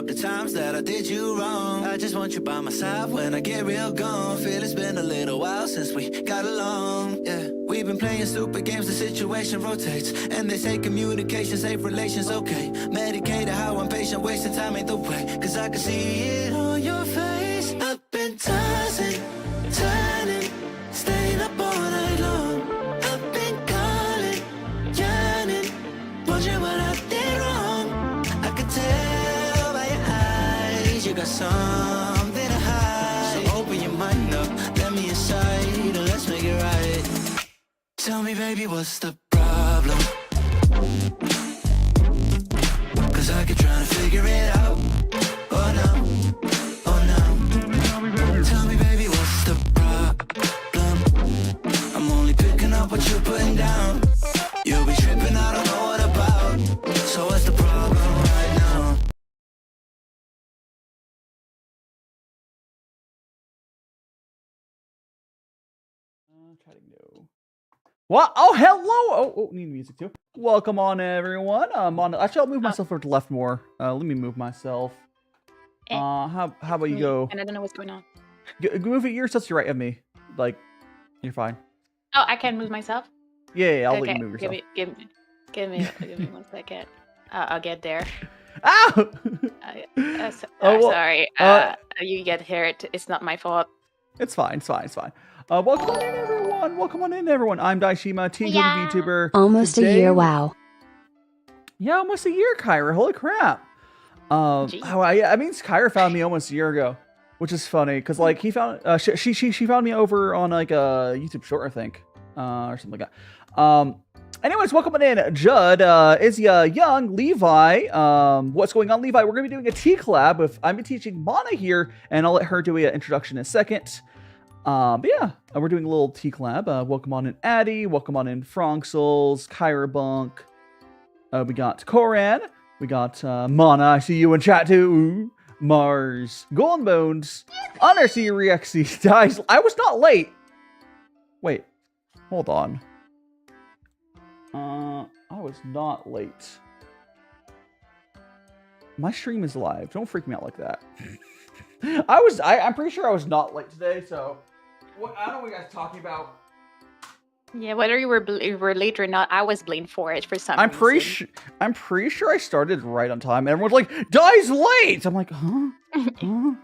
the times that I did you wrong. I just want you by my side when I get real gone. Feel it's been a little while since we got along. Yeah, we've been playing stupid games, the situation rotates. And they say communication, safe relations, okay. Medicated how I'm patient, wasting time ain't the way. Cause I can see it on your face. I've been tossing, turning, staying up all night long. I've been calling, yearning, wondering what I did wrong. I could tell by your eyes you got something to hide. So open your mind up, let me inside, and let's make it right. Tell me, baby, what's the problem? Cause I keep trying to figure it out. Oh no, oh no. Tell me, baby, what's the problem? I'm only picking up what you're putting down. You'll be tripping, I don't know what about. So what's the problem right now? Try to know. What? Oh, hello! Oh, need music too. Welcome on, everyone. Actually, I'll move myself over to the left more. Let me move myself. How about you go? And I don't know what's going on. Move it yourself to the right of me. Like, you're fine. Oh, I can move myself? Yeah, I'll let you move yourself. Give me 1 second. I'll get there. Ow! Sorry. You get hurt. It's not my fault. It's fine. Welcome on in, everyone. Welcome on in, everyone. I'm DaiShimaVT, VTuber. Almost Today, a year, wow. Yeah, almost a year, Kyra. Holy crap. I mean, Kyra found me almost a year ago, which is funny because like he found she found me over on like a YouTube short, I think, or something like that. Anyways, welcome on in, Judd, Izzy, Young, Levi. What's going on, Levi? We're gonna be doing a tea collab with I'm teaching Mana here, and I'll let her do an introduction in a second. But yeah, we're doing a little tea collab. Welcome on in, Addy. Welcome on in, Fronxels, Kyra Bunk. We got Koran. We got Mana. I see you in chat too. Ooh. Mars, Golden Bones, Undersea Rexy, Dies. I was not late. Wait, hold on. I was not late. My stream is live. Don't freak me out like that. I'm pretty sure I was not late today. So, I don't know what you guys are talking about. Yeah, whether you were late or not, I was blamed for it for some reason. I'm pretty sure I started right on time. Everyone's like, "Die's late." I'm like, huh? Huh?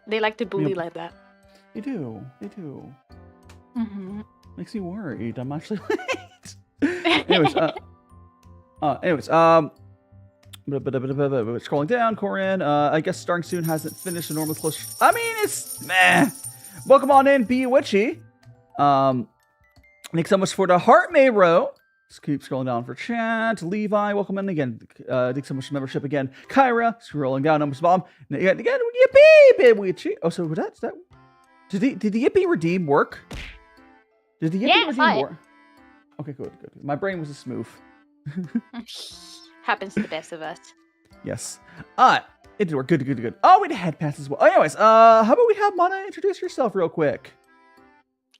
They like to bully like that. They do. Mm-hmm. Makes me worried. I'm actually late. Anyways, scrolling down, Corin. I guess starting soon hasn't finished a normal close. I mean, it's meh. Welcome on in, Be Witchy. Thanks so much for the Heart Mayro. Let's keep scrolling down for chat. Levi, welcome in again. Thanks so much for membership again. Kyra, scrolling down. Numbers bomb. Again, Yippee, Be Witchy. Oh, so that's that. Did the Yippee redeem work? Did the Yippee redeem work? Okay, good. My brain was a smooth. Happens to the best of us. Yes. It did work. Good. Oh, we had head pass as well. Anyways, how about we have Mana introduce yourself real quick?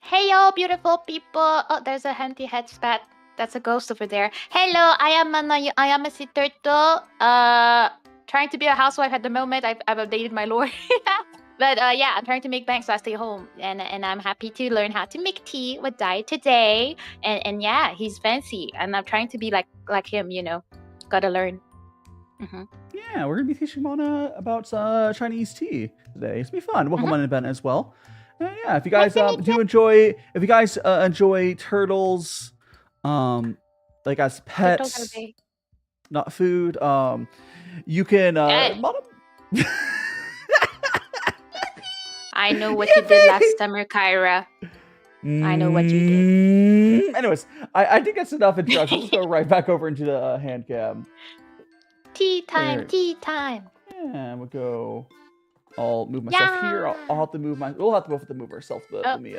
Hey, yo, beautiful people. Oh, there's a handy head spat. That's a ghost over there. Hello, I am Mana. I am a sea turtle. Trying to be a housewife at the moment. I've updated my lore. But yeah, I'm trying to make bank, so I stay home. And I'm happy to learn how to make tea with Dai today. And yeah, he's fancy. And I'm trying to be like him, you know. Gotta learn. Mm-hmm. Yeah, we're gonna be teaching Mana about Chinese tea today. It's gonna be fun. Welcome on in, Ben, as well. Yeah, if you guys enjoy turtles, like as pets, not food, you can Mana. I know what you did last summer, Kyra. I know what you did. Anyways, I think that's enough introduction. Let's go right back over into the hand cam. Tea time. Yeah, we'll go. I'll move myself here. I'll have to move we'll have to both have to move ourselves, but let me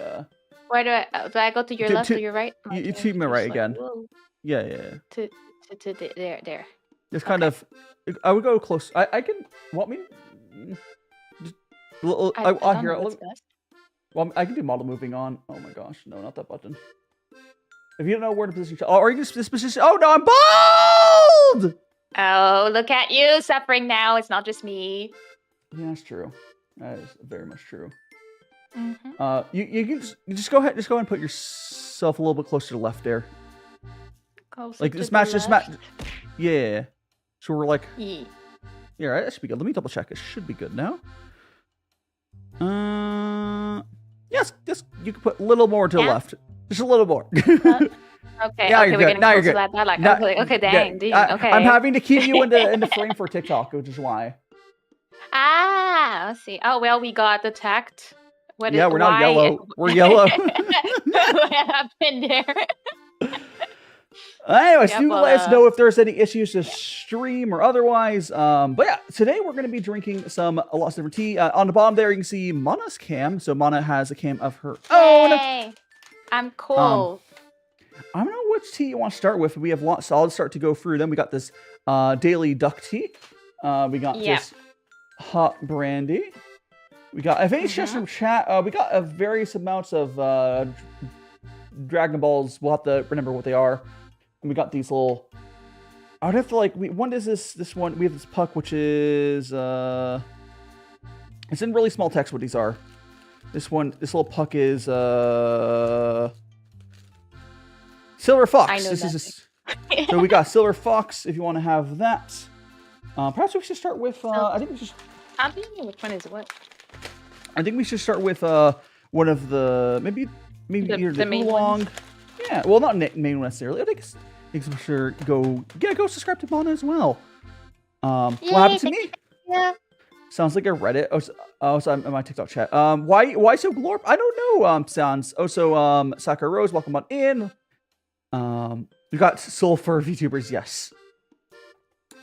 Where do I go to your left or your right? You to my right again. Whoa. Yeah. To there. It's kind of I would go close. I can want me Well, I can do model moving on. Oh my gosh, no, not that button. If you don't know where to position, or you just position. Oh no, I'm bald! Oh, look at you suffering now. It's not just me. Yeah, that's true. That is very much true. Mm-hmm. You can just go ahead and put yourself a little bit closer to the left there. Like just match. Yeah. So we're like. Yeah, right. That should be good. Let me double check. It should be good now. Yes. Just you can put a little more to the left. Just a little more. Okay. Now okay, you're we're good. getting Now close you're to good. that. Like, Now- okay, dang. yeah, Okay. I'm having to keep you in the frame for TikTok, which is why. Let's see. Oh well, we got attacked. We're not yellow. We're yellow. What happened there? Anyways, Yeah, do but, let us know if there's any issues with stream or otherwise. But yeah, today we're going to be drinking some lots of different tea. On the bottom there, you can see Mana's cam. So Mana has a cam of her own. Hey, I'm cool. I don't know which tea you want to start with. We have lots. So I'll start to go through them. We got this daily duck tea. We got this hot brandy. We got, if any suggestions from chat, we got various amounts of Dragon Balls. We'll have to remember what they are. And we got these little. I would have to one is this one. We have this puck, which is it's in really small text what these are. This little puck is Silver Fox. I know So we got Silver Fox. If you want to have that, perhaps we should start with. I think we should. How do you know which one is what? I think we should start with one of the maybe the main oolong. ones? Yeah, well, not main one necessarily. I think we should go subscribe to Mana as well. What happened to me? Yeah. Sounds like a Reddit. So I'm in my TikTok chat. Why so glorp? I don't know. Sounds. So Sakura Rose, welcome on in. We got Sulfur VTubers, yes.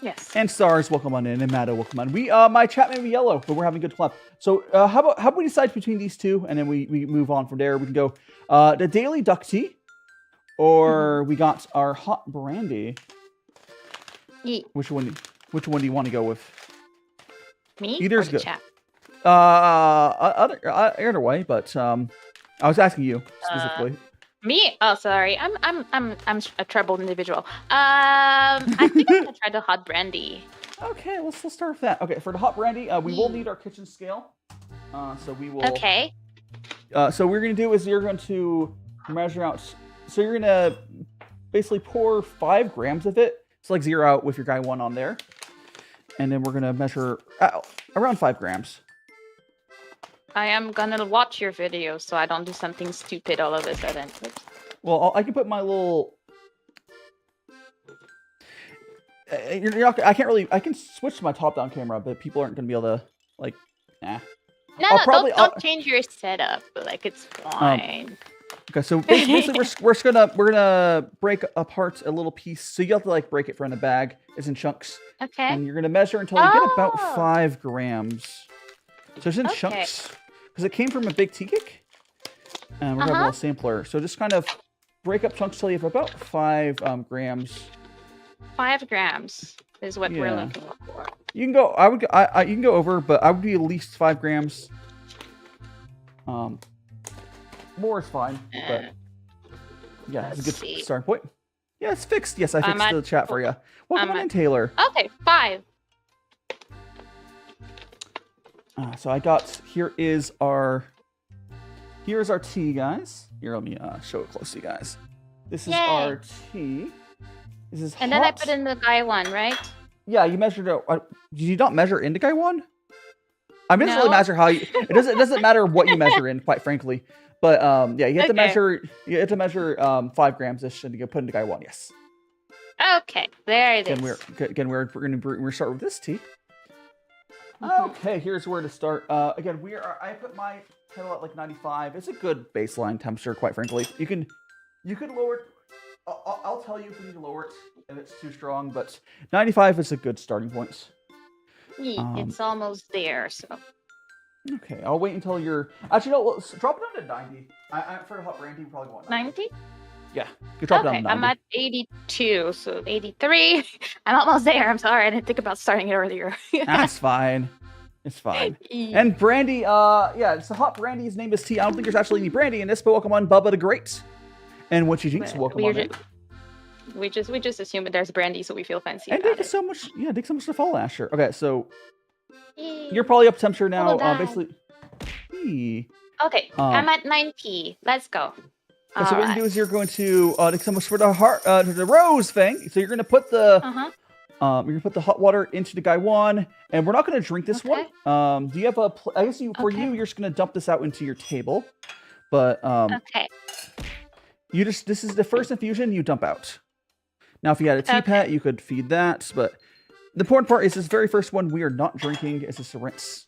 Yes. And Stars, welcome on in, and Maddo, welcome on. We my chat may be yellow, but we're having a good club. So how about we decide between these two, and then we move on from there. We can go the daily duck tea, or we got our hot brandy. Yeah. Which one do you want to go with? Me? Either's or the good. Chat? Either way, but I was asking you specifically. Me? Oh, sorry. I'm a troubled individual. I think I'm gonna try the hot brandy. Okay, let's start with that. Okay, for the hot brandy, we will need our kitchen scale. So we will. Okay. So what we're gonna do is you're going to measure out. So you're gonna basically pour 5 grams of it. It's like 0 out with your guy 1 on there, and then we're gonna measure around 5 grams. I am gonna watch your video so I don't do something stupid all of a sudden. Oops. Well, I can put my little. You're not, I can't really. I can switch to my top-down camera, but people aren't gonna be able to nah. No, probably- don't change your setup. Like it's fine. Okay, so basically we're gonna break apart a little piece. So you have to break it from the bag. It's in chunks. Okay. And you're gonna measure until you get about 5 grams. So it's in chunks because it came from a big tea cake. And we're gonna have a little sampler. So just kind of break up chunks till you have about 5 grams. 5 grams is what we're Yeah. looking for. You can go. You can go over, but I would be at least 5 grams. More is fine, but yeah, it's a good starting point. Yeah, it's fixed. Yes, I fixed the chat for you. Welcome on in, Taylor. Okay, 5. So I got here's our tea, guys. Here, let me show it close to you guys. This is our tea. This is and hot. then I put in the guy 1, right? Yeah, you measured it. Did you not measure in the guy 1? I mean, it doesn't really No. matter how you. It doesn't matter what you measure in, quite frankly. But yeah, you have to measure. You have to measure 5 grams ish and you put in the guy 1. Yes. Okay, there it is. We're gonna start with this tea. Okay, here's where to start. Again, I put my kettle at 95. It's a good baseline temperature, quite frankly. You can lower it. I'll tell you if we need to lower it if it's too strong, but 95 is a good starting point. It's almost there, so. Okay, I'll wait until you're. Actually, no. Let's drop it down to 90. For the hot brandy, you probably want 90. Yeah, you drop it down Okay, to 90. I'm at 82, so 83. I'm almost there. I'm sorry, I didn't think about starting it earlier. That's fine. It's fine. And brandy, yeah, it's a hot brandy. His name is T. I don't think there's actually any brandy in this, but welcome on Bubba the Great. And what you jinx, welcome on in. We just assume that there's brandy, so we feel fancy. And about thank you it. so much. Yeah, thanks so much to follow, Asher. Okay, so Yay. you're probably up temperature now. Hold on. Basically. Hey. Okay, I'm at 9p. Let's go. Okay, so what you're gonna do is you're going to thanks so much for the heart, the rose thing. So you're gonna put the you're gonna put the hot water into the guy one, and we're not gonna drink this one. Do you have a? I guess for you, you're just gonna dump this out into your table, but okay. This is the first infusion you dump out. Now, if you had a teapot, you could feed that, but the important part is this very first one we are not drinking. Is this a rinse?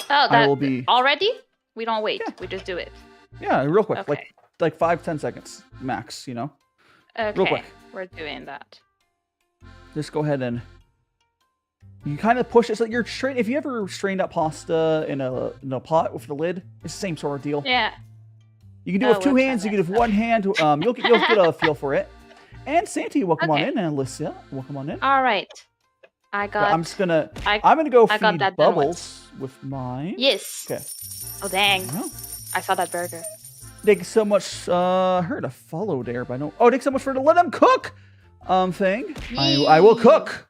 Oh, that will be already. We don't wait. Yeah. We just do it. Yeah, real quick, like 5-10 seconds max. You know. Okay. Real quick. We're doing that. Just go ahead and you kind of push it so you're straight. If you ever strained up pasta in a pot with the lid, it's the same sort of deal. Yeah. You can do it with two hands. You can do it with one hand. You'll get a feel for it. And Santi, welcome on in, and Alicia, welcome on in. All right. I'm gonna go feed Bubbles with mine. Yes. Okay. Oh dang! I saw that burger. Thank you so much. Heard a follow there, but I know. Oh, thanks so much for the let them cook thing. I will cook.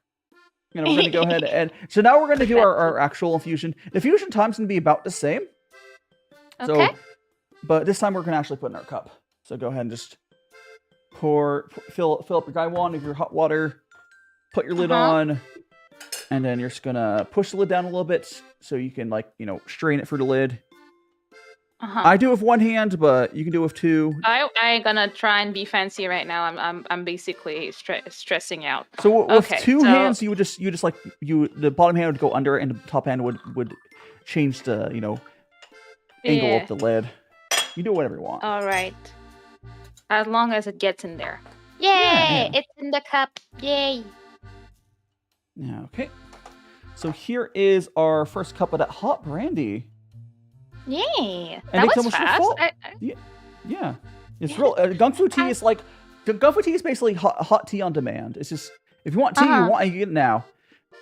And we're gonna go ahead and so now we're gonna do our actual infusion. The infusion time's gonna be about the same. Okay. So, but this time we're gonna actually put in our cup. So go ahead and just fill up your guy one of your hot water. Put your lid on, and then you're just gonna push the lid down a little bit so you can strain it through the lid. I do it with one hand, but you can do it with two. I'm gonna try and be fancy right now. I'm basically stressing out. So with two hands, the bottom hand would go under, and the top hand would change the angle of the lid. You do whatever you want. All right, as long as it gets in there. Yay! Yeah. It's in the cup. Yay! Okay. So here is our first cup of that hot brandy. Yay! And that was fast. Yeah. It's real. Gongfu tea is like Gongfu tea is basically hot tea on demand. It's just if you want tea, you get it now.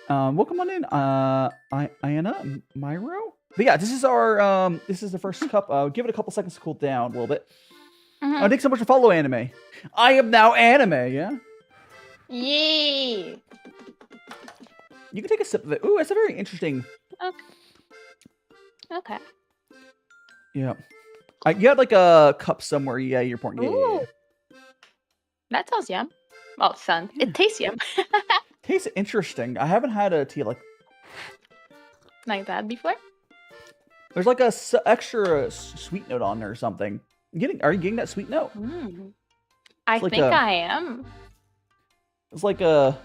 Welcome on in, Iana, Myro. But yeah, this is our this is the first cup. Give it a couple seconds to cool down a little bit. Thanks so much for follow anime. I am now anime. Yeah. Yay! You can take a sip of it. Ooh, it's a very interesting. Okay. Yeah. You had like a cup somewhere. Yeah, you're pouring. Yeah. That sounds yum. Oh, son. Yeah. It tastes yum. Tastes interesting. I haven't had a tea like that before. There's like a extra sweet note on there or something. Are you getting that sweet note? I think I am. It's like a...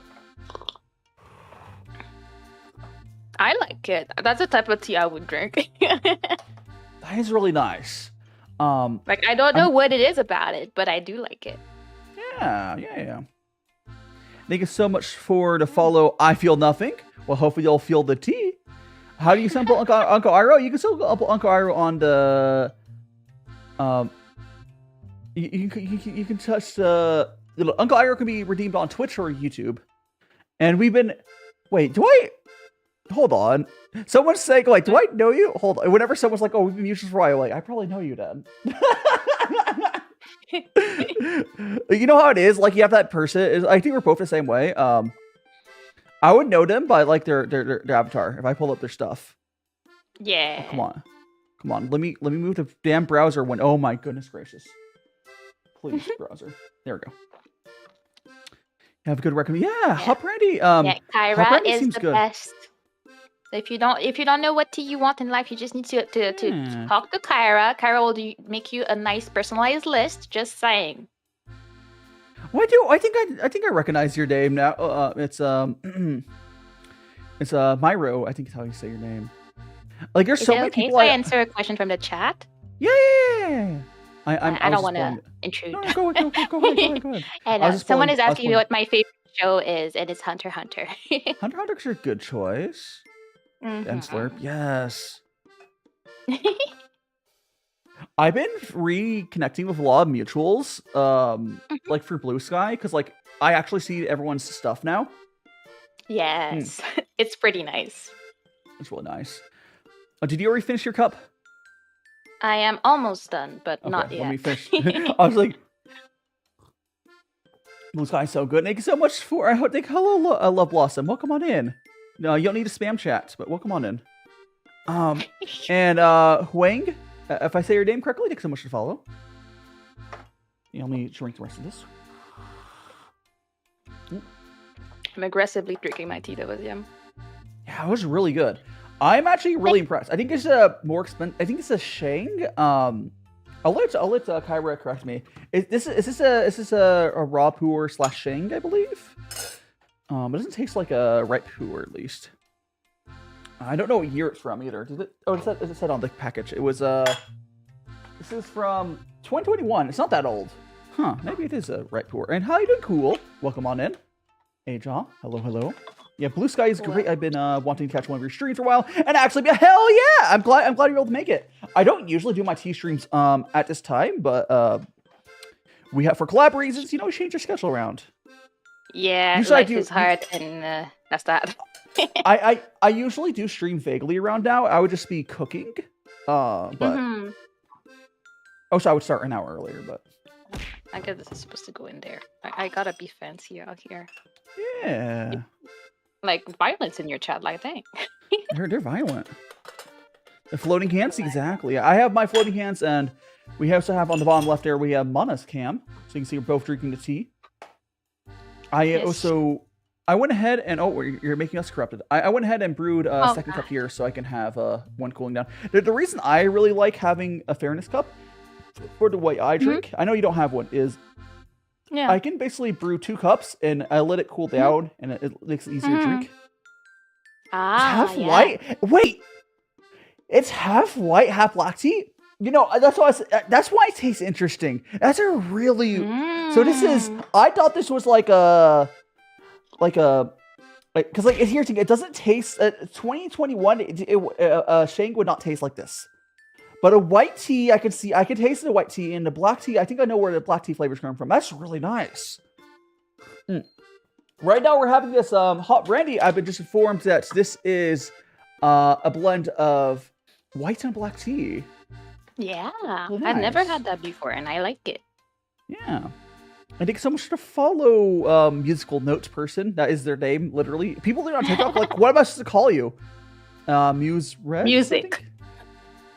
I like it. That's the type of tea I would drink. That is really nice. I don't know what it is about it, but I do like it. Yeah. Thank you so much for the follow. I feel nothing. Well, hopefully you'll feel the tea. How do you sample Uncle Iroh? You can still Uncle Iroh on the... You can touch the... Uncle Iroh can be redeemed on Twitch or YouTube. And we've been... Wait, do I... Hold on. Someone's saying, do I know you? Hold on. Whenever someone's like, we've been using for a while, I probably know you then. You know how it is? You have that person. I think we're both the same way. I would know them by, their avatar if I pull up their stuff. Yeah. Oh, come on. Let me move the damn browser when... Oh, my goodness gracious. Please, browser. There we go. Have a good recommendation. Yeah, Hot Brandy. Kyra is the best. If you don't know what tea you want in life, you just need to talk to Kyra. Kyra will make you a nice personalized list. Just saying. Well, I think I recognize your name now. It's it's Myro. I think is how you say your name. There's so many people. If I answer a question from the chat? Yeah. I don't want to intrude. No, go ahead. And someone is asking me what my favorite show is, and it's Hunter x Hunter. Hunter x Hunter's a good choice. And Slurp, yes. I've been reconnecting with a lot of mutuals, for Blue Sky, because I actually see everyone's stuff now. Yes, it's pretty nice. It's really nice. Did you already finish your cup? I am almost done, but not yet. Let me finish. I was like, Blue Sky's so good. Thank you so much for. Hello, I love Blossom. Welcome on in. No, you don't need to spam chat, but welcome on in. And Huang, if I say your name correctly, thanks so much to follow. Yeah, let me drink the rest of this. I'm aggressively drinking my tea though with him. Yeah, it was really good. I'm actually really impressed. I think it's more expensive. I think it's a Shang. I'll let Kyra correct me. Is this a raw Pu'er / Shang? I believe. It doesn't taste like a ripe Pu'er at least. I don't know what year it's from either. Did it? Oh, it said on the package. It was This is from 2021. It's not that old. Huh? Maybe it is a ripe Pu'er. And how you doing? Cool. Welcome on in. Hey, John. Hello, hello. Yeah, Blue Sky is great. I've been wanting to catch one of your streams for a while, and actually, hell yeah! I'm glad you're able to make it. I don't usually do my tea streams at this time, but we have for collab reasons, you know, we change our schedule around. Yeah, usually life is hard, and that's that. I usually do stream vaguely around now. I would just be cooking, but oh, so I would start an hour earlier, but I guess this is supposed to go in there. I gotta be fancy out here. Yeah. Like violence in your chat, like dang. they're violent. The floating hands, exactly. I have my floating hands, and we also have on the bottom left there, we have Mana's cam, so you can see we're both drinking the tea. I went ahead and you're making us corrupted. I went ahead and brewed a second cup here, so I can have one cooling down. The reason I really like having a fairness cup for the way I drink, I know you don't have one, is I can basically brew 2 cups and I let it cool down, and it makes it easier to drink. Half white. Wait, it's half white, half black tea. You know, that's why it tastes interesting. That's a really so. This is. I thought this was like because here's the thing. It doesn't taste. 2021. Shang would not taste like this. But a white tea, I can taste the white tea, and the black tea, I think I know where the black tea flavors come from. That's really nice. Right now we're having this hot brandy. I've been just informed that this is a blend of white and black tea. Yeah, nice. I've never had that before, and I like it. Yeah. I think someone should follow Musical Notes Person. That is their name, literally. People do on TikTok, like, what am I supposed to call you? Muse Red? Music.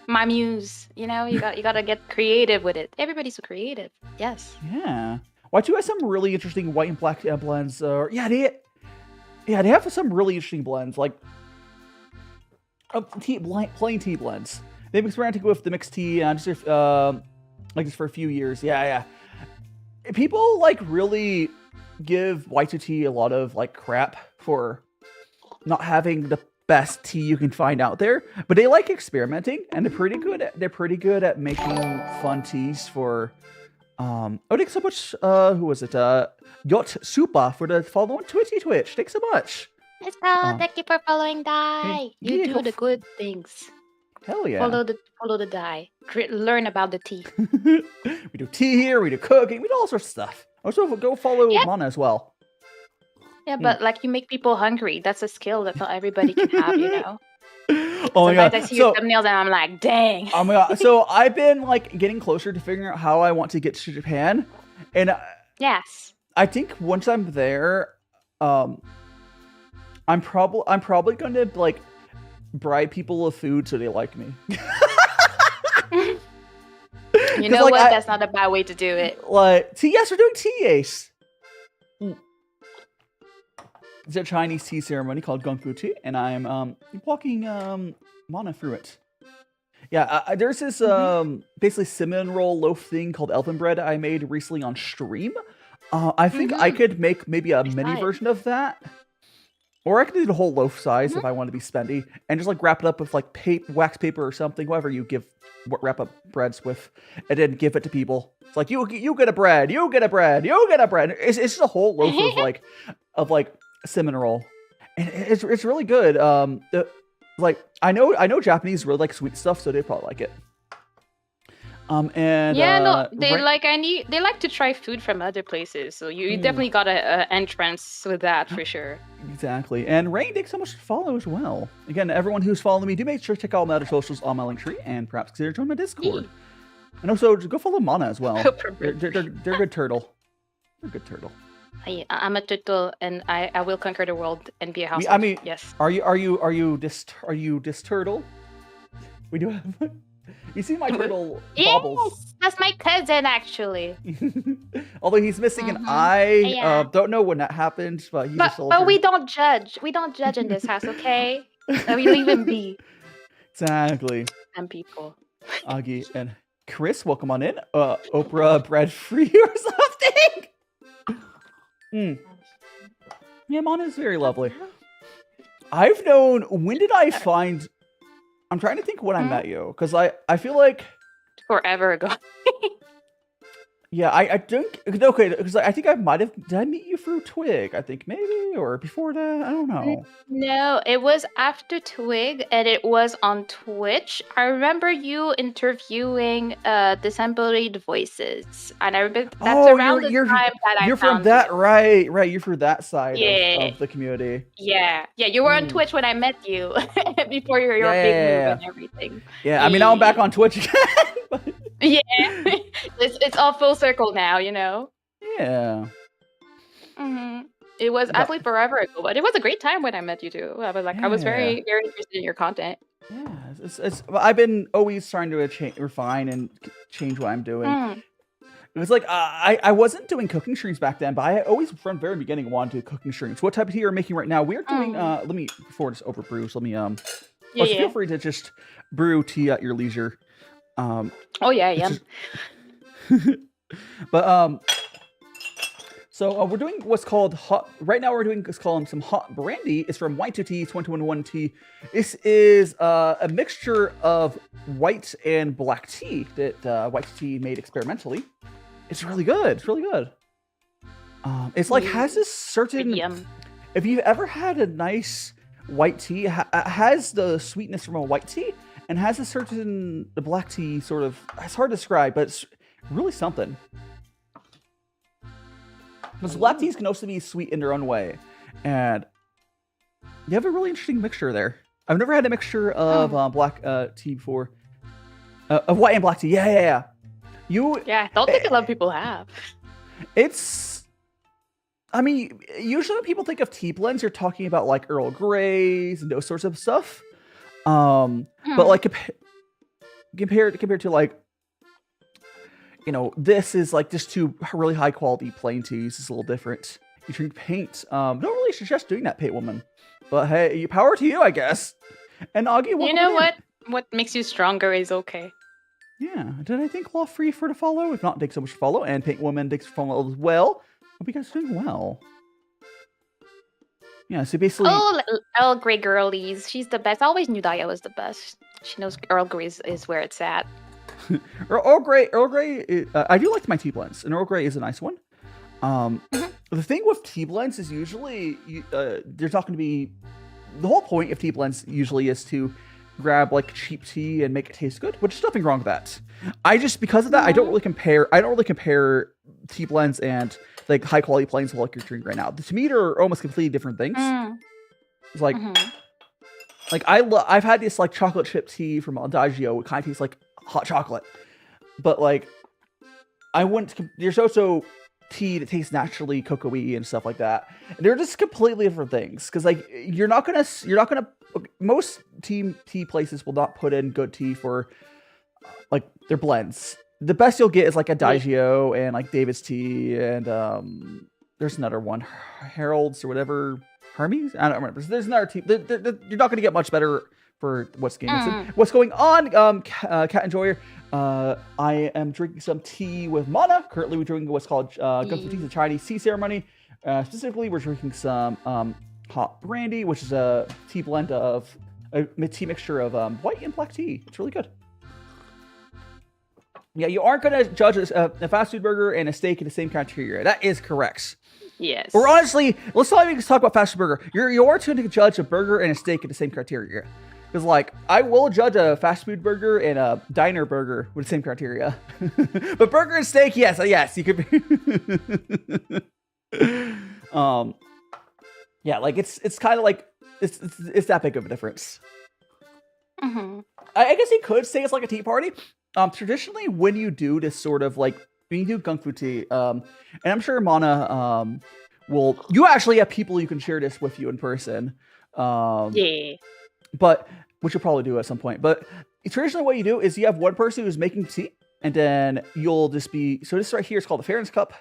My muse, you know, you gotta get creative with it. Everybody's so creative. Yes. Yeah. Y2 has some really interesting white and black blends. They have some really interesting blends, like plain tea blends. They've experimented with the mixed tea just for a few years. Yeah. People like really give Y2T a lot of like crap for not having the best tea you can find out there, but they like experimenting, and they're pretty good at making fun teas for thanks so much. Who was it? Yacht Supa for the follow on Twitch. Thanks so much. Let's go. Thank you for following Dai. You do the good things. Hell yeah. Follow the Dai. Learn about the tea. We do tea here, we do cooking, we do all sorts of stuff. Also go follow Mana as well. Yeah, but like you make people hungry. That's a skill that not everybody can have, you know. Oh my god! I see your thumbnails and I'm like, dang. Oh my god! So I've been like getting closer to figuring out how I want to get to Japan, and yes, I think once I'm there, I'm probably going to like bribe people with food so they like me. You know what? That's not a bad way to do it. Like, yes, we're doing tea ace. It's a Chinese tea ceremony called gongfu tea, and I'm walking Mana through it. Yeah, there's this basically cinnamon roll loaf thing called elfin bread I made recently on stream. I think I could make maybe a mini version of that, or I could do the whole loaf size if I want to be spendy, and just like wrap it up with like wax paper or something, whatever you wrap up breads with, and then give it to people. It's like you get a bread, you get a bread, you get a bread. It's just a whole loaf of like cinnamon roll, and it's really good. Like I know Japanese really like sweet stuff, so they probably like it. And they like to try food from other places, so you definitely got a entrance with that for sure. Exactly. And Rain, thanks so much for follow as well. Again, everyone who's following me, do make sure to check out my other socials on my link tree, and perhaps consider joining my Discord. And also go follow Mana as well. They're good turtle. They're good turtle. I'm a turtle, and I will conquer the world and be a housewife. I mean, yes. Are you this turtle? We do have. You see my turtle bobbles. Yes, that's my cousin actually. Although he's missing an eye. Don't know when that happened, but he's a soldier. But we don't judge. We don't judge in this house, okay? We leave him be. Exactly. Some people. Augie and Chris, welcome on in. Oprah bread free or something. Yeah, Mana's very lovely. I've known. When did I find? I'm trying to think when I met you, because I feel like forever ago. Yeah, I think okay, because I think did I meet you through Twig? I think maybe, or before that, I don't know. No, it was after Twig, and it was on Twitch. I remember you interviewing Disembodied Voices, and I remember that's around the time that I You're found from that, you. right? You're from that side Yeah. of the community. Yeah, you were on Twitch when I met you before your big move and everything. Yeah, I mean now I'm back on Twitch again. Yeah, it's all full circle now, you know. Yeah. It was actually forever ago, but it was a great time when I met you too. I was like, I was very, very interested in your content. Yeah, I've been always trying to refine and change what I'm doing. It was like I wasn't doing cooking streams back then, but I always from the very beginning wanted to do cooking streams. What type of tea are you making right now? We're doing let me before this overbrews. Let me feel free to just brew tea at your leisure. Oh yeah, yeah. But so we're doing what's called hot. Right now we're doing what's called some hot brandy. It's from White2Tea, 21 tea. This is a mixture of white and black tea that White2Tea made experimentally. It's really good. It's really good. It's like has this certain. If you've ever had a nice white tea, it has the sweetness from a white tea. And has a certain the black tea sort of, it's hard to describe, but it's really something. Because black teas can also be sweet in their own way. And you have a really interesting mixture there. I've never had a mixture of black tea before. Of white and black tea. Yeah. I don't think a lot of people have. I mean, usually when people think of tea blends, you're talking about like Earl Greys and those sorts of stuff. But like compared to like, you know, this is like just two really high quality plain teas. It's a little different. You drink paint. Don't really suggest doing that, Paint Woman. But hey, power to you, I guess. And Augie, you know what? What makes you stronger is okay. Yeah. Did I thank Law Free for the follow? If not, thanks so much for follow. And Paint Woman, thanks for follow as well. Hope you guys are doing well. Yeah, so basically... Oh, Earl Grey girlies. She's the best. I always knew Daya was the best. She knows Earl Grey is where it's at. Earl Grey, I do like my tea blends, and Earl Grey is a nice one. The thing with tea blends is usually, there's not going to be... The whole point of tea blends usually is to grab like cheap tea and make it taste good, which is nothing wrong with that. Because of that, I don't really compare tea blends and like high quality blends like you're drinking right now. To me, they're almost completely different things. It's like, I've had this like chocolate chip tea from Adagio. It kind of tastes like hot chocolate, but like there's also tea that tastes naturally cocoa-y and stuff like that. And they're just completely different things. Because like you're not gonna most tea places will not put in good tea for like their blends. The best you'll get is like Adagio and like David's Tea and there's another one, Harold's or whatever, Hermes. I don't remember. There's another tea. You're not gonna get much better for what's going on. Cat Enjoyer. I am drinking some tea with Mana. Currently, we're drinking what's called gongfu tea, the Chinese tea ceremony. Specifically, we're drinking some hot brandy, which is a tea blend of a tea mixture of white and black tea. It's really good. Yeah, you aren't going to judge a fast food burger and a steak in the same criteria. That is correct. Yes. Or honestly, let's not even talk about fast food burger. You are going to judge a burger and a steak in the same criteria. Because, like, I will judge a fast food burger and a diner burger with the same criteria. But burger and steak, yes, you could be. Yeah, like, it's kind of like, it's that big of a difference. I guess you could say it's like a tea party. Traditionally, when you do this sort of, like, when you do gongfu tea, and I'm sure Mana will. You actually have people you can share this with you in person. Yeah. But which you'll probably do at some point. But traditionally, what you do is you have one person who's making tea, and then you'll just be. So this right here is called the Fairness Cup.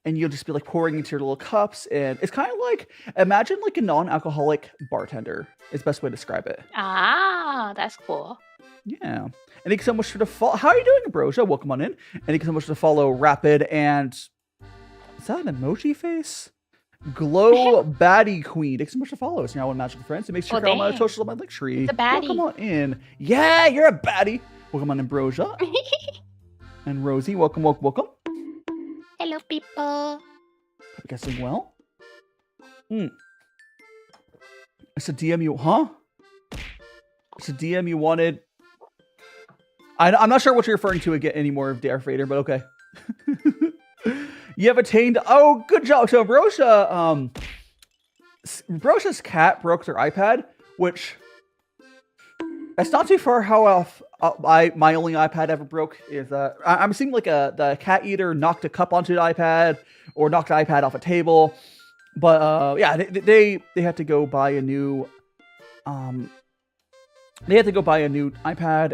And you'll just be like pouring into your little cups, and it's kind of like imagine like a non-alcoholic bartender. Is the best way to describe it. Ah, that's cool. Yeah, and thank you so much for the follow. How are you doing, Ambrosia? Welcome on in. And thank you so much for the follow, Rapid. And is that an emoji face? Glow Baddie Queen. Thanks so much for follows. You're now one magical friends. So make sure you're on my socials on my link tree. It's a baddie. Welcome on in. Yeah, you're a baddie. Welcome on, Ambrosia. And Rosie, welcome. Hello, people. Hope you guys doing well. It's a DM you, huh? It's a DM you wanted. I'm not sure what you're referring to again anymore of Dare Freighter, but okay. You have attained. Oh, good job. So Brosia's cat broke their iPad, which it's not too far how off. My only iPad ever broke is I'm seeing like the cat either knocked a cup onto the iPad or knocked the iPad off a table, but yeah, they had to go buy a new iPad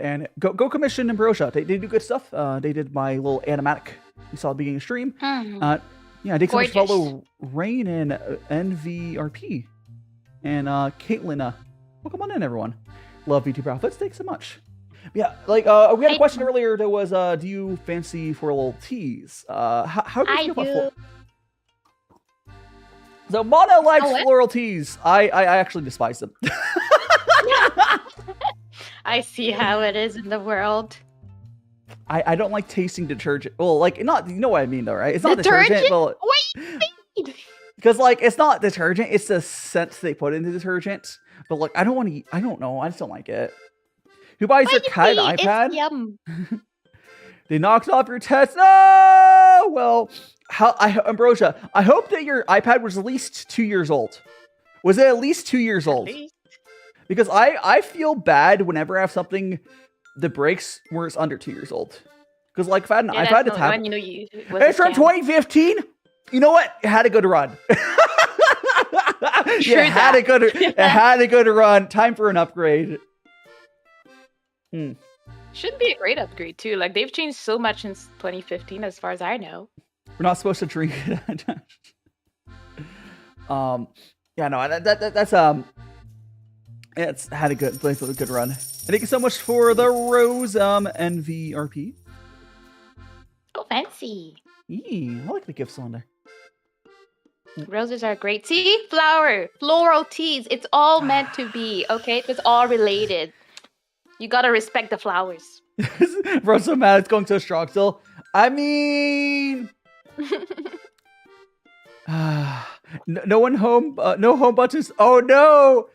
and go commission Ambrosia. They do good stuff. They did my little animatic you saw at the beginning of the stream. Yeah, thanks so much for follow Rain and NVRP and Caitlin. Welcome on in, everyone. Love VTuber outfits. Thanks so much. Yeah, like we had a question earlier that was, do you fancy floral teas? How do you feel about So Mana likes floral teas. I actually despise them. I see how it is in the world. I don't like tasting detergent. Well, like not you know what I mean though, right? It's not detergent. Well, because like it's not detergent. It's the scents they put into detergent. But like I don't want to. I don't know. I just don't like it. Who buys their cat an iPad? It's yum. They knocked off your test. No! Well, Ambrosia, I hope that your iPad was at least 2 years old. Was it at least 2 years old? Because I feel bad whenever I have something that breaks where it's under 2 years old. Because like if I had an iPad, it's happened. It's from 2015. You know what? It had to go to run. It had to go to run. Time for an upgrade. Should be a great upgrade too. Like they've changed so much since 2015, as far as I know. We're not supposed to drink it. Yeah, no, that's it's had a good run. And thank you so much for the rose NVRP. Oh, fancy. I like the gifts on there. Roses are great. See, floral teas. It's all meant to be. Okay, it's all related. You gotta respect the flowers. Bro's so mad it's going so strong still. I mean, no home buttons. Oh no.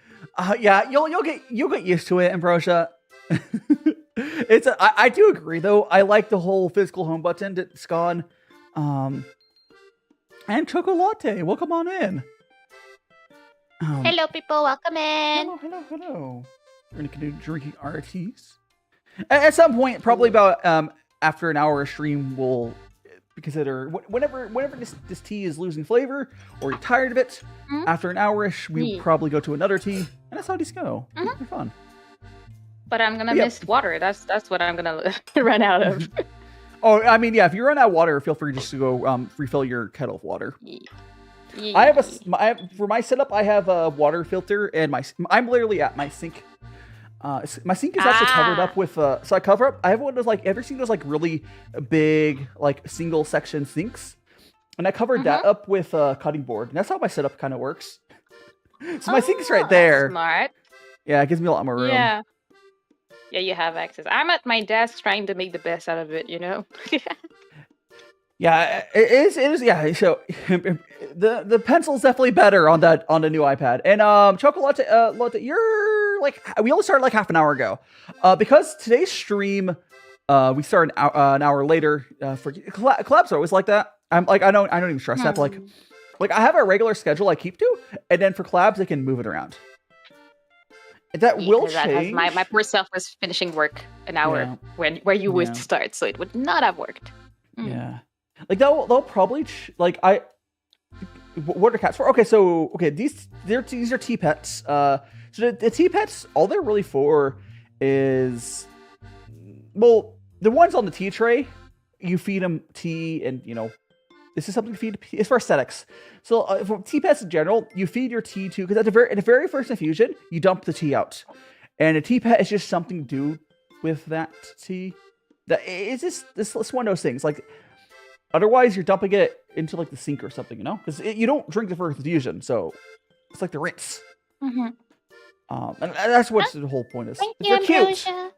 Yeah, you'll get used to it, Ambrosia. I do agree though. I like the whole physical home button that's gone. And Choco Latte, welcome on in. Hello, people, welcome in. Hello. We're gonna continue drinking our teas. At some point, probably about after an hour of stream, we'll consider whenever this tea is losing flavor or you're tired of it. After an hour-ish, we'll probably go to another tea, and that's how these go. They're fun. But I'm gonna miss water. That's what I'm gonna run out of. Oh, I mean, yeah. If you run out of water, feel free just to go refill your kettle of water. Yeah. For my setup, I have a water filter, and I'm literally at my sink. My sink is actually covered up with so I cover up. I have one of those like ever seen those like really big like single section sinks, and I covered that up with a cutting board. And that's how my setup kind of works. So my sink's right there. Smart. Yeah, it gives me a lot more room. Yeah. Yeah, you have access. I'm at my desk trying to make the best out of it, you know? Yeah, it is. Yeah, so the pencil's definitely better on the new iPad. And Chocolate, you're like we only started like half an hour ago, because today's stream we started an hour later. For collabs are always like that. I'm like I don't even stress that. But like I have a regular schedule I keep to, and then for collabs they can move it around. That will change. My poor self was finishing work an hour where you would start, so it would not have worked. Yeah. Like they'll probably what are cats for? Okay, so these are tea pets. So the tea pets, all they're really for is, well, the ones on the tea tray, you feed them tea, and this is something to feed. It's for aesthetics. So for tea pets in general, you feed your tea to, because at the very first infusion, you dump the tea out, and a tea pet is just something to do with that tea. That is this one of those things. Like otherwise, you're dumping it into like the sink or something, because you don't drink the first infusion, so it's like the rinse. Mm-hmm. And that's what the whole point is. Thank They're you, cute. Ambrosia.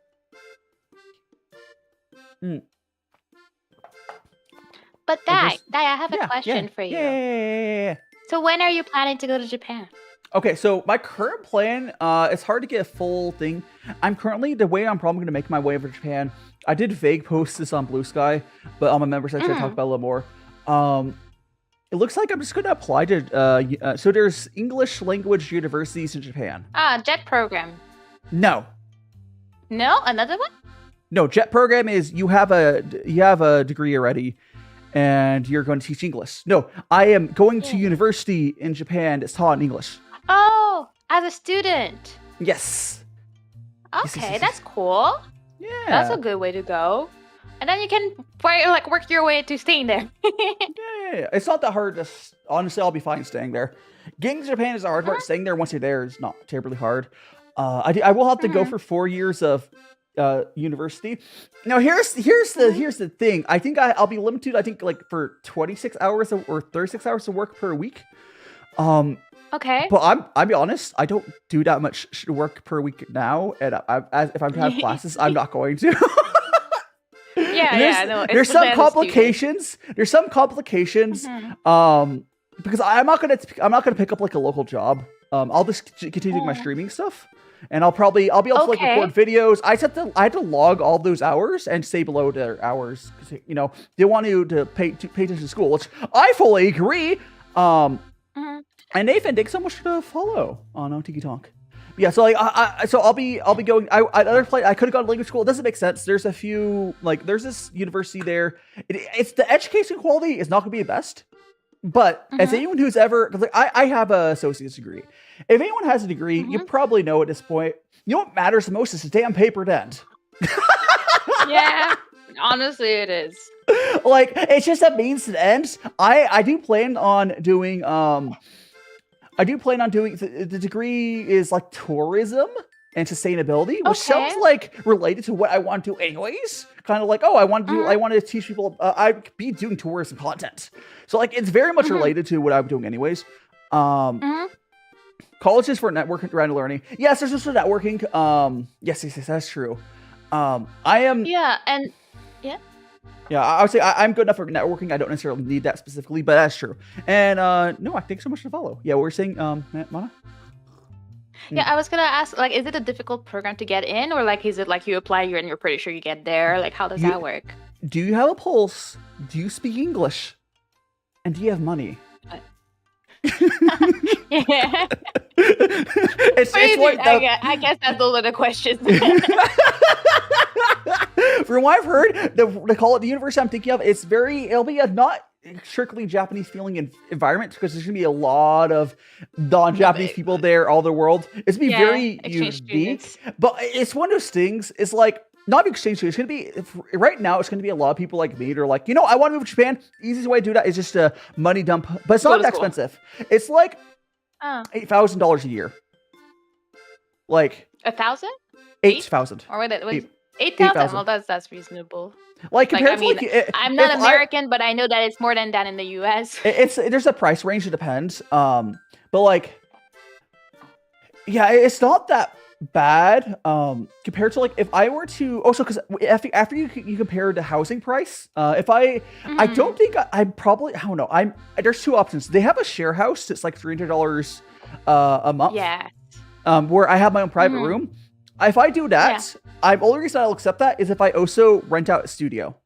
But Dai, I have a question for you. Yeah. So when are you planning to go to Japan? Okay, so my current plan, it's hard to get a full thing. I'm currently, the way I'm probably going to make my way over to Japan, I did vague post this on Blue Sky, but on my member section I talk about it a little more. It looks like I'm just going to apply to, so there's English language universities in Japan. JET program. No. No? Another one? No, JET program is you have a degree already, and you're going to teach English. No, I am going to university in Japan that's taught in English. Oh, as a student. Yes. Okay, that's cool. Yeah. That's a good way to go. And then you can work your way to staying there. Yeah. It's not that hard. Honestly, I'll be fine staying there. Getting to Japan is the hard part. Staying there once you're there is not terribly hard. I will have to go for 4 years of university. Now here's the thing. I think I'll be limited. I think like for 26 hours or 36 hours of work per week. Okay. But I'll be honest. I don't do that much work per week now, and if I'm to have classes, I'm not going to. No. There's some complications. There's some complications. Because I'm not gonna pick up like a local job. I'll just continue my streaming stuff. And I'll be able to like record videos. I had to log all those hours and stay below their hours because they want you to pay attention to school, which I fully agree. And Nathan, thanks so much for the follow on Tiki Talk. Yeah, so like I'll be going. I could have gone to language school. It doesn't make sense. There's a few there's this university there. It's the education quality is not going to be the best. But as anyone who's ever, I have an associate's degree. If anyone has a degree, you probably know at this point, what matters the most is the damn paper to end. Yeah, honestly, it is. Like, it's just a means to the end. I do plan on doing, the degree is like tourism and sustainability, which sounds like related to what I want to do anyways. Kind of like, I want to teach people, I'd be doing tourism content. So like, it's very much related to what I'm doing anyways. College is for networking around learning. Yes, there's also networking. Yes, that's true. I am. Yeah, and yeah. Yeah, I would say I'm good enough for networking. I don't necessarily need that specifically, but that's true. And Noah, thanks so much for the follow. Yeah, we're saying, Mana? Yeah, I was gonna ask, like, is it a difficult program to get in, or like, is it like you apply and you're pretty sure you get there? Like, how does that work? Do you have a pulse? Do you speak English? And do you have money? Yeah. I guess that's those are the questions. From what I've heard, the university I'm thinking of, it'll be a not strictly Japanese feeling environment because there's gonna be a lot of non-Japanese people there all over the world. It's gonna be very unique, students. But it's one of those things. It's like not exchange students. It's gonna be right now. It's gonna be a lot of people like me that are like, I want to move to Japan. Easiest way to do that is just a money dump, but it's not that expensive. It's like $8,000 a year. Like 1,000? 8,000. Or wait, 8,000. Well, that's reasonable. Like compared to I'm not American, but I know that it's more than that in the US. There's a price range. It depends. But like, yeah, it's not that bad. Compared to like if I were to also because after you compare the housing price, I don't think I'm probably I don't know. There's two options. They have a share house that's like $300 a month. Yeah. Where I have my own private room. If I do that, the only reason I'll accept that is if I also rent out a studio.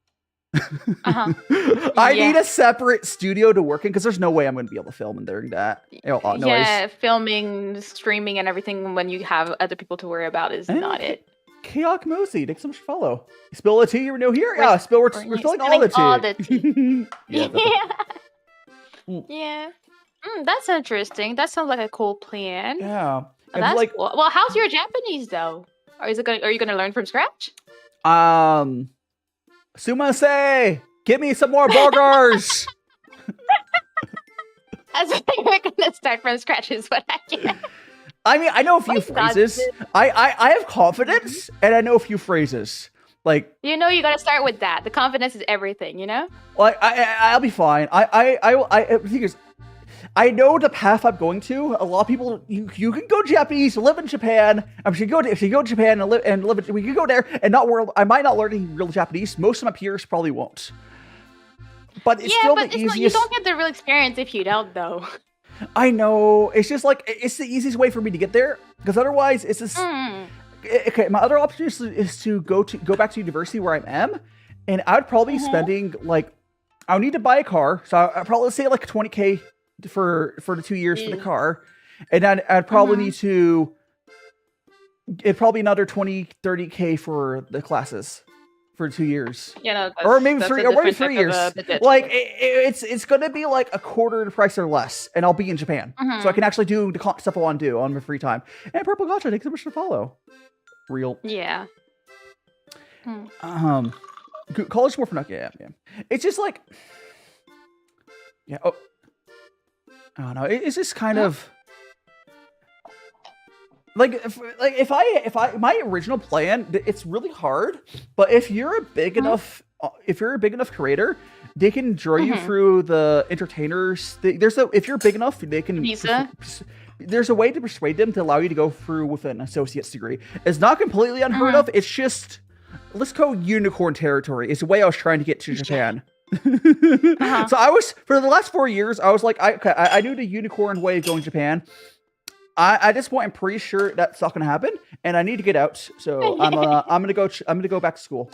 I need a separate studio to work in because there's no way I'm going to be able to film during that. Noise. Yeah, filming, streaming, and everything when you have other people to worry about is not it. Chaotic Moosey, thanks so much for follow. Spill the tea, you're new here? Yeah, we're spilling all the tea. All the tea. Yeah. Yeah. That's interesting. That sounds like a cool plan. Yeah. Oh, that's like cool. Well, how's your Japanese though? Are you gonna learn from scratch? Sumasei, give me some more burgers. I think we're gonna start from scratch is what I get. I mean, I know a few phrases. I have confidence, and I know a few phrases. Like, you gotta start with that. The confidence is everything, you know. Like, I'll be fine. The thing is, I know the path I'm going to. A lot of people, you can go Japanese, live in Japan. If you go to Japan and live, we can go there and not world. I might not learn any real Japanese. Most of my peers probably won't. But it's still the easiest. You don't get the real experience if you don't, though. I know. It's just like it's the easiest way for me to get there because otherwise it's just. Okay, my other option is to go back to university where I am, and I'd probably be spending like I would need to buy a car, so I'd probably say like $20K for the 2 years for the car, and then I'd probably need to. It'd probably another $20-30K for the classes for 2 years. Or maybe 3 years. Like it's gonna be like a quarter the price or less, and I'll be in Japan, so I can actually do the stuff I want to do on my free time. And Purple Gotcha, thanks so much to follow. Real. Yeah. College more for not. Yeah. It's just like. Yeah. Oh. I don't know. It's just kind of. If I my original plan, it's really hard. But if you're a big enough creator, they can draw you through the entertainers. If you're big enough, they can. Visa. There's a way to persuade them to allow you to go through with an associate's degree. It's not completely unheard of. It's just let's go unicorn territory. It's the way I was trying to get to Japan. So I was for the last 4 years. I was like, I knew the unicorn way of going to Japan. I just want. I'm pretty sure that's not gonna happen, and I need to get out. So I'm gonna go back to school.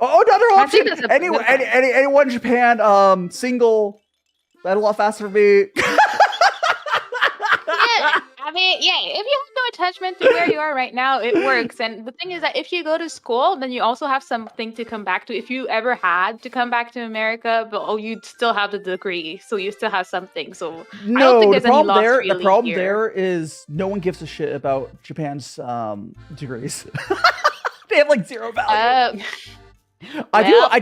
Another option. Anyone in Japan, single. That's a lot faster for me. I mean, if you have no attachment to where you are right now, it works. And the thing is that if you go to school, then you also have something to come back to. If you ever had to come back to America, but you'd still have the degree, so you still have something. So I don't think there's any loss really the problem here. there is no one gives a shit about Japan's degrees. They have like zero value. I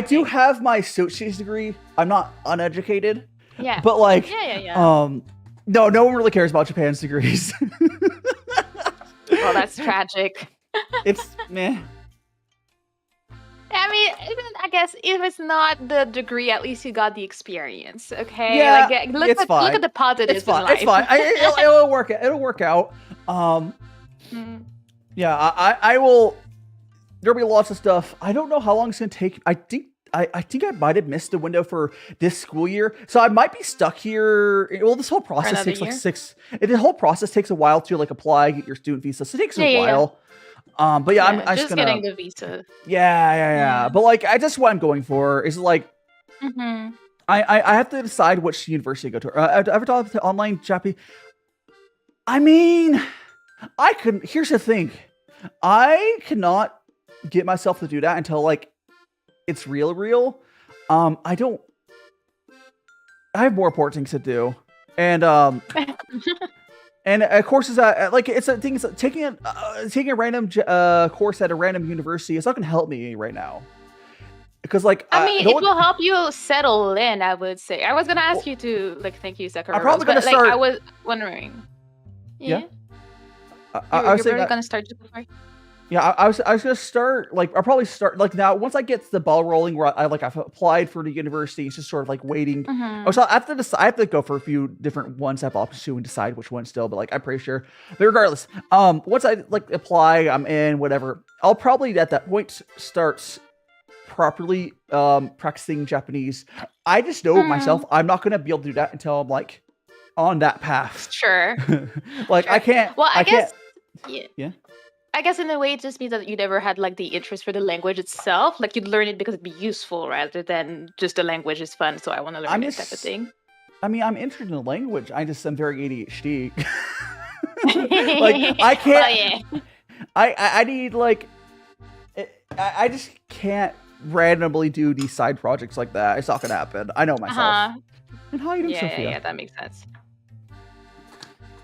do have my associate's degree. I'm not uneducated. Yeah. But like, no one really cares about Japan's degrees. Well, that's tragic. It's meh. I mean, I guess if it's not the degree, at least you got the experience. Okay. Yeah, look at the positives. It's fine. In life. It's fine. It'll work. It'll work out. Yeah. I will. There'll be lots of stuff. I don't know how long it's gonna take. I think I might have missed the window for this school year, so I might be stuck here. Well, this whole process takes the whole process takes a while to like apply, get your student visa. So it takes a while. But I'm just gonna getting the visa. Yeah. But like, what I'm going for is like, I have to decide which university to go to. I ever thought of the online Japanese. I mean, here's the thing, I cannot get myself to do that until like. It's real. I have more important things to do, and and courses like it's a thing. Taking a random course at a random university is not gonna help me right now. Because like it will help you settle in. I would say. I was gonna ask you to like thank you, Sakura. I'm probably gonna start. I was wondering. Yeah. I was gonna start just before. Yeah, I was gonna start like I'll probably start like now once I get the ball rolling where I've applied for the university. It's just sort of like waiting. So I have to go for a few different ones I have options to and decide which one still. But like I'm pretty sure. But regardless, once I like apply, I'm in whatever. I'll probably at that point start properly practicing Japanese. I just know myself. I'm not gonna be able to do that until I'm like on that path. Sure. Like I can't. Well, I guess. Yeah. I guess in a way it just means that you never had like the interest for the language itself. Like you'd learn it because it'd be useful rather than just the language is fun, so I want to learn it type of thing. I mean, I'm interested in the language. I'm very ADHD. Like I can't. I need like, I just can't randomly do these side projects like that. It's not gonna happen. I know myself. And how you doing, Sophia? Yeah, that makes sense.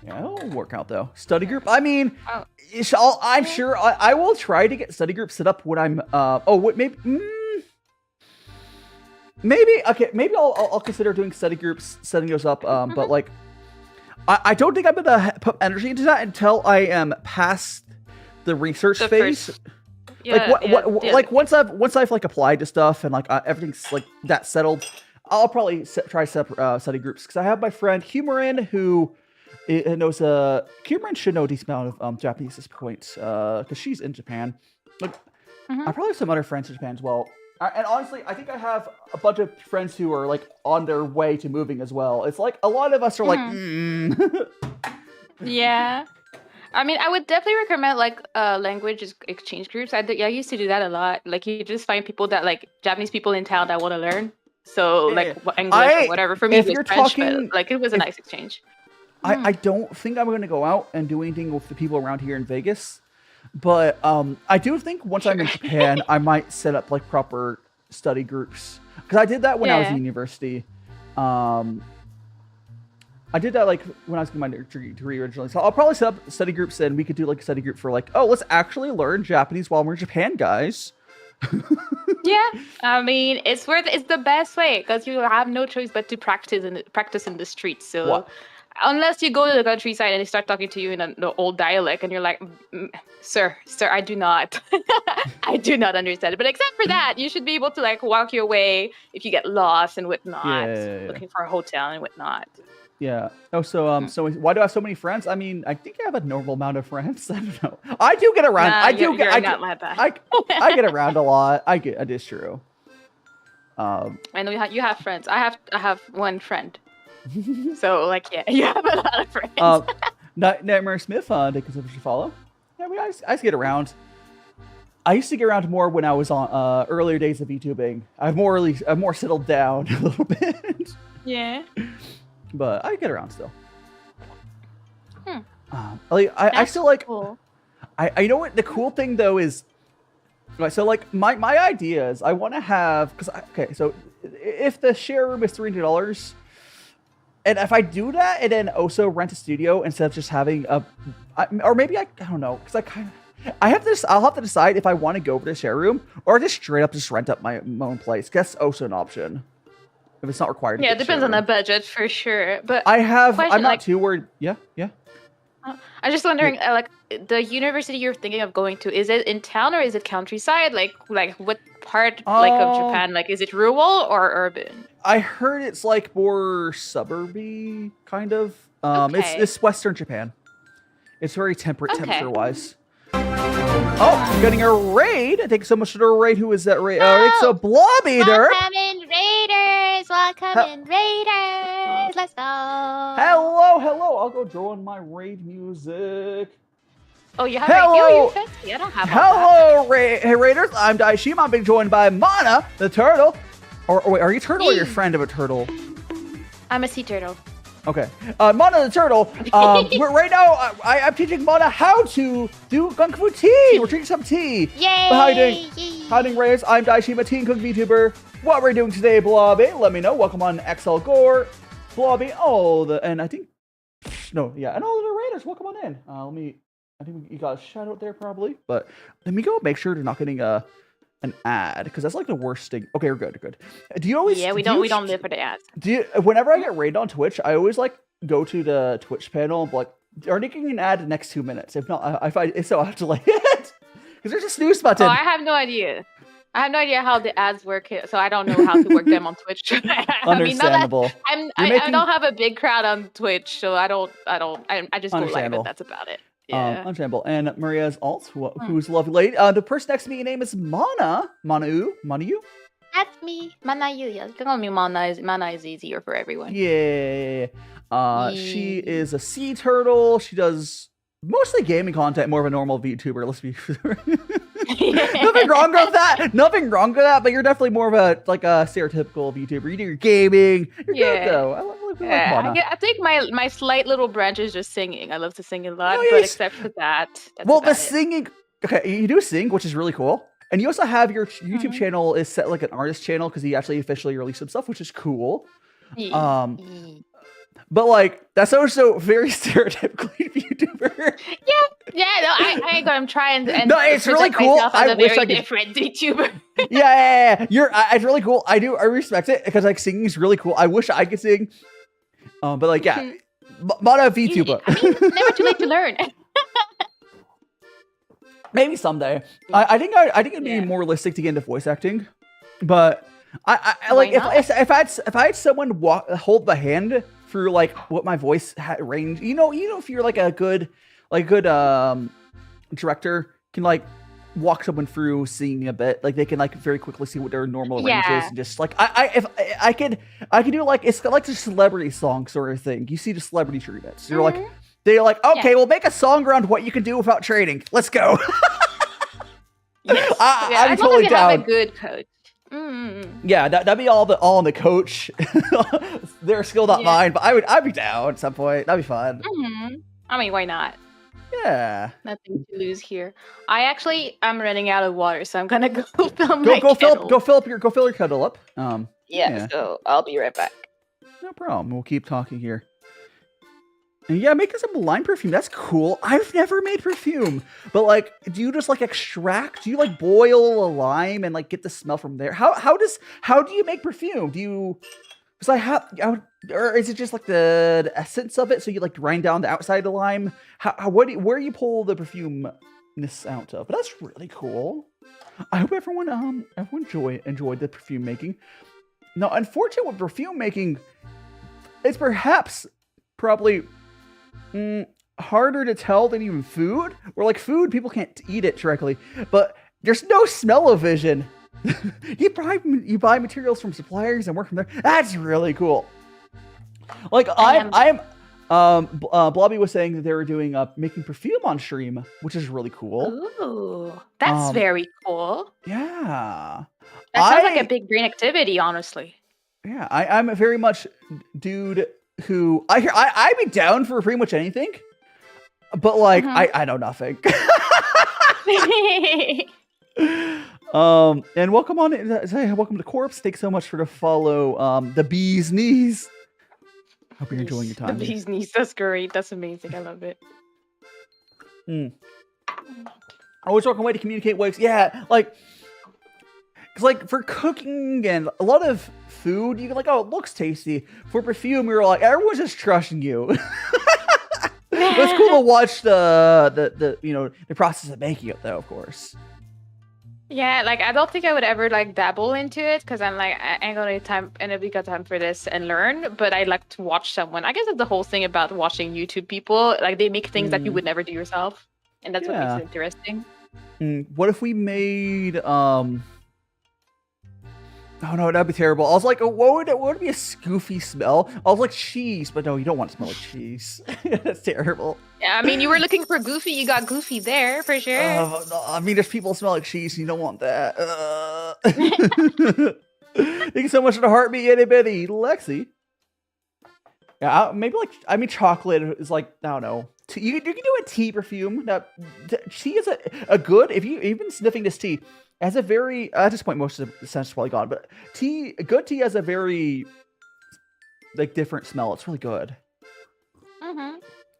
Yeah, it'll work out though. Study group. I mean, I'm sure I will try to get study group set up when I'm. Maybe okay. Maybe I'll consider doing study groups, setting those up. But like, I don't think I'm gonna put energy into that until I am past the research phase. Like once I've like applied to stuff and like everything's like that settled, I'll probably try study groups because I have my friend Humorin who knows Humorin should know a decent amount of Japanese at this point because she's in Japan. Like I probably have some other friends in Japan as well. And honestly, I think I have a bunch of friends who are like on their way to moving as well. It's like a lot of us are like, Yeah. I mean, I would definitely recommend like language exchange groups. I used to do that a lot. Like you just find people that like Japanese people in town that want to learn. So like English or whatever. For me, it was French, but like it was a nice exchange. I don't think I'm going to go out and do anything with the people around here in Vegas. But I do think once I'm in Japan, I might set up like proper study groups. Because I did that when I was in university. I did that like when I was getting my degree originally. So I'll probably set up study groups and we could do like a study group for like, oh, let's actually learn Japanese while we're in Japan, guys. Yeah, I mean, it's the best way because you have no choice but to practice in the streets. So unless you go to the countryside and they start talking to you in the old dialect and you're like, sir, I do not, I do not understand it. But except for that, you should be able to like walk your way if you get lost and whatnot, looking for a hotel and whatnot. Yeah. Oh, so so why do I have so many friends? I mean, I think I have a normal amount of friends. I don't know. I do get around. I get around a lot. It is true. I know you have friends. I have one friend. So like you have a lot of friends. Nightmare Smith, thank you so much for follow. Yeah, I used to get around. I used to get around more when I was on earlier days of VTubing. I'm more settled down a little bit. Yeah. But I get around still. I still like. Cool. I know what the cool thing though is. So like my idea is I want to have so if the share room is $300, and if I do that and then also rent a studio instead of just having or maybe I don't know because I'll have to decide if I want to go over the share room or just straight up just rent up my own place. That's also an option. If it's not required. Yeah, it depends on the budget for sure. But I'm not too worried. Yeah. I'm just wondering, like the university you're thinking of going to, is it in town or is it countryside? Like what part of Japan? Like, is it rural or urban? I heard it's like more suburby kind of. It's Western Japan. It's very temperate temperature-wise. Oh, getting a raid. Thank you so much for the raid. Who is that raid? It's a blob eater. Welcome in, Raiders. Welcome in, Raiders. Let's go. Hello. I'll go join my raid music. Oh, you have you're fancy. I don't have Hello, Raiders. I'm DaiShima. I'm being joined by Mana, the turtle. Or wait, are you a turtle or you're a friend of a turtle? I'm a sea turtle. Okay. Mana the turtle. Right now, I'm teaching Mana how to do gongfu tea. We're drinking some tea. Yay! But how you doing? How you doing, Raiders? I'm DaiShimaVT and Cook VTuber. What we're doing today, Blobby? Let me know. Welcome on XL Gore. Blobby. And all the Raiders. Welcome on in. I think you got a shout out there probably. But let me go make sure they're not getting an ad because that's like the worst thing. Okay, we're good. Do you always? Yeah, we don't live for the ads. Whenever I get raided on Twitch, I always like go to the Twitch panel and be like, are they getting an ad in the next 2 minutes? If not, I have to like it because there's a snooze button. Oh, I have no idea. I have no idea how the ads work, so I don't know how to work them on Twitch. Understandable. I don't have a big crowd on Twitch, so I just go live and that's about it. Yeah. Understandable. And Maria's alt, who's a lovely lady. The person next to me, name is Mana. Manayu? That's me. Manayu. Yeah. You can call me Mana. Mana is easier for everyone. Yeah. She is a sea turtle. She does mostly gaming content, more of a normal VTuber. Let's be nothing wrong with that. But you're definitely more of a stereotypical VTuber. You do your gaming. You're good though. I I think my slight little branch is just singing. I love to sing a lot, but except for that, that's the singing. Okay, you do sing, which is really cool. And you also have your YouTube channel is set like an artist channel because he actually officially released some stuff, which is cool. But like that's also very stereotypically VTuber. Yeah. No, I ain't gonna try and no, it's really cool. I wish I could. Different VTuber. yeah. It's really cool. I respect it because like singing is really cool. I wish I could sing. But like Mana VTuber. I mean, never too late to learn. Maybe someday. I think it'd be more realistic to get into voice acting, but I like if I had someone hold the hand through like what my voice range. You know if you're like a good director can like walk someone through singing a bit, like they can like very quickly see what their normal range is, and just like if I could do like it's like a celebrity song sort of thing. You see the celebrity treatments. You're like. They're like, okay, we'll make a song around what you can do without training. Let's go. Yes. I'm totally down. Have a good coach. Yeah, that'd be all on the coach. Their skill, not mine. But I'd be down at some point. That'd be fun. I mean, why not? Yeah. Nothing to lose here. I'm running out of water, so I'm gonna go fill fill your kettle up. So I'll be right back. No problem. We'll keep talking here. And yeah, making some lime perfume. That's cool. I've never made perfume. But like, do you just like extract? Do you like boil a lime and like get the smell from there? How do you make perfume? Do you or is it just like the essence of it? So you like grind down the outside of the lime? Where do you pull the perfumeness out of? But that's really cool. I hope everyone enjoyed the perfume making. Now, unfortunately with perfume making, it's probably harder to tell than even food. Or like food, people can't eat it directly, but there's no smell-o-vision. you buy materials from suppliers and work from there. That's really cool. Like Blobby was saying that they were doing making perfume on stream, which is really cool. Ooh, that's very cool. Yeah, that sounds like a big brain activity, honestly. Yeah, I'm a very much dude who I'd be down for pretty much anything, but like I know nothing. And welcome to Corpse. Thanks so much for the follow. The bee's knees. Hope you're enjoying your time. The bee's knees. That's great. That's amazing. I love it. Always working way to communicate ways. Yeah, like. Because, like, for cooking and a lot of food, you can, like, oh, it looks tasty. For perfume, you're like, everyone's just trusting you. It's cool to watch the process of making it, though, of course. Yeah, like, I don't think I would ever, like, dabble into it, because I'm like, I ain't gonna got time for this and learn, but I like to watch someone. I guess that's the whole thing about watching YouTube people. Like, they make things that you would never do yourself, and that's what makes it interesting. What if we made, oh no, that'd be terrible. I was like, what would be a scoofy smell? I was like, cheese, but no, you don't want to smell like cheese. That's terrible. Yeah, I mean, you were looking for goofy, you got goofy there, for sure. I mean, there's people smell like cheese, you don't want that. Thank you so much for the heartbeat, itty bitty, Lexi. Yeah, maybe like, I mean, chocolate is like, I don't know. You can do a tea perfume. Now, tea is a good, if you've been sniffing this tea, has a very, at this point, most of the scent's probably gone, but good tea has a very, like, different smell. It's really good.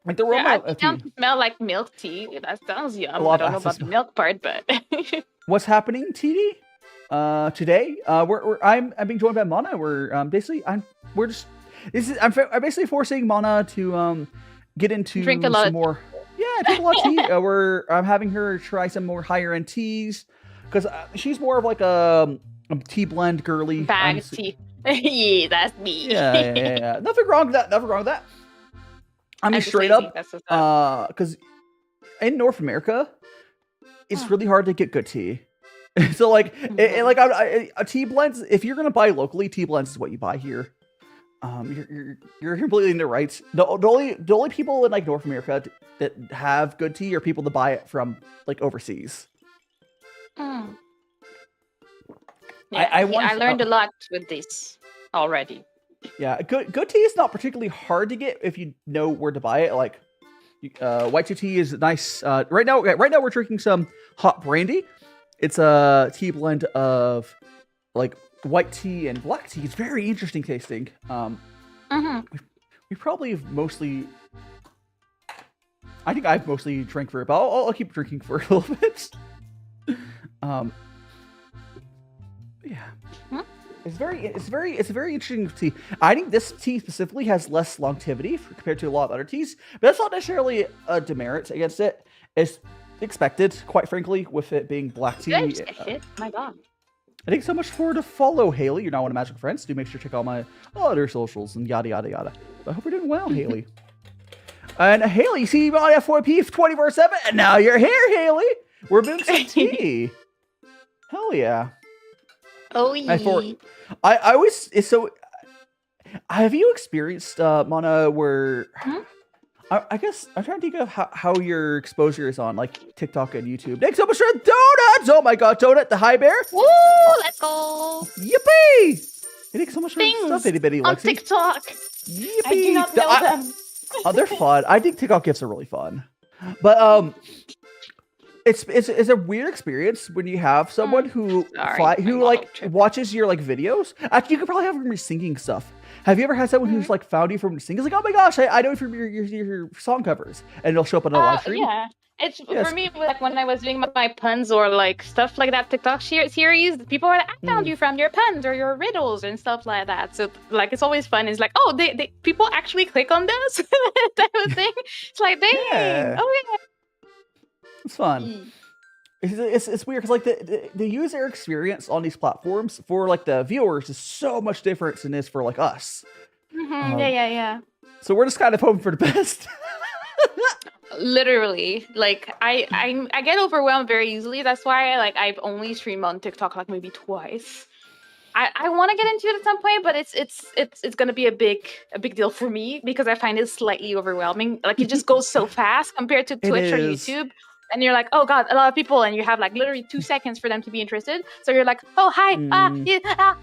Like the aroma of tea. Smell like milk tea. That sounds yum. I don't know about the milk part, but. What's happening, TD? Today, I'm being joined by Mana. I'm basically forcing Mana to get into drink a lot some more. Yeah, drink a lot of tea. I'm having her try some more higher end teas. Because she's more of like a tea blend girly. Bag tea. Yeah, that's me. Yeah. Nothing wrong with that. I mean, straight up. Because in North America, it's really hard to get good tea. So like, a tea blends. If you're gonna buy locally, tea blends is what you buy here. You're completely in the right. The only people in like North America that have good tea are people that buy it from like overseas. Yeah, I learned a lot with this already. Yeah, good tea is not particularly hard to get if you know where to buy it. Like, White2Tea is nice. Right now we're drinking some Hot Brandy. It's a tea blend of like white tea and black tea. It's very interesting tasting. We probably have mostly. I think I've mostly drank for it, but I'll keep drinking for a little bit. Yeah. It's a very interesting tea. I think this tea specifically has less longevity compared to a lot of other teas, but that's not necessarily a demerit against it. It's expected, quite frankly, with it being black tea. My God. I think so much for to follow, Haley. You're now one of Magic Friends. Do make sure to check out my other socials and yada yada yada. But I hope you're doing well, Haley. And Haley, you see on F4P 24/7, and now you're here, Haley. We're doing some tea. Hell yeah. Oh yeah. I always so. Have you experienced Mana where? I guess I'm trying to think of how your exposure is on like TikTok and YouTube. Thanks so much for donuts. Oh my God, donut the high bear. Woo! Let's go. Yippee! Thanks so much for Things stuff, itty bitty on Lexi. TikTok. Yippee! I do not know them. Oh, they're fun. I think TikTok gifs are really fun, but it's a weird experience when you have someone who watches your like videos. Actually, you could probably have them singing stuff. Have you ever had someone who's like found you from singing? It's like, oh my gosh, I know you from your song covers, and it'll show up on a live stream. Yeah. For me, like when I was doing my puns or like stuff like that TikTok series, people are like, I found you from your puns or your riddles and stuff like that. So like it's always fun. It's like, oh, they people actually click on this type of thing. It's like, dang, Yeah. oh yeah, It's fun. It's weird because like the user experience on these platforms for like the viewers is so much different than it is for like us. Yeah. So we're just kind of hoping for the best. Literally, like I get overwhelmed very easily. That's why like I've only streamed on TikTok like maybe twice. I want to get into it at some point, but it's gonna be a big deal for me because I find it slightly overwhelming. Like it just goes so fast compared to Twitch or YouTube. And you're like, oh God, a lot of people, and you have like literally 2 seconds for them to be interested. So you're like, oh hi,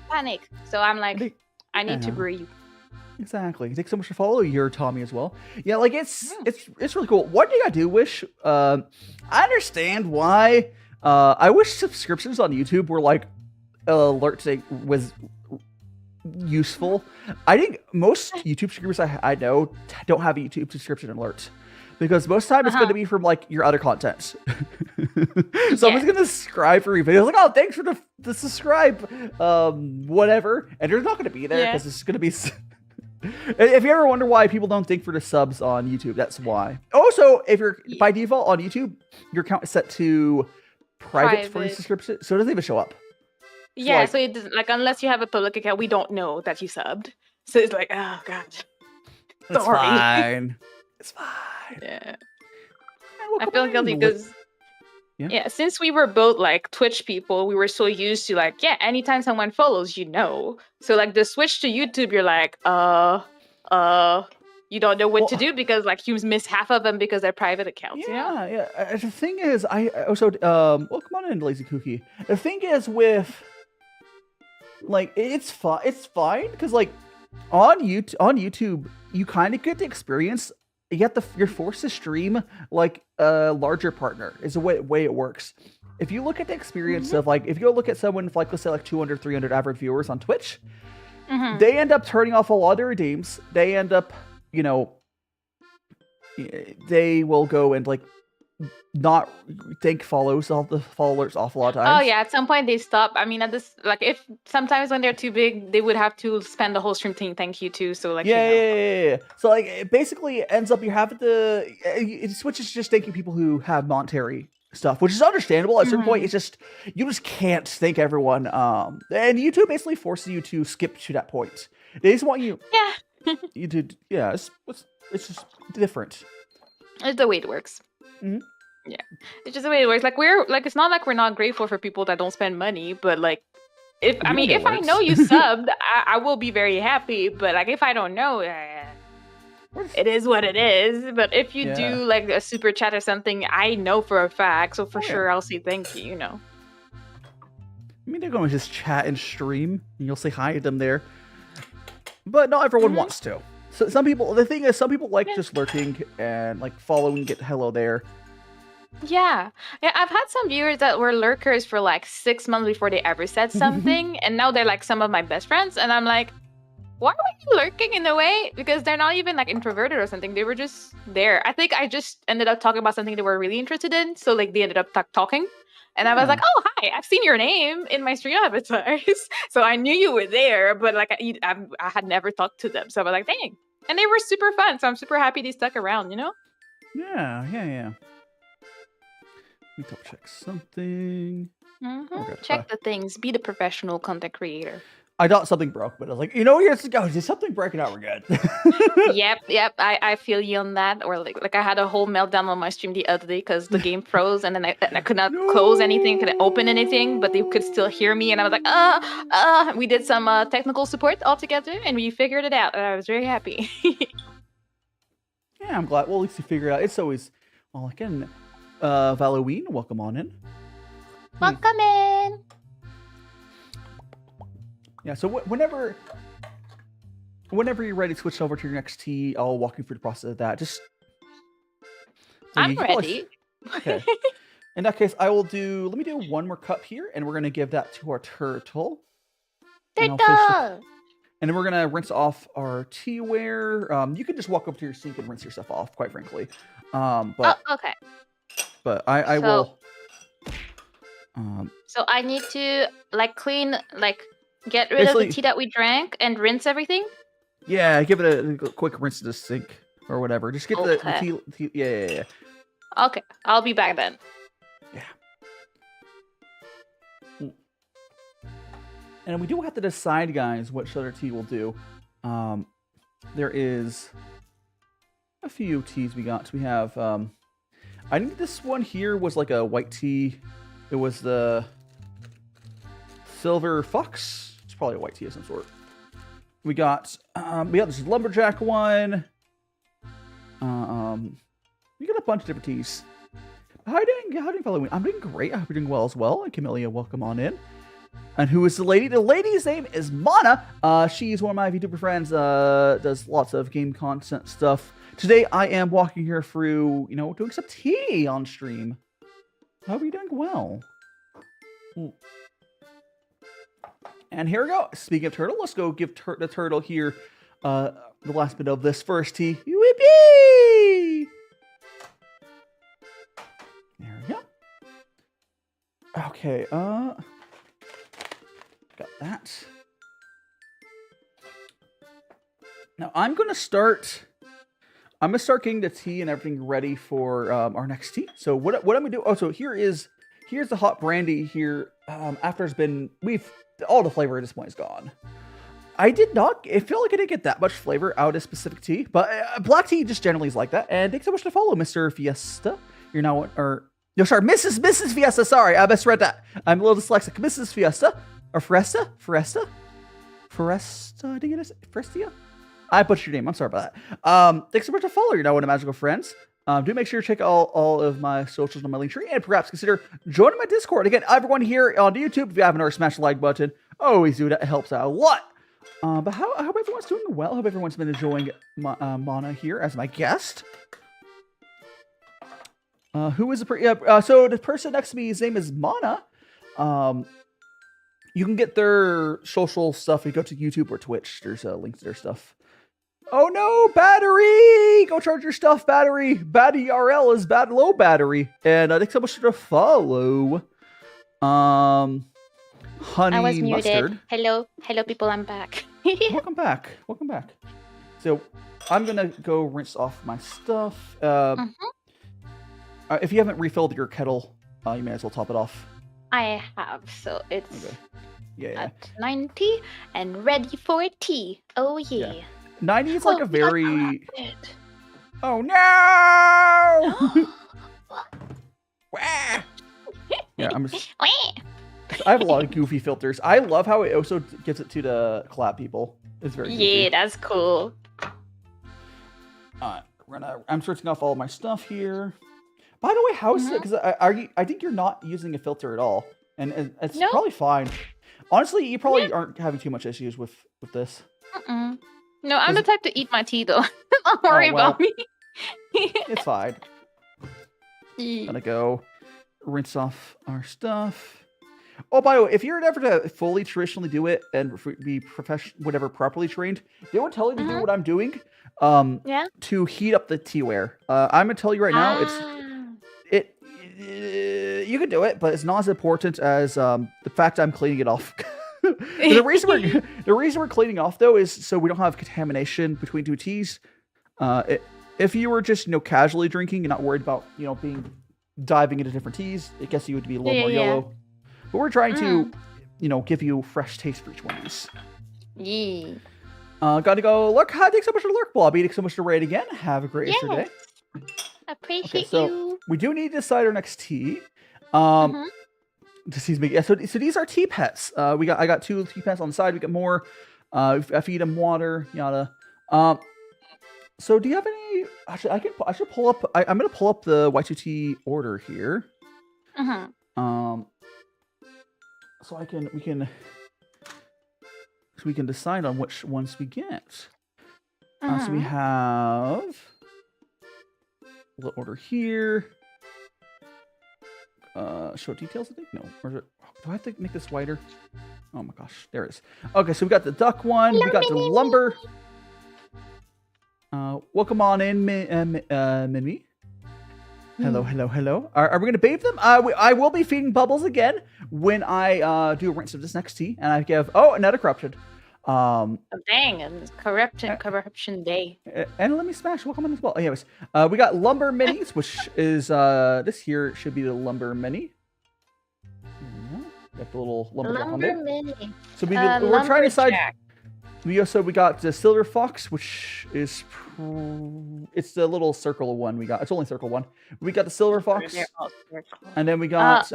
panic. So I'm like, I need to breathe. Exactly. Thanks so much for following your Tommy as well. Yeah, like it's really cool. One thing I do wish, I understand why. I wish subscriptions on YouTube were like alerts was useful. I think most YouTube streamers I know don't have a YouTube subscription alert. Because most of the time it's going to be from like your other content. Someone's going to subscribe for your videos. Like, oh, thanks for the subscribe, whatever. And they're not going to be there because it's going to be. If you ever wonder why people don't think for the subs on YouTube, that's why. Also, if you're by default on YouTube, your account is set to private for your subscription, so it doesn't even show up. Yeah, so it doesn't, like unless you have a public account, we don't know that you subbed. So it's like, oh God. It's fine. It's fine. Yeah. I feel guilty because since we were both like Twitch people, we were so used to like, anytime someone follows, So like the switch to YouTube, you're like, you don't know what to do because like you miss half of them because they're private accounts. Yeah. The thing is, I also come on in, Lazy Cookie. The thing is with like it's fine because like on YouTube you kind of get to experience. You're forced to stream like a larger partner is the way it works. If you look at the experience of like, if you go look at someone with like, let's say like 200, 300 average viewers on Twitch, they end up turning off a lot of their redeems. They end up, they will go and like not take follows all the followers off a lot of times. Oh yeah, at some point they stop. I mean, at this like if sometimes when they're too big, they would have to spend the whole stream saying thank you too. So like yeah. So like it basically ends up you have it switches just thanking people who have monetary stuff, which is understandable. At a certain point, it's just you just can't thank everyone. And YouTube basically forces you to skip to that point. They just want you. Yeah. You did. Yeah. It's just different. It's the way it works. Yeah, it's just the way it works. Like we're like it's not like we're not grateful for people that don't spend money, but like if I know you subbed, I will be very happy. But like if I don't know, it is what it is. But if you do like a super chat or something, I know for a fact, so for sure I'll say thank you. I mean, they're going to just chat and stream, and you'll say hi to them there. But not everyone wants to. So some people, the thing is, some people like just lurking and like following, get hello there. Yeah. Yeah, I've had some viewers that were lurkers for like 6 months before they ever said something, and now they're like some of my best friends, and I'm like, why were you lurking in a way? Because they're not even like introverted or something. They were just there. I think I just ended up talking about something they were really interested in, so like they ended up talking. And I was like, oh, hi, I've seen your name in my stream avatars. So I knew you were there, but like I had never talked to them. So I was like, dang. And they were super fun. So I'm super happy they stuck around, you know? Yeah. Let me double check something. Okay, Check the things. Be the professional content creator. I thought something broke, but I was like, you know, here's to go. Is something breaking out? We're good. Yep. I feel you on that. Or like I had a whole meltdown on my stream the other day because the game froze, and then I could not close anything, couldn't open anything, but they could still hear me, and I was like, we did some technical support all together, and we figured it out, and I was very happy. Yeah, I'm glad. Well, at least you figured it out. It's always, well, again, Halloween, welcome on in. Welcome in. Yeah, so whenever you're ready to switch over to your next tea, I'll walk you through the process of that. Just so I'm ready. Okay. In that case, let me do one more cup here, and we're gonna give that to our turtle. And then we're gonna rinse off our teaware. You can just walk up to your sink and rinse yourself off, quite frankly. Okay. But I will. So I need to like clean, like get rid of the tea that we drank and rinse everything. Yeah, give it a quick rinse to the sink or whatever. Just get the tea. Yeah. Okay, I'll be back then. Yeah. And we do have to decide, guys, what other tea we'll do. There is a few teas we got. We have, I think this one here was like a white tea. It was the Silver Fox. It's probably a white tea of some sort. We got this lumberjack one. We got a bunch of different teas. How are you doing, Halloween? I'm doing great. I hope you're doing well as well. And Camellia, welcome on in. And who is the lady? The lady's name is Mana. She's one of my VTuber friends. Does lots of game content stuff. Today, I am walking her through, doing some tea on stream. I hope you're doing well. And here we go. Speaking of turtle, let's go give the turtle here the last bit of this first tea. Whippy! There we go. Okay, got that. Now I'm gonna start getting the tea and everything ready for our next tea. So what I'm gonna do? Oh, so here's the hot brandy here. After it's been, all the flavor at this point is gone. I feel like I didn't get that much flavor out of this specific tea, but black tea just generally is like that. And thanks so much to follow, Mr. Fiesta. You're now, sorry, Mrs. Fiesta. Sorry, I misread that. I'm a little dyslexic. Mrs. Fiesta or Foresta. I think it is Forestia. I butchered your name. I'm sorry about that. Thanks so much to follow. You're now one of magical friends. Do make sure to check all of my socials on my link tree, and perhaps consider joining my Discord. Again, everyone here on YouTube, if you haven't already, smash the like button. Always do that. It helps out a lot. But I hope everyone's doing well. I hope everyone's been enjoying Mana here as my guest. Who is so the person next to me, his name is Mana. You can get their social stuff if you go to YouTube or Twitch. There's links to their stuff. Oh no, battery! Go charge your stuff, battery. Bad URL is bad low battery. And thanks so much for the follow. Honey I was muted. Mustard. Hello, people, I'm back. Welcome back. So I'm gonna go rinse off my stuff. If you haven't refilled your kettle, you may as well top it off. I have, so it's at 90 and ready for tea. Oh yeah. 90 is like a very... Oh no! Yeah, I'm just... I have a lot of goofy filters. I love how it also gets it to the collab people. It's very goofy. Yeah, that's cool. I'm searching off all my stuff here. By the way, how is it? Because I think you're not using a filter at all, and it's probably fine. Honestly, you probably aren't having too much issues with this. No, I'm the type to eat my tea though. Don't worry about me. It's fine. Yeah. Gotta go rinse off our stuff. Oh, by the way, if you're ever to fully traditionally do it and be whatever properly trained, they would tell you to do what I'm doing. Yeah. To heat up the teaware. I'm gonna tell you right now, you can do it, but it's not as important as the fact I'm cleaning it off. the reason we're cleaning off though is so we don't have contamination between two teas. If you were just casually drinking and not worried about diving into different teas, I guess you would be a little more yellow. But we're trying to give you fresh taste for each one of these. Yeah. Gotta go. Look, thanks so much for the lurk, Blobby. Thanks so much to raid again. Have a great day. Appreciate so you. We do need to decide our next tea. Excuse me. Yeah, so these are tea pets. I got 2 tea pets on the side. We got more. I feed them water, yada. So do you have any? Actually, I should pull up. I'm gonna pull up the Y2T order here. So we can decide on which ones we get. So we have the order here. Show details, I think? No. Or is it, do I have to make this wider? Oh my gosh, there it is. Okay, so we got the duck one. We got the lumber. Welcome on in, Minmi. Hello, hello, hello. Are we going to bathe them? I will be feeding Bubbles again when I do a rinse of this next tea. And I give... Oh, another corruption. Oh, dang, it's corruption day. And let me smash. Welcome on as well. Anyways, we got Lumber Minis, which is... this here should be the Lumber Mini. Got the little lumber on there. Mini. So we're trying to decide... We got the Silver Fox, which is it's the little circle one we got. It's only circle one. We got the Silver Fox, and then we got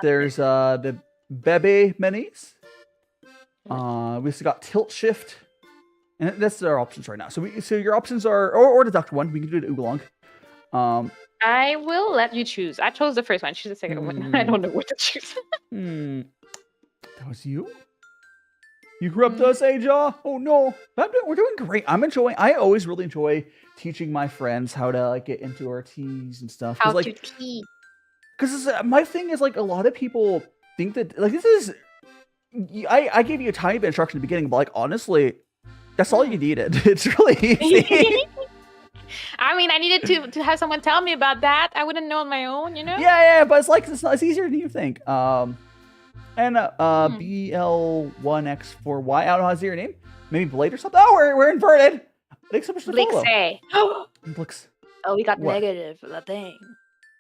there's the Bebe Minis. We also got Tiltshift, and that's our options right now. So your options are or the duck one. We can do the oolong. I will let you choose. I chose the first one. Choose the second one. I don't know what to choose. That was you. You corrupt us, Aja? Oh no, we're doing great. I always really enjoy teaching my friends how to get into our teas and stuff. How to tea. Because my thing is a lot of people think that this is. I gave you a tiny bit of instruction at the beginning, but honestly, that's all you needed. It's really easy. I mean, I needed to have someone tell me about that. I wouldn't know on my own, Yeah, but it's easier than you think. And BL1X4Y. I don't know how to say your name. Maybe Blade or something. Oh, we're inverted. Thanks so much for the follow. Oh, we got negative for that thing.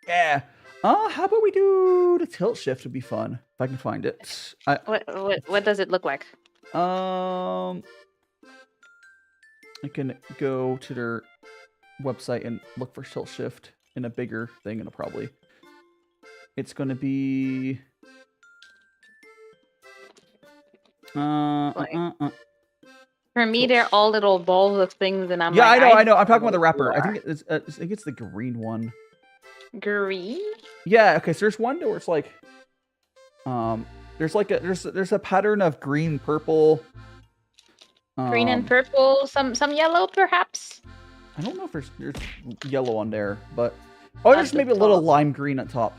Yeah. How about we do the tilt shift? Would be fun if I can find it. What does it look like? I can go to their website and look for tilt shift in a bigger thing, and it's going to be. For me, they're all little balls of things, and I'm I know. I'm talking about the wrapper. I think it's the green one. Green? Yeah. Okay. So there's one where it's there's a pattern of green, purple. Green and purple. Some yellow, perhaps. I don't know if there's yellow on there, but there's maybe a little lime green at top.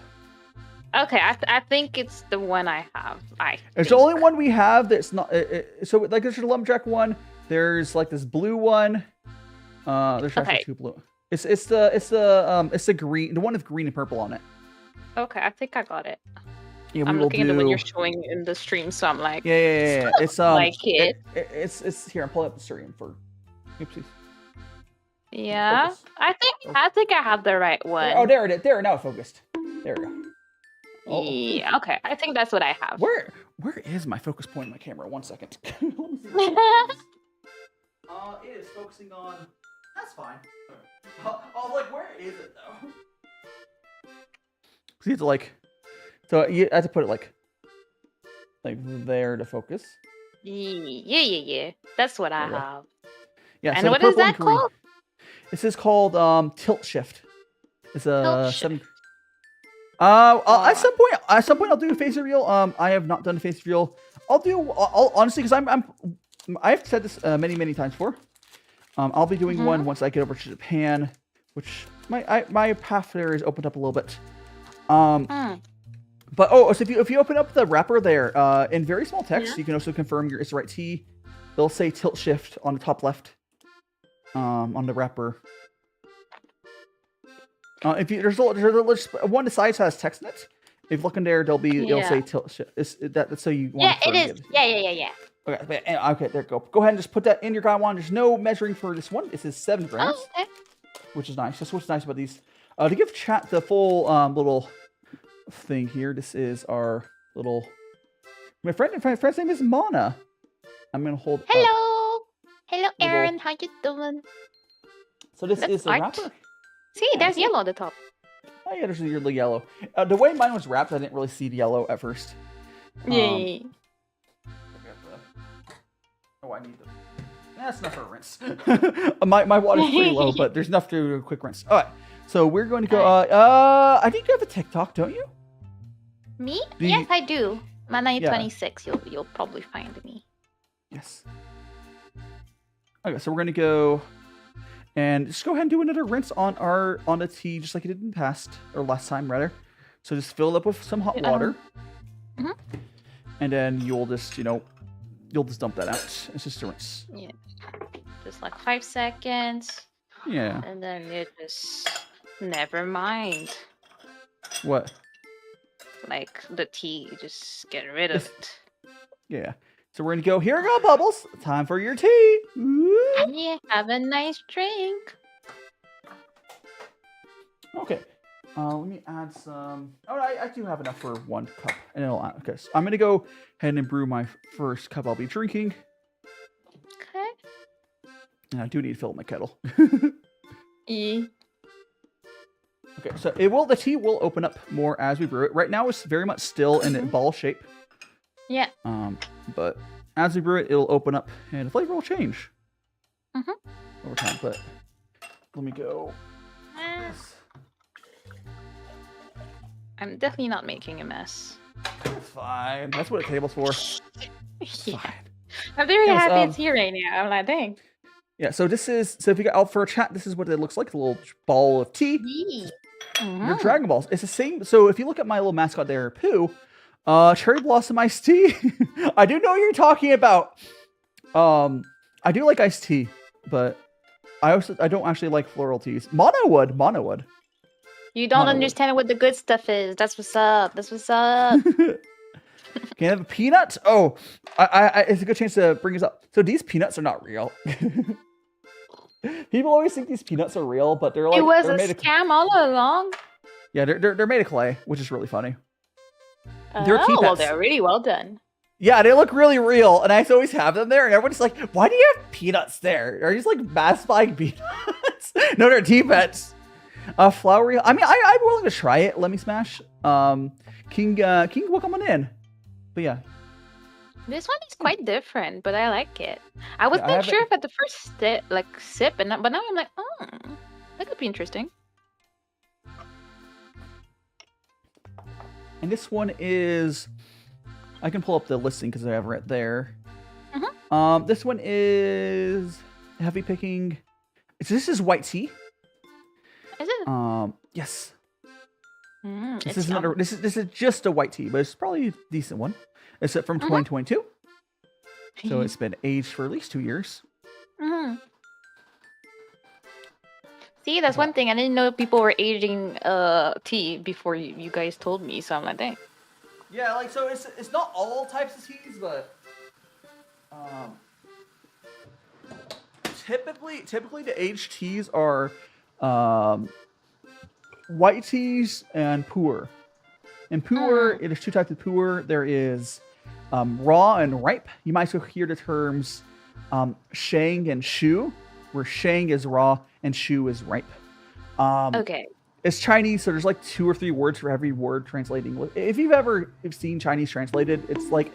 Okay, I think it's the one I have. It's the only one we have that's not. So there's the lumberjack one. There's this blue one. There's actually 2 blue. It's the green, the one with green and purple on it. Okay, I think I got it. Yeah, I'm looking at the one you're showing in the stream, so I'm like, yeah. It's it's here. I'm pulling up the stream for. Oopsies. Yeah, focus. I think I have the right one. Oh, there it is. There, now it's focused. There we go. Oh. Yeah, okay. I think that's what I have. Where is my focus point in my camera? 1 second. Let me see. It is focusing on. That's fine. Where is it though? So you have to so you have to put it there to focus. Yeah. That's what I have. Yeah. And so what is that called? This is called tilt shift. It's a 7. At some point I'll do a face reveal. I have not done a face reveal. I'll honestly, because I've said this many times before. I'll be doing one once I get over to Japan, which my path there is opened up a little bit. But so if you open up the wrapper there, in very small text, you can also confirm it's the right tea. They'll say Tiltshift on the top left, on the wrapper. If there's one side has text in it. If you look in there, it'll say Tiltshift. That's so you want. Yeah, it is. Yeah. Okay, there you go. Go ahead and just put that in your gaiwan. There's no measuring for this one. This is 7 grams, which is nice. That's what's nice about these. To give chat the full little thing here, this is our little. My friend's name is Mana. I'm gonna hold. Hello, Aaron. How you doing? So this is the wrapper. See, there's yellow at the top. Oh yeah, there's the yellow. The way mine was wrapped, I didn't really see the yellow at first. Yay. Oh, I need them. That's enough for a rinse. my water's pretty low, but there's enough to do a quick rinse. All right, so we're going to go. I think you have a TikTok, don't you? Me? Yes, I do. Mana26. You'll probably find me. Yes. Okay, so we're going to go and just go ahead and do another rinse on the tea, just like you did in the past, or last time rather. So just fill it up with some hot water, and then you'll just you'll just dump that out. It's just a rinse. Yeah, just like 5 seconds. Yeah. And then you just never mind. What? Like the tea, just get rid of it. Yeah. So we're gonna go. Here we go, Bubbles. Time for your tea. Ooh. Yeah, have a nice drink. Okay. Let me add some. Oh, I do have enough for 1 cup, and it'll add. Okay, so I'm gonna go ahead and brew my first cup I'll be drinking. Okay. And I do need to fill my kettle. E. Okay, so the tea will open up more as we brew it. Right now, it's very much still in a ball shape. Yeah. But as we brew it, it'll open up, and the flavor will change over time. But let me go. I'm definitely not making a mess. It's fine. That's what a table's for. Yeah. Fine. I'm very happy it's here right now. I'm like, dang. Yeah, so if you got out for a chat, this is what it looks like, a little ball of tea. Your Dragon Balls. It's the same. So if you look at my little mascot there, Pooh, Cherry Blossom iced tea. I do know what you're talking about. I do like iced tea, but I don't actually like floral teas. Mono wood. You don't understand what the good stuff is. That's what's up. Can I have a peanut? Oh, it's a good chance to bring this up. So these peanuts are not real. People always think these peanuts are real, but they're like it was they're a scam all along. Yeah, they're made of clay, which is really funny. Well, they're really well done. Yeah, they look really real, and I always have them there, and everyone's like, "Why do you have peanuts there? Are these like mass-buying peanuts?" No, they're tea pets. Flowery. I mean, I'm willing to try it. Let me smash. King, welcome on in. But yeah. This one is quite different, but I like it. I was not sure if at the first sip, but now I'm like, that could be interesting. And this one is, I can pull up the listing because I have it there. This one is heavy picking. This is white tea. Is it? Yes. This is just a white tea, but it's probably a decent one. It's from 2022, so it's been aged for at least 2 years. See, that's one thing. I didn't know people were aging tea before you guys told me, so I'm like, dang. Yeah, like so it's not all types of teas, but typically the aged teas are white teas and Pu'er. And Pu'er, there's 2 types of Pu'er. There is raw and ripe. You might also hear the terms shang and shu, where shang is raw and shu is ripe. Okay. It's Chinese, so there's like 2 or 3 words for every word translating. If you've ever seen Chinese translated, it's like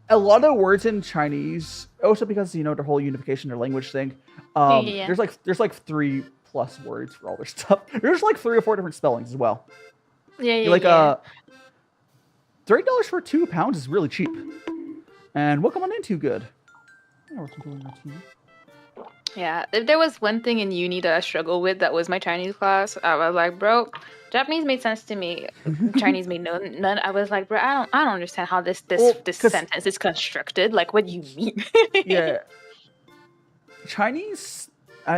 a lot of words in Chinese, also because, their whole unification, their language thing. There's like 3+ words for all their stuff. There's like 3 or 4 different spellings as well. $30 for 2 pounds is really cheap. And welcome on in, Too Good. Yeah, if there was one thing in uni that I struggled with, that was my Chinese class. I was like, bro, Japanese made sense to me. Chinese made none. I was like, bro, I don't understand how this sentence is constructed. Like, what do you mean? Yeah. Chinese,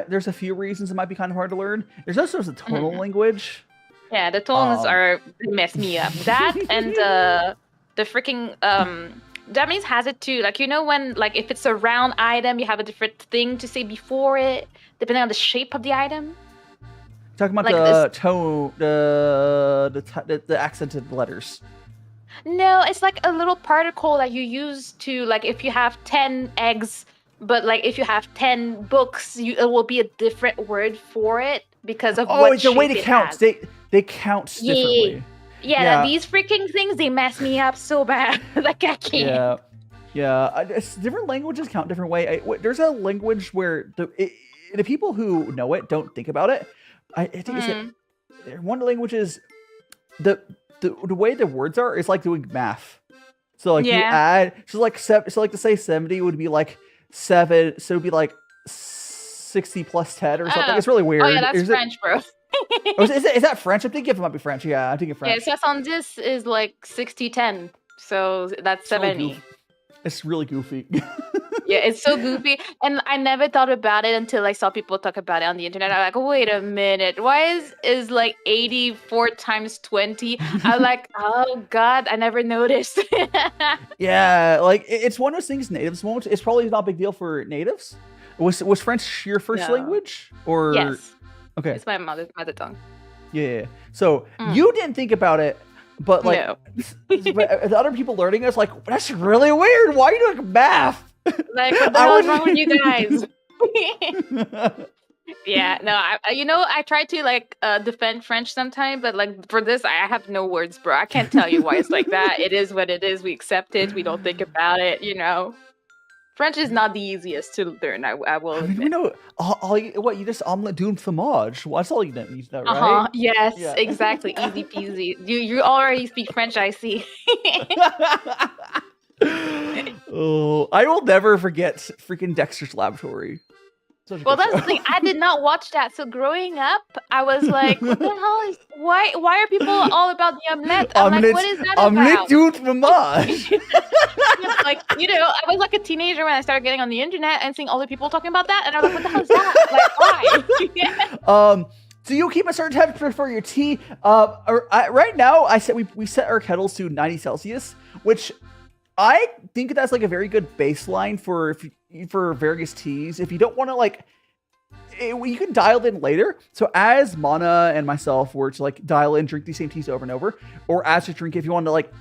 there's a few reasons it might be kind of hard to learn. There's also the tonal language. Yeah, the tones they mess me up. That and the freaking Japanese has it too. Like, you know, when like if it's a round item, you have a different thing to say before it, depending on the shape of the item. Talking about like the tone, the accented letters. No, it's like a little particle that you use to, like, if you have 10 eggs, but like if you have 10 books, it will be a different word for it because of what it's a way to count. They count differently. Yeah, these freaking things, they mess me up so bad. Like, I can't. Yeah. Different languages count different way. There's a language where the people who know it don't think about it. I think it's one of the languages. The way the words are is like doing math. So like you add, so to say 70 would be like 7, so it would be like 60 plus 10 or something. It's really weird. Oh yeah, that's French, bro. Is that French? I'm thinking it might be French. Yeah, I'm thinking French. Yeah, 70 is like 60-10, so that's 70. It's really goofy. Yeah, it's so goofy, and I never thought about it until I saw people talk about it on the internet. I'm like, wait a minute, why is like 84 times 20? I'm like, oh god, I never noticed. Yeah, like it's one of those things natives won't. It's probably not a big deal for natives. Was French your first language, or yes? Okay, it's my mother tongue. Yeah. So you didn't think about it. But like, but other people learning it's like, that's really weird. Why are you doing math? Like, what the hell is wrong with you guys? Yeah, no, I try to like defend French sometimes, but like for this, I have no words, bro. I can't tell you why it's like that. It is what it is. We accept it. We don't think about it. You know, French is not the easiest to learn. I will admit. You know, you just omelette doing fromage. Well, that's all you need to know, right? Yes, exactly. Easy peasy. You already speak French, I see. Oh, I will never forget freaking Dexter's Laboratory. Well, that's the thing. I did not watch that. So growing up, I was like, what the hell is... Why are people all about the omelette? I'm like, what is that about? Omelette du fromage. Like, I was like a teenager when I started getting on the internet and seeing all the people talking about that. And I was like, what the hell is that? Like, why? So you keep a certain temperature for your tea. Right now, I said we set our kettles to 90 Celsius, which I think that's like a very good baseline for various teas. If you don't want to like, you can dial it in later. So as Mana and myself were to like dial in, drink these same teas over and over, or as you drink, if you want to like,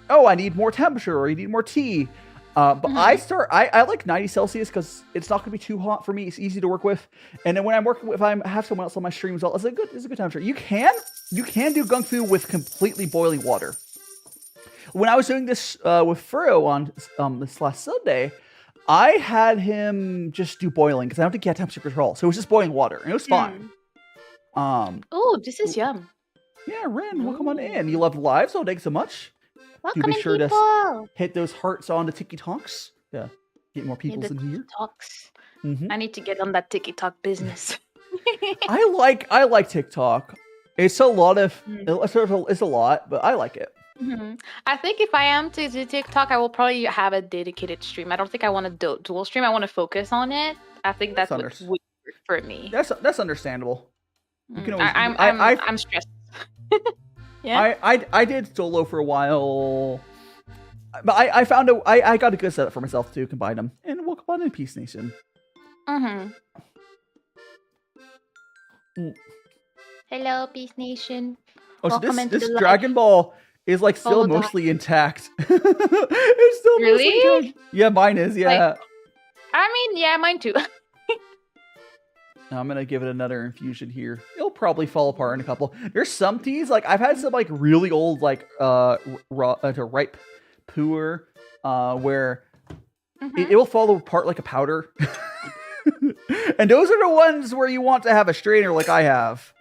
oh, I need more temperature or you need more tea. But I like 90 Celsius because it's not going to be too hot for me. It's easy to work with. And then when I'm working with, if I have someone else on my stream as well, it's a good temperature. You can do gongfu with completely boiling water. When I was doing this with Furo on this last Sunday, I had him just do boiling because I don't think he had temperature control. So it was just boiling water and it was fine. Oh, this is yum. Yeah, Ren, welcome on in. You love live, so thanks so much. Welcome Do be sure people. to hit those hearts on the TikToks. Yeah, get more people in here. I need to get on that TikTok business. I like TikTok. It's a lot of it's a lot, but I like it. I think if I am to do TikTok, I will probably have a dedicated stream. I don't think I want to dual stream. I want to focus on it. I think that's what would work for me. That's understandable. You can always, I'm stressed. Yeah. I did solo for a while, but I found I got a good setup for myself to combine them. And welcome on in, Peace Nation. Hello, Peace Nation. Oh, so this Dragon Ball is like still mostly intact. It's still really mostly intact. Yeah, mine is. Yeah. Like, I mean, yeah, mine too. I'm gonna give it another infusion here. It'll probably fall apart in a couple. There's some teas like I've had some like really old like ripe Pu'er where it will fall apart like a powder. And those are the ones where you want to have a strainer like I have.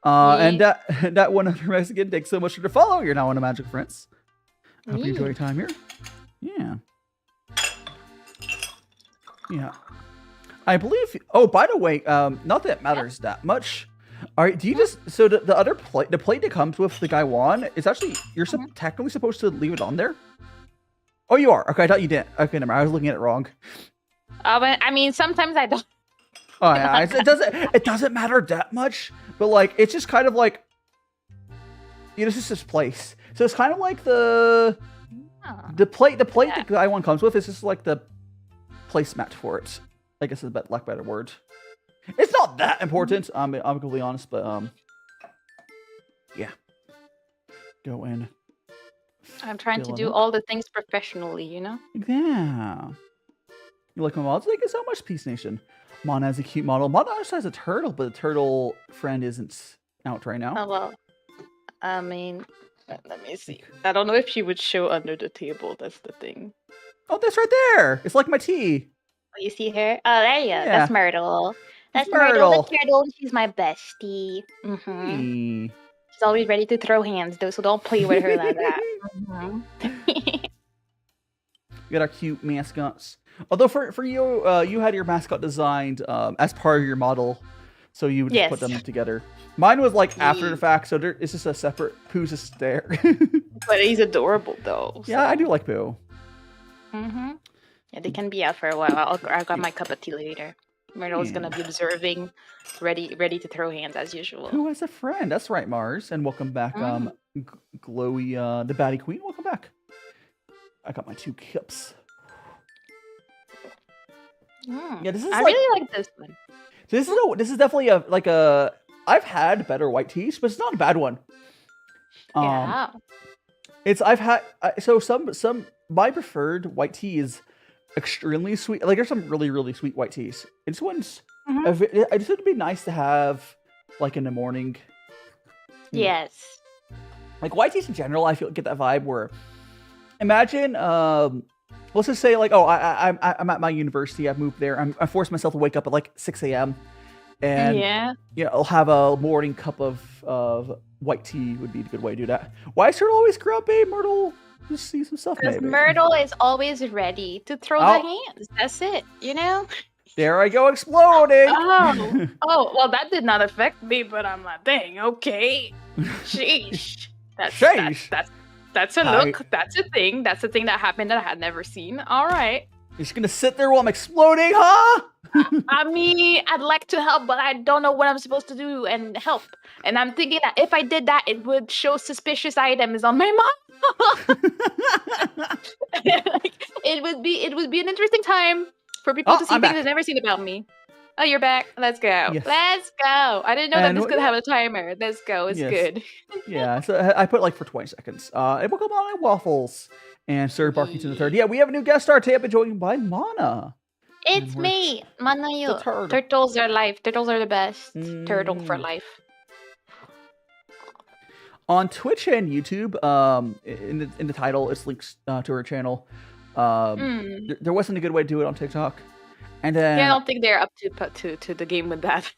And that one other Mexican, thanks so much for the follow. You're now on a Magic Prince. Hope you enjoy your time here. Yeah. I believe. Oh, by the way, not that it matters that much. All right, do you just so the other plate, the plate that comes with the gaiwan is actually you're technically supposed to leave it on there? Oh, you are. Okay, I thought you didn't. Okay, never mind. I was looking at it wrong. But I mean, sometimes I don't. Oh yeah, it doesn't matter that much, but like it's just kind of like it's just this place. So it's kind of like the plate the gaiwan comes with is just like the placemat for it. I guess is a lack of a better word. It's not that important. I'm completely honest, but yeah. Go in. I'm trying to do all the things professionally, you know? Yeah. You like my models? Thank you so much, Peace Nation. Mana has a cute model. Mana also has a turtle, but the turtle friend isn't out right now. Oh, well. I mean, let me see. I don't know if she would show under the table. That's the thing. Oh, that's right there. It's like my tea. Oh, you see her? Oh, there you go. Yeah. That's Myrtle. That's Myrtle the turtle. She's my bestie. Mm-hmm. She's always ready to throw hands, though, so don't play with her like that. We got our cute mascots. Although for you, you had your mascot designed as part of your model, so you would just put them together. Mine was like after the fact, so it's just a separate. Pooh's just there. But he's adorable, though. So. Yeah, I do like Pooh. Yeah, they can be out for a while. I'll grab my cup of tea later. Myrtle's gonna be observing, ready to throw hands as usual. Who has a friend? That's right, Mars, and welcome back, Glowy, the Baddie Queen. Welcome back. I got my 2 cups. Yeah, this is. I really like this one. This is definitely a I've had better white teas, but it's not a bad one. Yeah. I've had some my preferred white tea is extremely sweet. Like there's some really sweet white teas. This one's I just think it'd be nice to have like in the morning. Yes. Like white teas in general, I get that vibe where imagine let's just say like I'm at my university. I've moved there. I forced myself to wake up at like 6 a.m. and I'll have a morning cup of white tea would be a good way to do that. Why is Turtle always grumpy? Myrtle just see some stuff. Because Myrtle is always ready to throw the hands. That's it, you know? There I go exploding. Oh, well that did not affect me, but I'm like, dang, okay. Sheesh. That's a look. That's a thing. That's a thing that happened that I had never seen. All right. You're just gonna sit there while I'm exploding, huh? I mean, I'd like to help, but I don't know what I'm supposed to do and help. And I'm thinking that if I did that, it would show suspicious items on my mom. It would be an interesting time for people to see things they've never seen about me. Oh, you're back. Let's go. Yes. Let's go. I didn't know that this could have a timer. Let's go. It's good. Yeah, so I put like for 20 seconds. It will come on waffles and Sir Barking to the third. Yeah, we have a new guest star tape joined by Mana. It's me, Mana Yu. Turtles are life. Turtles are the best. Turtle for life. On Twitch and YouTube, in the title, it's links to her channel. There wasn't a good way to do it on TikTok. And then I don't think they're up to the game with that.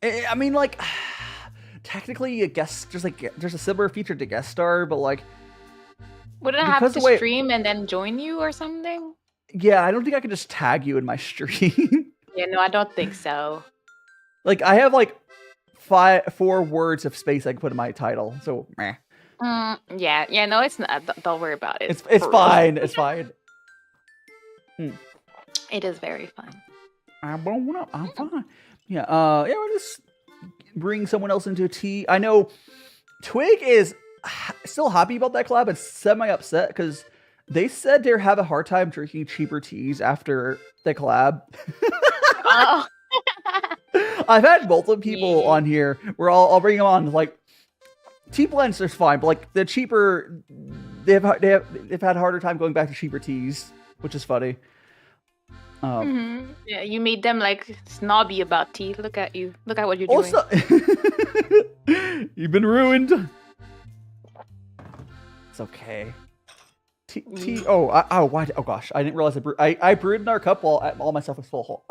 I mean, like, technically, I guess there's a similar feature to guest star, but like, wouldn't I have to stream and then join you or something? Yeah, I don't think I could just tag you in my stream. Yeah, no, I don't think so. Like, I have like 4 words of space I can put in my title, so meh. Yeah, no, it's not. Don't worry about it. It's fine. It's fine. It is very fun. I'm fine. Yeah, we'll just bring someone else into tea. I know Twig is still happy about that collab and semi-upset because they said they have a hard time drinking cheaper teas after the collab. Oh. I've had multiple people on here where I'll bring them on. Like, tea blends are fine, but like the cheaper, they've had a harder time going back to cheaper teas, which is funny. Yeah, you made them like snobby about tea. Look at you. Look at what you're doing. You've been ruined. It's okay. Tea. Why? Oh gosh, I didn't realize I brewed in our cup while all myself was full.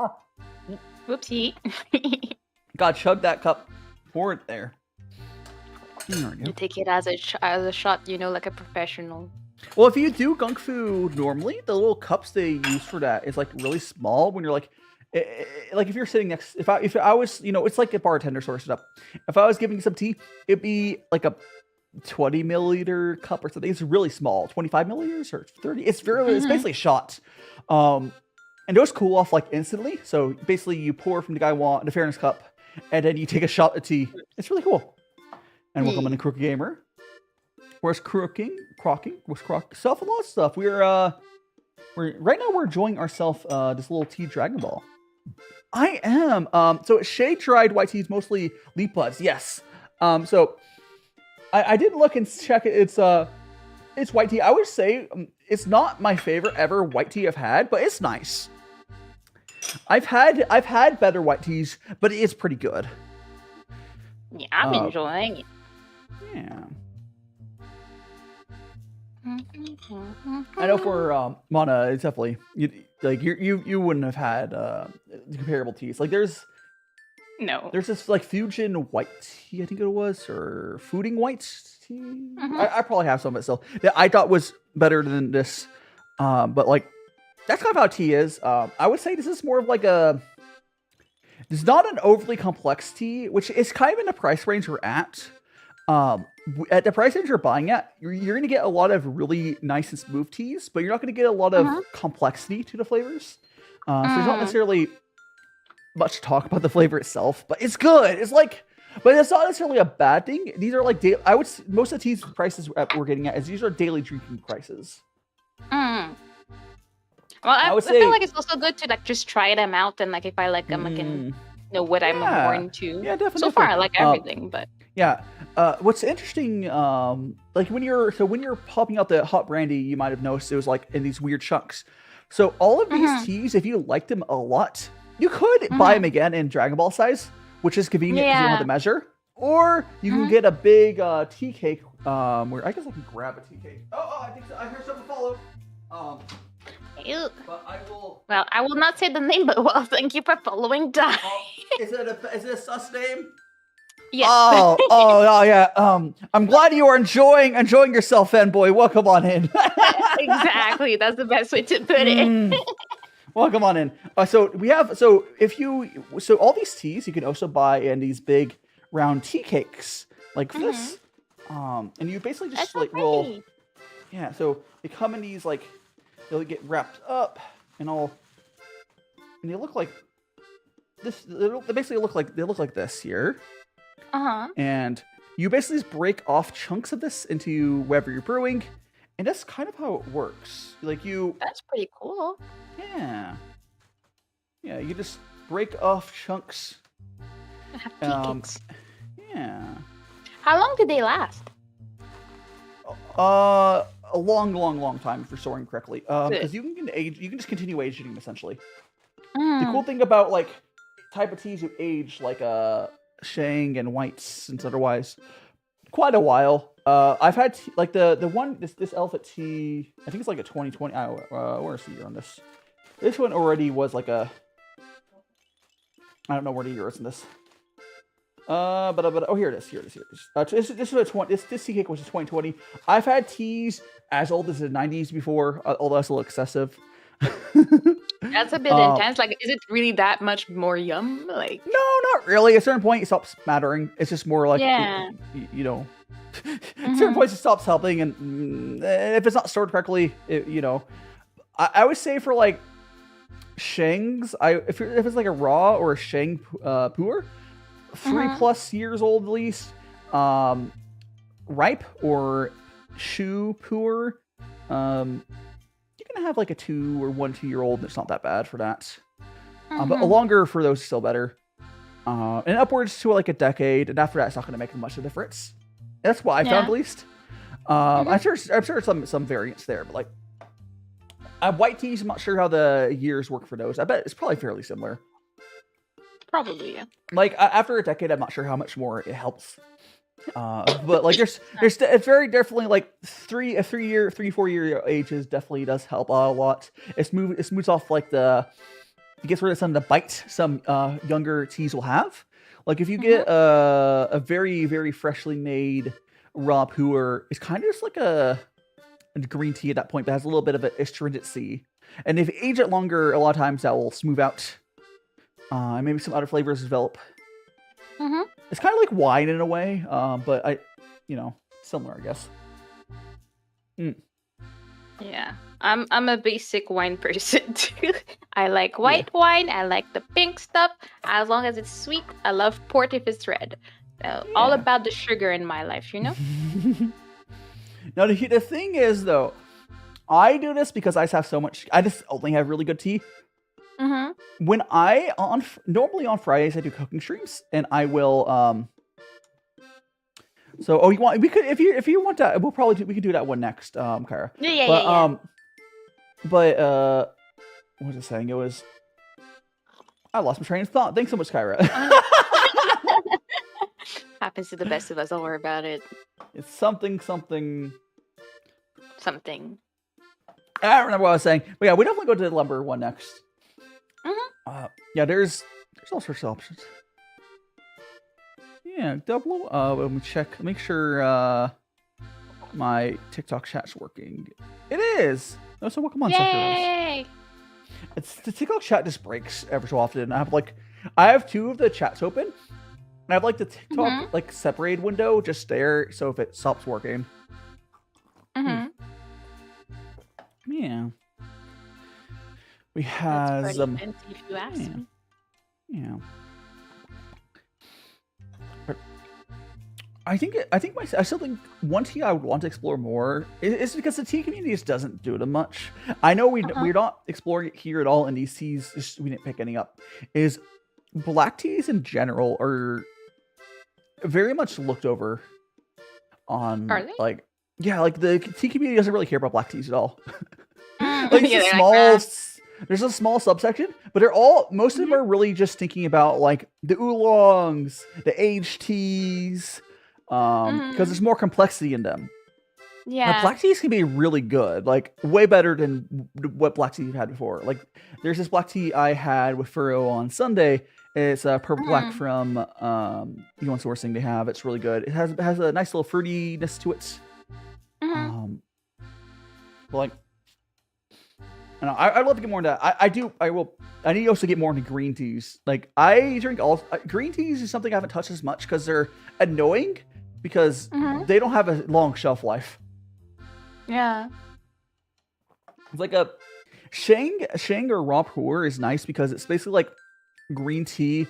Whoopsie. God, chug that cup. Pour it there. You take it as a shot, like a professional. Well, if you do gongfu normally, the little cups they use for that is like really small when you're like like if you're sitting next, if I was, it's like a bartender sort of setup. If I was giving some tea, it'd be like a 20 milliliter cup or something. It's really small, 25 milliliters or 30. It's it's basically a shot. And those cool off like instantly. So basically you pour from the fairness cup, and then you take a shot of tea. It's really cool. And welcome in the Crooked Gamer. Where's crooking? Crocking? What's crock? Self a lot of stuff. We're right now we're enjoying ourselves this little tea Dragon Ball. I am. So it's shade dried white tea is mostly leaf buds. Yes. So I did look and check it. It's white tea. I would say it's not my favorite ever white tea I've had, but it's nice. I've had better white teas, but it is pretty good. Yeah, I'm enjoying it. Yeah. I know for Mana, it's definitely you wouldn't have had comparable teas. Like there's this like fusion white tea, I think it was, or fooding white tea. I probably have some of it still. That I thought was better than this, but like that's kind of how tea is. I would say this is more of like it's not an overly complex tea, which is kind of in the price range we're at. At the price range you're buying at, you're going to get a lot of really nice and smooth teas, but you're not going to get a lot of complexity to the flavors. So there's not necessarily much to talk about the flavor itself, but it's good. But it's not necessarily a bad thing. These are like most of the teas prices we're getting at these are daily drinking prices. Well, I feel like it's also good to like just try them out, and like if I like them, I can know what I'm more into. Yeah, definitely. So far, I like everything, but yeah. What's interesting, like when you're popping out the hot brandy, you might have noticed it was like in these weird chunks. So all of these teas, if you liked them a lot, you could buy them again in Dragon Ball size, which is convenient because you don't have to measure. Or you can get a big tea cake, where I guess I can grab a tea cake. Oh, I think so. I hear something follow. Ew. But I will. Well, I will not say the name, but well, thank you for following Dai. Is it a sus name? Yes. Oh, yeah. I'm glad you are enjoying yourself, fanboy. Welcome on in. Exactly. That's the best way to put it. Welcome on in. So all these teas you can also buy in these big round tea cakes like this. And you basically just roll. Yeah. So they come in these like. They'll get wrapped up and they look like this. They basically look like this here. And you basically just break off chunks of this into whatever you're brewing, and that's kind of how it works. That's pretty cool. Yeah. Yeah, you just break off chunks. Have tea cakes. Yeah. How long did they last? A long time if you're storing correctly. Because you can just continue aging them essentially. The cool thing about like type of teas you age like Shang and whites and otherwise quite a while. I've had like the one this elephant tea. I think it's like a 2020. Where's the year on this? This one already was like a. I don't know where the year is in this. But here it is. This tea cake was 2020. I've had teas as old as the 90s before, although that's a little excessive. That's a bit intense. Like, is it really that much more yum? Like, no, not really. At a certain point, it stops mattering. It's just more like, at certain points, it stops helping, and if it's not stored correctly, I would say for like Shangs, if it's like a raw or a Shang Pu'er. 3+ years old at least. Ripe or Shu Pu'er. You can have like a 2 or 1-2 year old, and it's not that bad for that. But a longer for those is still better. And upwards to like a decade, and after that, it's not going to make much of a difference. That's what I found at least. I'm sure some variants there, but like white teas, I'm not sure how the years work for those. I bet it's probably fairly similar. Probably, yeah. Like after a decade, I'm not sure how much more it helps. But like it's very definitely like 3-4 year ages definitely does help a lot. It smooths off like it gets rid of some of the bite some younger teas will have. Like if you get a very, very freshly made raw pu'er, it's kind of just like a green tea at that point, but has a little bit of an astringency. And if you age it longer, a lot of times that will smooth out and maybe some other flavors develop. Mm-hmm. It's kind of like wine in a way, but similar, I guess. Yeah, I'm a basic wine person too. I like white wine. I like the pink stuff. As long as it's sweet, I love port if it's red. All about the sugar in my life, you know. Now the thing is, though, I do this because I just have so much. I just only have really good tea. Mm-hmm. When normally on Fridays I do cooking streams, and I will So we could if you want to, we could do that one next, Kyra. Yeah. But what was I saying? It was I lost my train of thought. Thanks so much, Kyra. Happens to the best of us. Don't worry about it. It's something. Something. I don't remember what I was saying. But yeah, we definitely go to the lumber one next. Mm-hmm. Yeah, there's all sorts of options. Yeah, double. Let me check. Make sure my TikTok chat's working. It is. Oh, so welcome on. Yay! It's the TikTok chat just breaks every so often. I have two of the chats open. And I have like the TikTok like separated window just there, so if it stops working. Mm-hmm. Yeah. We have That's pretty fancy if you ask me. Yeah. But I still think one tea I would want to explore more is because the tea community just doesn't do it much. I know we're not exploring it here at all in these teas. We didn't pick any up. Is black teas in general are very much looked over on. Are they? Like the tea community doesn't really care about black teas at all. Yeah, There's a small subsection, but most of them are really just thinking about like the oolongs, the aged teas, because there's more complexity in them. Yeah. Black teas can be really good, like way better than what black tea you've had before. Like there's this black tea I had with Furrow on Sunday. It's a purple black from the one sourcing they have. It's really good. It has a nice little fruitiness to it. But like, I'd love to get more into that. I need to also get more into green teas. Like I drink green teas is something I haven't touched as much because they're annoying because they don't have a long shelf life. Yeah. It's like a Shang or raw Pu'er is nice because it's basically like green tea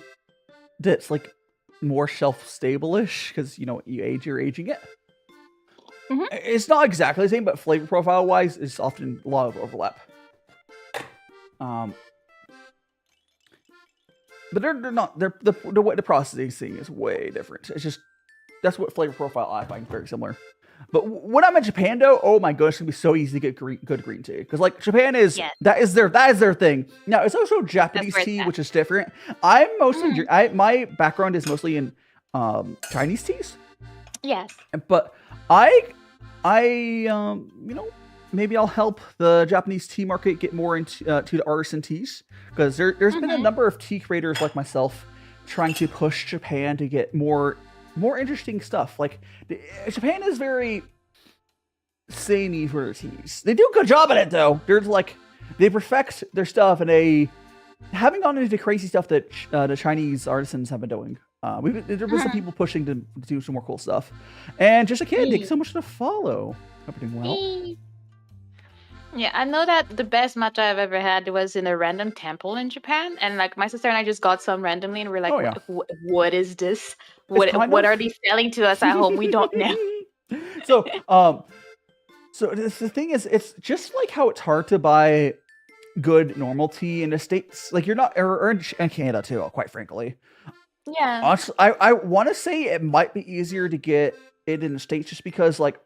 that's like more shelf stable-ish because you're aging it. It's not exactly the same, but flavor profile wise, it's often a lot of overlap. But they're not. The way the processing is way different. It's just that's what flavor profile I find very similar. But when I'm in Japan, though, oh my gosh, it's gonna be so easy to get good green tea because like Japan is that is their thing. Now it's also Japanese tea, which is different. I'm mostly my background is mostly in Chinese teas. Yes. But maybe I'll help the Japanese tea market get more into to the artisan teas because there's been a number of tea creators like myself trying to push Japan to get more interesting stuff. Like Japan is very samey for their teas. They do a good job at it though. They perfect their stuff and they haven't gone into the crazy stuff that the Chinese artisans have been doing. There been some people pushing to do some more cool stuff. And just a kid, thanks so much for the follow. Hope you're doing well. Yeah, I know that the best matcha I've ever had was in a random temple in Japan, and like my sister and I just got some randomly, and we're like, "What is this? What are they selling to us at home? We don't know." So the thing is, it's just like how it's hard to buy good normal tea in the States. Like you're not, or in Canada too, quite frankly. Yeah. Honestly, I want to say it might be easier to get it in the States just because like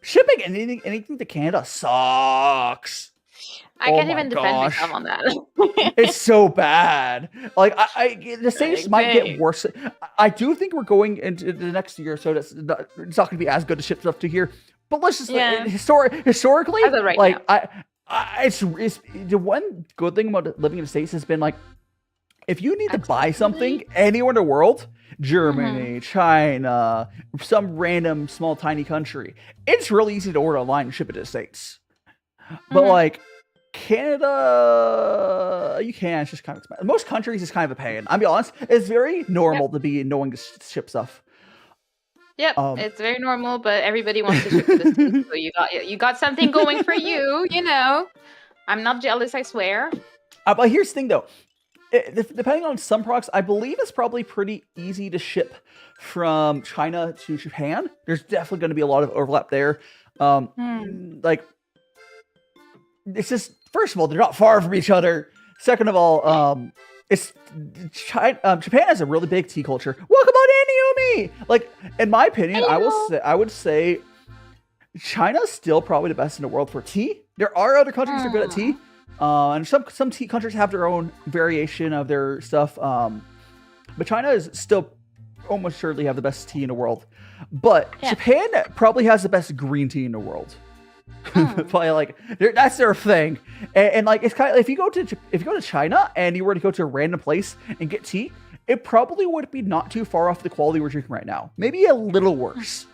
shipping anything to Canada sucks. I can't even defend myself on that. It's so bad. Like the States might get worse. I do think we're going into the next year, so it's not going to be as good to ship stuff to here. But let's just historically, like now. It's the one good thing about living in the States has been like, if you need to buy something anywhere in the world, Germany, China, some random small tiny country, it's really easy to order online and ship it to the States. But like Canada, you can. It's just kind of expensive. Most countries is kind of a pain. I'll be honest. It's very normal to be knowing to ship stuff. Yep, it's very normal, but everybody wants to ship to the States, so you got something going for you. You know, I'm not jealous. I swear. But here's the thing, though. Depending on some products, I believe it's probably pretty easy to ship from China to Japan. There's definitely going to be a lot of overlap there. Like, it's just, first of all, they're not far from each other. Second of all, Japan has a really big tea culture. Welcome on in, Yumi! Like, in my opinion, I would say China's still probably the best in the world for tea. There are other countries that are good at tea. And some tea countries have their own variation of their stuff. But China is still almost surely have the best tea in the world. But Japan probably has the best green tea in the world. Probably like that's their thing. And like it's kind of if you go to China and you were to go to a random place and get tea, it probably would be not too far off the quality we're drinking right now. Maybe a little worse.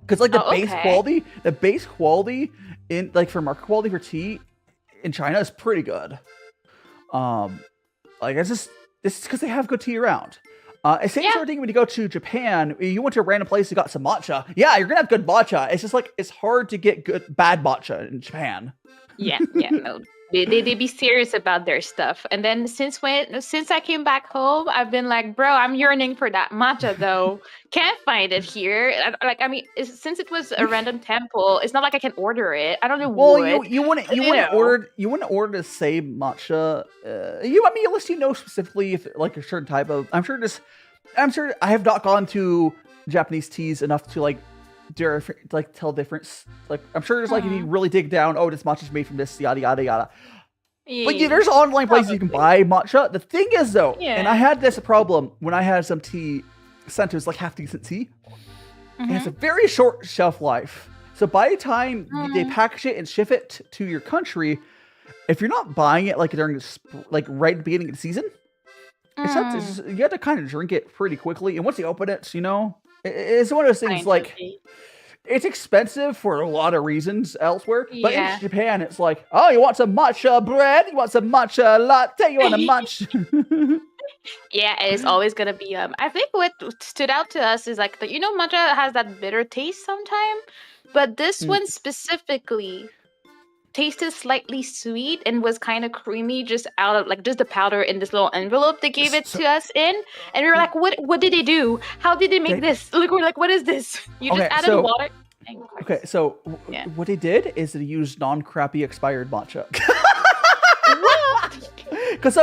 Because like the base quality in like for market quality for tea in China is pretty good. Like it's because they have good tea around. Same sort of thing when you go to Japan. You went to a random place, you got some matcha. Yeah, you're gonna have good matcha. It's just like it's hard to get bad matcha in Japan. No. They be serious about their stuff. And then since I came back home, I've been like, bro, I'm yearning for that matcha though. Can't find it here. Like, I mean, since it was a random temple, it's not like I can order it. I don't know. Well, you wouldn't order the same matcha. Unless you know specifically if like a certain type of. I'm sure I have not gone to Japanese teas enough to like tell difference. Like I'm sure there's like if you really dig down, this matcha's made from this, yada yada yada. But there's online places you can buy matcha. The thing is though, and I had this problem when I had some tea sent to us like half decent tea. And it's a very short shelf life. So by the time they package it and ship it to your country, if you're not buying it like during right at the beginning of the season, you have to kind of drink it pretty quickly. And once you open it, it's one of those things like it's expensive for a lot of reasons elsewhere. But in Japan, it's like, you want some matcha bread? You want some matcha latte? You want a matcha? Yeah, it's always gonna be. I think what stood out to us is like matcha has that bitter taste sometimes, but this one specifically tasted slightly sweet and was kind of creamy just out of like just the powder in this little envelope they gave it to us in, and we were like, what did they do? How did they make this? Like we're like, what is this? You just added water. Okay, so what they did is they used non-crappy expired matcha. Because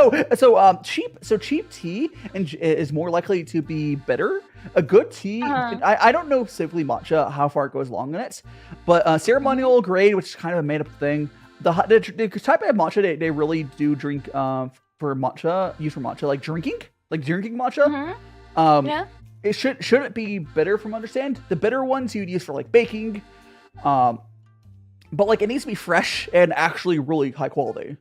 cheap tea is more likely to be bitter. A good tea, I don't know specifically matcha how far it goes along in it, but ceremonial grade, which is kind of a made up thing. The type of matcha they really do drink for matcha, like drinking matcha. It shouldn't be bitter from understand. The bitter ones you'd use for like baking, but like it needs to be fresh and actually really high quality.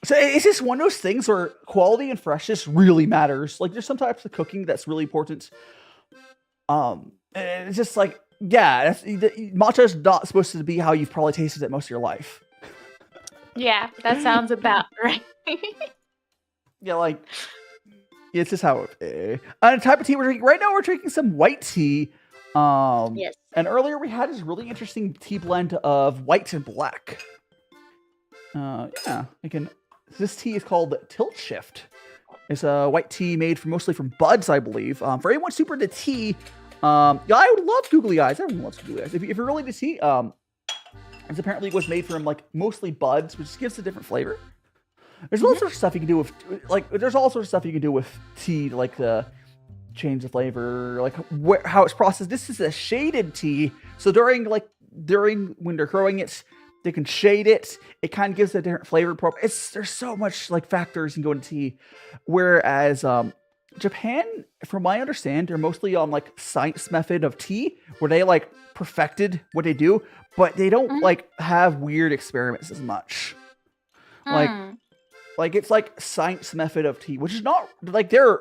So it's just one of those things where quality and freshness really matters. Like there's some types of cooking that's really important. And it's just like, matcha is not supposed to be how you've probably tasted it most of your life. Yeah, that sounds about right. It's just how it. And the type of tea we're drinking right now, we're drinking some white tea. Yes. And earlier we had this really interesting tea blend of white and black. This tea is called Tiltshift. It's a white tea made mostly from buds, I believe. For anyone super into tea, I would love googly eyes. Everyone loves googly eyes. If you're really into tea, it apparently was made from like mostly buds, which gives a different flavor. There's all sorts of stuff you can do with tea, like the change the flavor, like how it's processed. This is a shaded tea, so during when they're growing it, they can shade it. It kind of gives a different flavor profile. There's so much like factors can go into tea, whereas Japan, from my understanding, they're mostly on like science method of tea, where they like perfected what they do, but they don't like have weird experiments as much. Like it's like science method of tea, which is not like the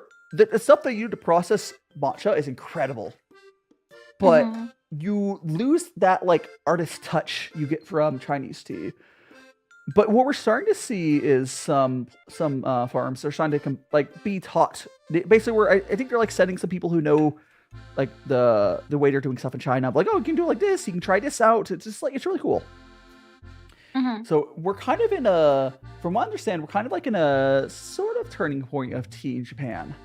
stuff they use to process matcha is incredible, but you lose that like artist touch you get from Chinese tea. But what we're starting to see is some farms are starting to be taught. Basically, I think they're like sending some people who know like the way they're doing stuff in China. Like, oh, you can do it like this. You can try this out. It's just like it's really cool. So we're kind of in from what I understand, we're kind of like in a sort of turning point of tea in Japan.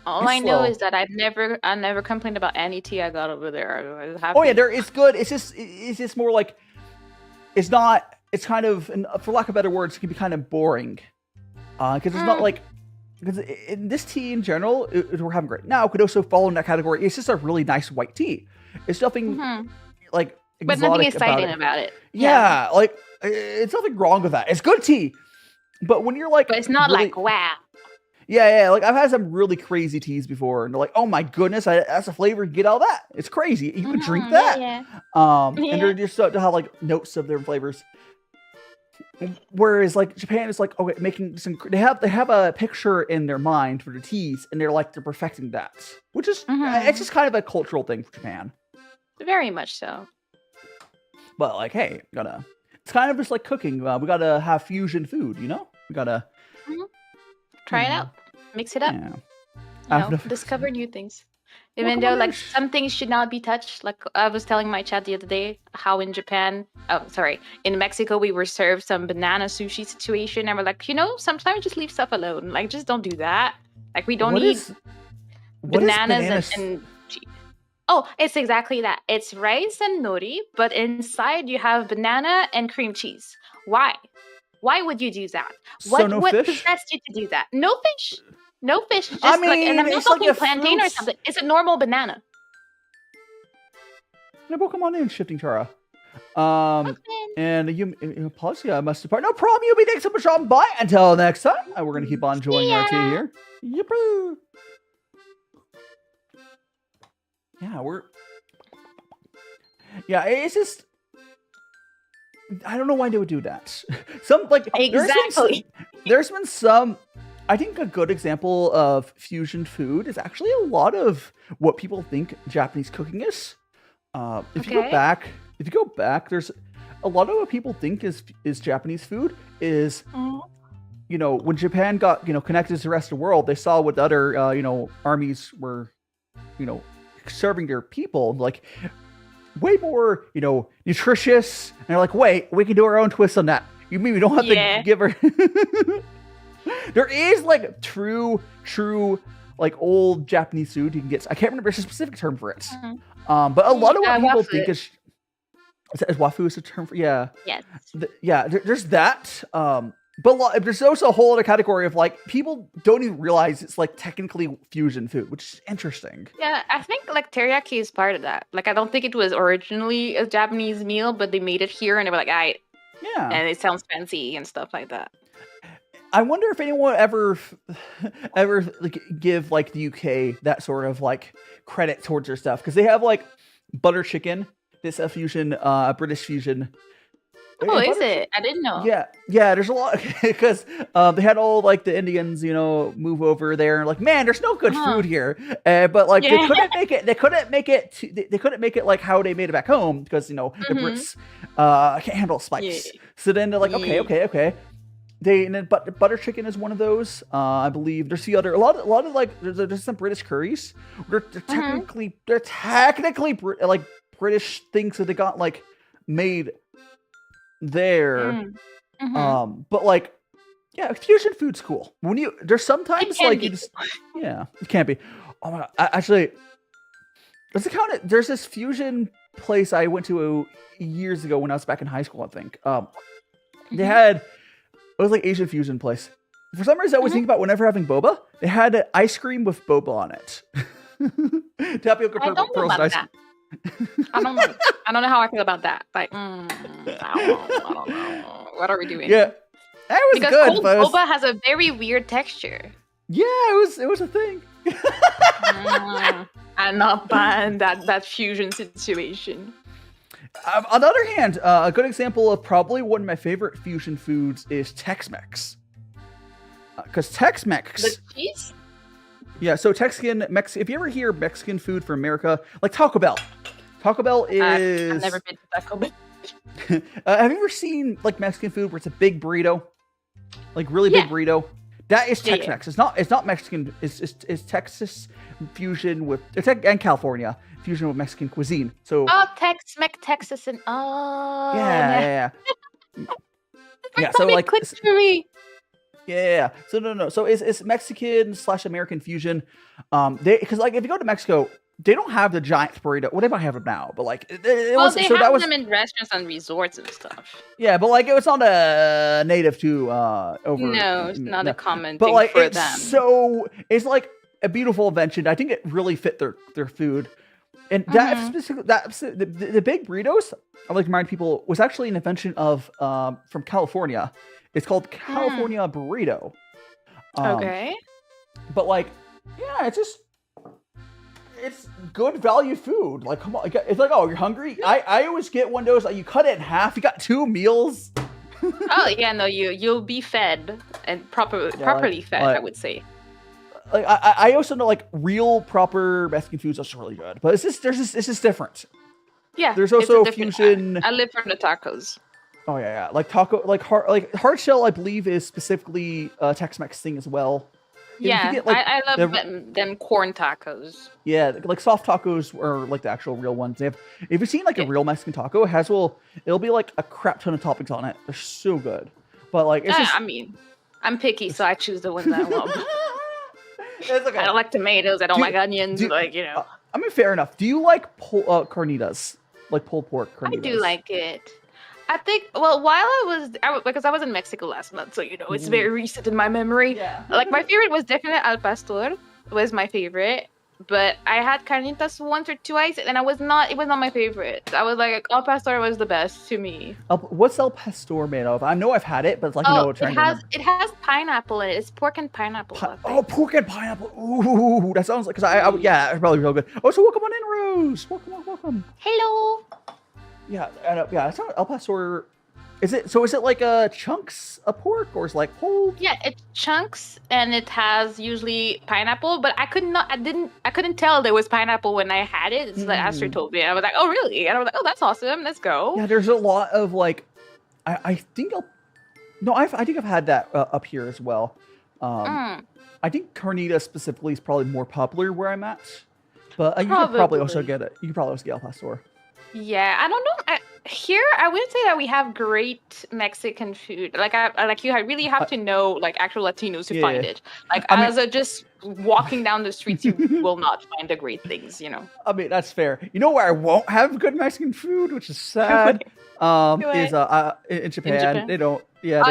All I know is that I never complained about any tea I got over there. I was happy. Oh yeah, it's good. It's just more like it's not. It's kind of, for lack of better words, it can be kind of boring because it's not like because in this tea in general we're having great. Now it could also fall in that category. It's just a really nice white tea. It's nothing like. But nothing exciting about it. Yeah, like it's nothing wrong with that. It's good tea, but when you're like, but it's not really, like wow. Yeah. Like I've had some really crazy teas before, and they're like, oh my goodness, that's a flavor. Get all that. It's crazy. You can drink that. And they're just to have like notes of their flavors. Whereas like Japan is like, okay, making some. They have a picture in their mind for the teas, and they're perfecting that, which is it's just kind of a cultural thing for Japan. Very much so. But like, hey, it's kind of just like cooking. We gotta have fusion food, you know? We gotta try it out, mix it up. Yeah. Discover new things. Even though like some things should not be touched. Like I was telling my chat the other day how in Mexico we were served some banana sushi situation, and we're like, sometimes just leave stuff alone. Like just don't do that. Like we don't need bananas and cheese. Oh, it's exactly that. It's rice and nori, but inside you have banana and cream cheese. Why? Why would you do that? What possessed you to do that? No fish. No fish. Just and I'm not talking plantain or something. It's a normal banana. No, come on in, Shifting Tara. And you plus, I must depart. No problem, Yubi. Thanks so much for dropping by. Until next time, we're gonna keep on enjoying our tea here. Yippee! Yeah, it's just I don't know why they would do that. Exactly. There's been some. I think a good example of fusion food is actually a lot of what people think Japanese cooking is. If you go back, there's a lot of what people think is Japanese food is. When Japan got connected to the rest of the world, they saw what the other armies were serving their people, like way more nutritious, and they're like, wait, we can do our own twist on that. You mean we don't have to give her there is like true like old Japanese food you can get. I can't remember, there's a specific term for it. But a lot of what people think is wafu is a term for yes. There's that. But there's also a whole other category of like people don't even realize it's like technically fusion food, which is interesting. Yeah, I think like teriyaki is part of that. Like I don't think it was originally a Japanese meal, but they made it here and they were like, alright. Yeah. And it sounds fancy and stuff like that. I wonder if anyone ever like give like the UK that sort of like credit towards their stuff, because they have like butter chicken, this fusion, British fusion. Oh, is it? I didn't know. Yeah. There's a lot because they had all like the Indians, move over there and like, man, there's no good food here. But like they couldn't make it. They couldn't make it like how they made it back home because the Brits can't handle spice. Yeah. So then they're like, okay. But butter chicken is one of those. I believe there's a lot of like there's some British curries. They're technically like British things that they got like made there. But like fusion food's cool when there's sometimes like it can't be. Oh my god, actually does it count it? There's this fusion place I went to years ago when I was back in high school, I think. They had it was like Asian fusion place. For some reason I always think about whenever having boba, they had ice cream with boba on it. Tapioca pearls and ice cream. I don't know how I feel about that. Like, I don't know. What are we doing? Yeah, that was because good. Cold boba has a very weird texture. Yeah, it was a thing. I'm not buying that fusion situation. On the other hand, a good example of probably one of my favorite fusion foods is Tex-Mex. Because Tex-Mex. The cheese? Yeah, so Mexican. If you ever hear Mexican food from America, like Taco Bell. Taco Bell is. I've never been to Taco Bell. have you ever seen like Mexican food where it's a big burrito, like really big burrito? That is Tex-Mex. It's not Mexican. It's Texas fusion with and California fusion with Mexican cuisine. So Tex-Mex, Texas, and yeah. So like clicks for me. Yeah. So no. So it's Mexican / American fusion. Because like if you go to Mexico, they don't have the giant burrito. Well, they might have them now, but like they have them in restaurants and resorts and stuff. Yeah, but like it's not a native to over. No, it's not a common but thing like for it's them. So it's like a beautiful invention. I think it really fit their food. And that specific the big burritos, I like to remind people, was actually an invention of from California. It's called California burrito. Okay. But like, yeah, it's good value food. Like, come on, it's like, oh, you're hungry? I always get one of those. Like, you cut it in half. You got 2 meals. Oh yeah, no, you'll be fed and properly fed. I would say. Like I also know like real proper Mexican foods are really good, but it's just different. Yeah, there's also fusion. I live for the tacos. Oh yeah, like taco, like hard shell. I believe is specifically a Tex-Mex thing as well. Yeah, get, like, I love them corn tacos. Yeah, like soft tacos are like the actual real ones. If you've seen like a real Mexican taco, it'll be like a crap ton of toppings on it. They're so good. But like, it's just... I mean, I'm picky, so I choose the ones I love. It's okay. I don't like tomatoes. I don't like onions. I mean, fair enough. Do you like carnitas? Like pulled pork carnitas? I do like it. I think, well, because I was in Mexico last month, so, it's very recent in my memory. Yeah. Like, my favorite was definitely Al Pastor, was my favorite. But I had carnitas once or twice, and it was not my favorite. I was like, Al Pastor was the best to me. What's El Pastor made of? I know I've had it, but it's like, it has pineapple in it. It's pork and pineapple. Pork and pineapple. Ooh, that sounds like, it's probably real good. Oh, so welcome on in, Rose. Welcome. Hello. Yeah, it's not El Pastor. Is it like chunks of pork, or is it like pulled? Yeah, it's chunks, and it has usually pineapple. But I couldn't tell there was pineapple when I had it. It's like Astrid told me. I was like, oh really? And I was like, oh, that's awesome. Let's go. Yeah, there's a lot of like, I think I've had that up here as well. I think carnita specifically is probably more popular where I'm at, but you could probably also get it. You could probably also get El Pastor. Yeah, I don't know. Here, I wouldn't say that we have great Mexican food. Like, you really have to know like actual Latinos to find it. Like, just walking down the streets, you will not find the great things. I mean, that's fair. You know where I won't have good Mexican food, which is sad. Is in Japan. They don't. Yeah.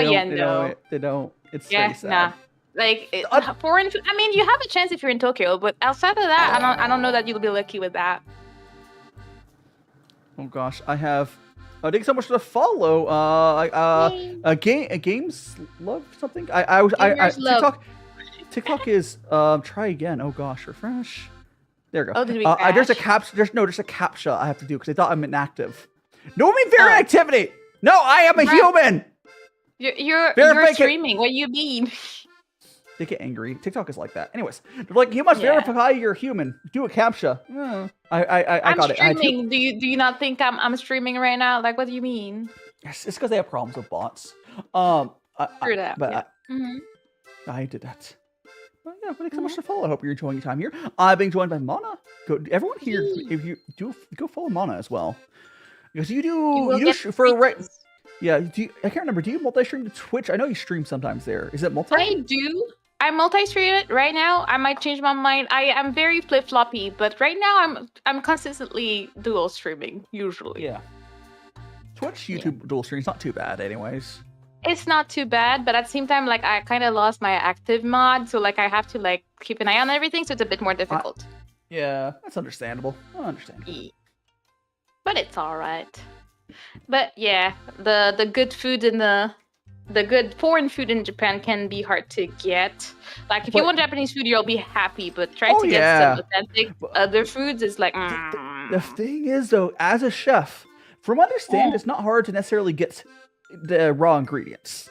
They don't. It's very sad. Nah. Like foreign food. I mean, you have a chance if you're in Tokyo, but outside of that, I don't know that you'll be lucky with that. Oh gosh, thanks so much for the follow. Games love something. TikTok is try again. Oh gosh, refresh. There we go. Oh, did we crash? There's a captcha I have to do because I thought I'm inactive. No, I mean fair activity. No, I am a human. You're streaming. What do you mean? They get angry. TikTok is like that. Anyways, they're like, you must verify you're human. Do a captcha. I got it. I'm streaming. Do you not think I'm streaming right now? Like, what do you mean? Yes, it's because they have problems with bots. True that. But I did that. Well, yeah, thanks so much for follow. I hope you're enjoying your time here. I'm being joined by Mana. Everyone here, if you do, go follow Mana as well, because you do for right. Yeah, I can't remember. Do you multi-stream to Twitch? I know you stream sometimes there. Is it multi? I do. I multi-stream it right now. I might change my mind. I am very flip-floppy, but right now I'm consistently dual streaming usually. Yeah. Twitch, YouTube dual streaming is not too bad, anyways. It's not too bad, but at the same time, like I kind of lost my active mod, so like I have to like keep an eye on everything, so it's a bit more difficult. Yeah, that's understandable. Yeah. But it's all right. But yeah, the good food in the good foreign food in Japan can be hard to get. Like if you want Japanese food, you'll be happy, but trying to get some authentic other foods is like. The thing is, though, as a chef, from what I understand, it's not hard to necessarily get the raw ingredients.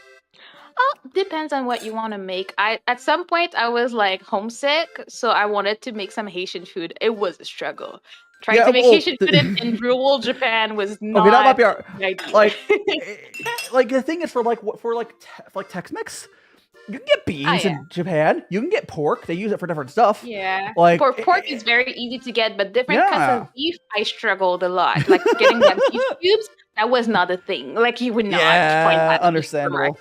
Depends on what you want to make. At some point I was like homesick, so I wanted to make some Haitian food. It was a struggle. Trying to make Asian food in rural Japan was not. Okay, that might be our like the thing is for Tex-Mex. You can get beans in Japan. You can get pork. They use it for different stuff. Yeah. Like pork is very easy to get, but different kinds of beef, I struggled a lot. Like getting them beef cubes, that was not a thing. Like you would not find that. Understandable.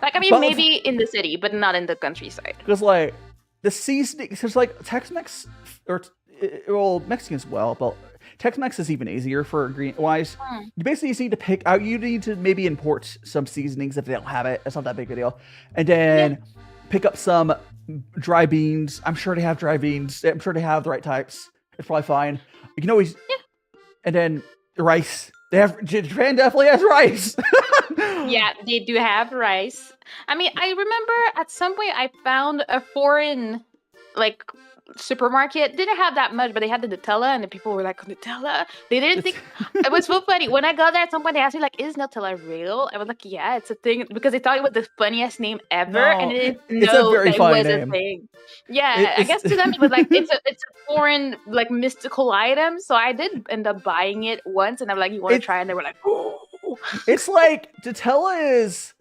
Like I mean, but maybe in the city, but not in the countryside. Because like the seasoning, because like Tex-Mex or Mexican as well, but Tex-Mex is even easier for ingredient-wise. You basically just need to pick out. You need to maybe import some seasonings if they don't have it. It's not that big a deal. And then pick up some dry beans. I'm sure they have dry beans. I'm sure they have the right types. It's probably fine. You can always. And then rice. Japan definitely has rice. Yeah, they do have rice. I mean, I remember at some point I found a foreign supermarket. Didn't have that much, but they had the Nutella, and the people were like, Nutella? They didn't think. It was so funny. When I got there at some point, they asked me, like, is Nutella real? I was like, yeah, it's a thing, because they thought it was the funniest name ever, and they didn't know that it was a thing. Yeah, I guess to them it was like, it's a foreign, like, mystical item, so I did end up buying it once, and I'm like, you want to try? And they were like, oh. It's like, Nutella is...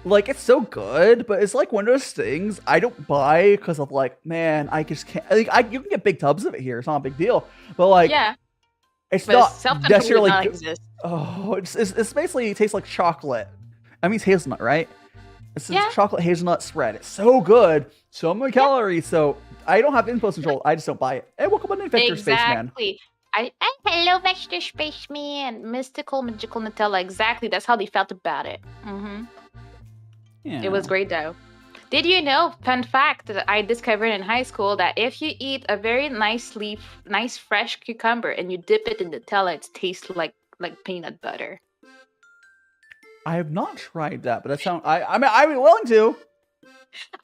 Like, it's so good, but it's like one of those things I don't buy because of like, man, I just can't. Like, you can get big tubs of it here. It's not a big deal. But like, it's not necessarily. It's basically, it tastes like chocolate. I mean, it's hazelnut, right? It's chocolate hazelnut spread. It's so good. So many calories. So I don't have impulse control. I just don't buy it. Hey, welcome on Vector Spaceman. Hello, Vector Spaceman. Mystical, magical Nutella. Exactly. That's how they felt about it. Yeah. It was great though. Did you know, fun fact that I discovered in high school, that if you eat a very nice fresh cucumber and you dip it in Nutella, it tastes like peanut butter. I have not tried that, but that sounds. I mean, I'd be willing to.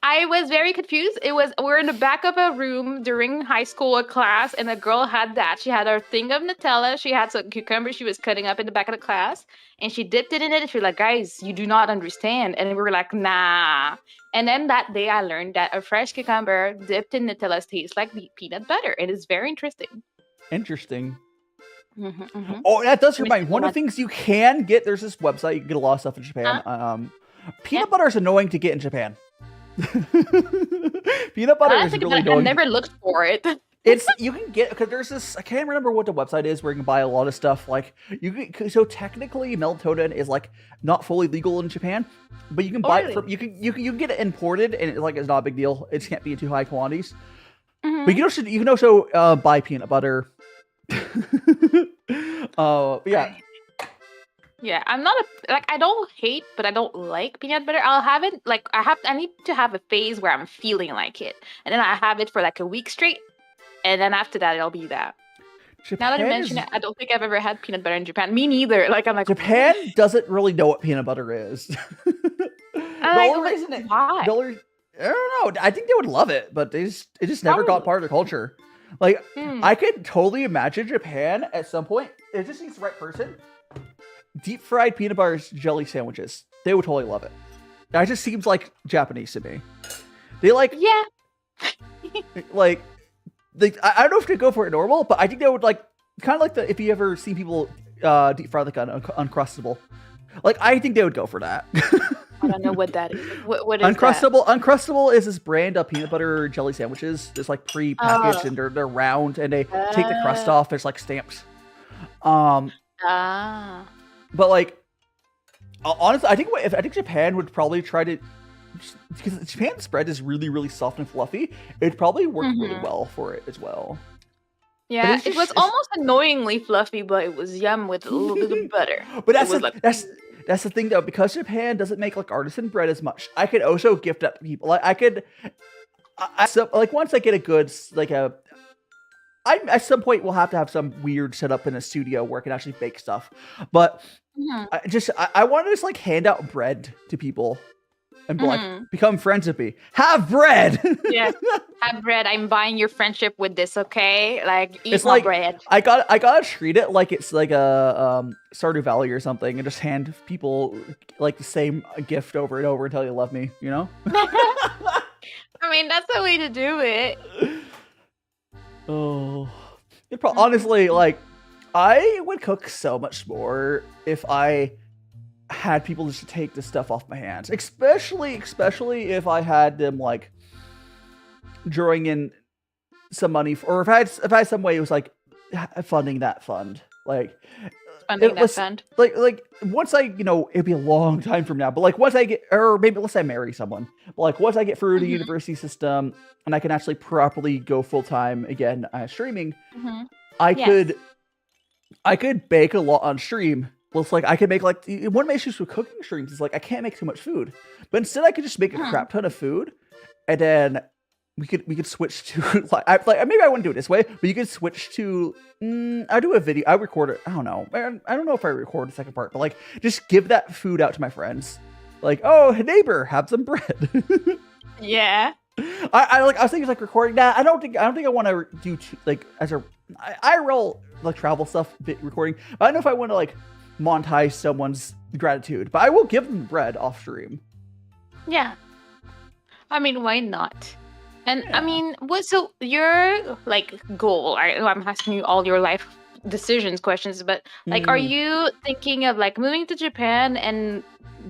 I was very confused. We're in the back of a room during high school class, and a girl had that. She had her thing of Nutella. She had some cucumber she was cutting up in the back of the class, and she dipped it in it. And she was like, guys, you do not understand. And we were like, nah. And then that day I learned that a fresh cucumber dipped in Nutella tastes like peanut butter. It is very interesting. Interesting. Oh, that does remind me. One of the things you can get, there's this website, you can get a lot of stuff in Japan. Peanut butter is annoying to get in Japan. Peanut butter is really annoying. I've never looked for it. You can get, because there's this, I can't remember what the website is where you can buy a lot of stuff. Like so technically melatonin is like not fully legal in Japan, but you can buy it from, you can get it imported, and it's not a big deal. It can't be in too high quantities. But you can also buy peanut butter. Yeah, I'm not I don't hate, but I don't like peanut butter. I'll have it, I need to have a phase where I'm feeling like it. And then I have it for like a week straight. And then after that, it'll be that. Now that you mention it, I don't think I've ever had peanut butter in Japan. Me neither. Japan doesn't really know what peanut butter is. Why? I don't know. I think they would love it, but it just never got part of their culture. I could totally imagine Japan at some point. It just needs the right person. Deep fried peanut butter jelly sandwiches. They would totally love it. That just seems like Japanese to me. They I don't know if they go for it normal, but I think they would kind of if you ever seen people deep fry an Uncrustable. I think they would go for that. I don't know what that is. What is Uncrustable? That? Uncrustable is this brand of peanut butter jelly sandwiches. It's pre-packaged and they're round, and they take the crust off. There's stamps. But honestly, I think Japan would probably try to, because Japan's bread is really, really soft and fluffy. It'd probably work really well for it as well. Yeah, it was almost annoyingly fluffy, but it was yum with a little bit of butter. But that's the thing though, because Japan doesn't make artisan bread as much. I could also gift that to people. Once I get a good at some point we'll have to have some weird setup in a studio where I can actually bake stuff. But I want to just hand out bread to people and be become friends with me. Have bread. Yes, have bread. I'm buying your friendship with this, okay? Eat my bread. I gotta treat it like it's like a Stardew Valley or something, and just hand people the same gift over and over until you love me. You know? I mean, that's the way to do it. Oh, Honestly, like, I would cook so much more if I had people just to take the stuff off my hands. Especially if I had them, like, drawing in some money, or if I had some way it was, like, funding that fund. Like, funding that fund. Like, once I, it'd be a long time from now, but, like, once I get, or maybe let's say I marry someone, but, like, once I get through the university system, and I can actually properly go full-time again streaming, I could bake a lot on stream. Well, it's like I could make, like, one of my issues with cooking streams is, like, I can't make too much food, but instead I could just make a crap ton of food, and then we could switch to like maybe I wouldn't do it this way, but you could switch to I do a video, I record it. I don't know if I record the second part, but, like, just give that food out to my friends, like, oh, neighbor, have some bread. Yeah. I was thinking, like, recording that. I don't think I want to do like as a I roll, like, travel stuff recording. But I don't know if I want to, like, monetize someone's gratitude, but I will give them bread off stream. Yeah. I mean, why not? And I mean, so your, like, goal? I'm asking you all your life decisions questions, but, like, are you thinking of, like, moving to Japan and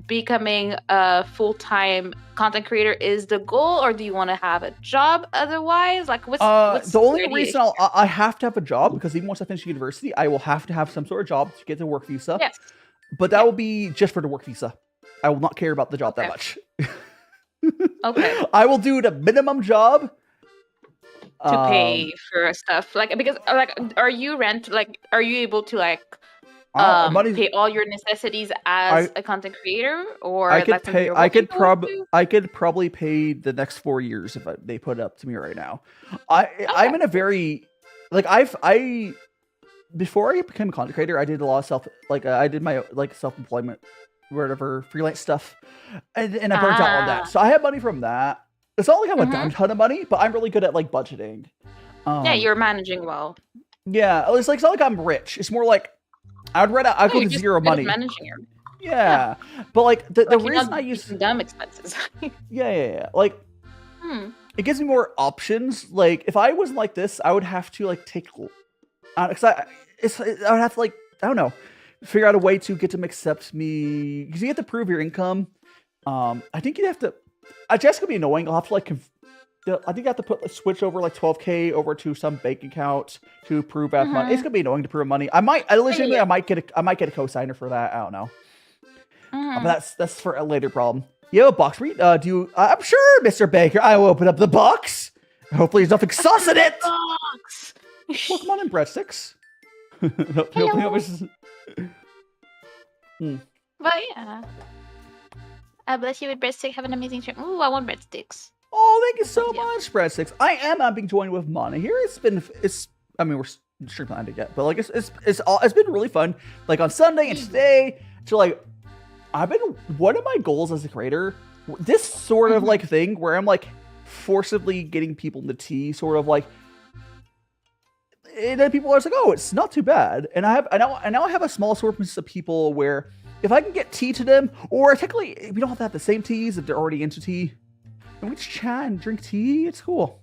becoming a full-time content creator is the goal, or do you want to have a job otherwise? Like, what's the only reason I have to have a job, because even once I finish university, I will have to have some sort of job to get the work visa. Yes. But that will be just for the work visa. I will not care about the job that much. Okay. I will do the minimum job to pay for stuff, like, because, like, are you able to, like, pay all your necessities as a content creator, or I could probably pay the next 4 years if they put it up to me right now. I'm in a very, like, before I became a content creator, I did a lot of I did my, like, self-employment, whatever, freelance stuff, and I burnt out on that. So I have money from that. It's not like I have a ton of money, but I'm really good at, like, budgeting. Yeah, you're managing well. Yeah, it's like, it's not like I'm rich. It's more like I'd go to zero money. Yeah, but, like, the reason I use dumb expenses. yeah. Like, it gives me more options. Like, if I wasn't like this, I would have to, like, take, because I would have to, like, I don't know, figure out a way to get them accept me, because you have to prove your income. I think you'd have to. It's gonna be annoying. I'll have to, like, I think I have to switch over, like, 12K over to some bank account to prove out money. It's gonna be annoying to prove money. I might get a cosigner for that. I don't know. But that's for a later problem. You have a box read? I'm sure, Mr. Baker. I will open up the box. Hopefully, there's nothing sauce in it. Box. Pokemon and breadsticks. But yeah. Bless you with breadsticks. Have an amazing trip. Ooh, I want breadsticks. Oh, thank you so much, breadsticks. I am being joined with Mana here. I mean, we're streamlined it yet, but, like, it's been really fun. Like, on Sunday and today, so, like, one of my goals as a creator, this sort of, like, thing where I'm, like, forcibly getting people into tea, sort of, like, and then people are just like, oh, it's not too bad. And now I have a small assortment of people where if I can get tea to them, or technically we don't have to have the same teas if they're already into tea, and we just chat and drink tea, it's cool.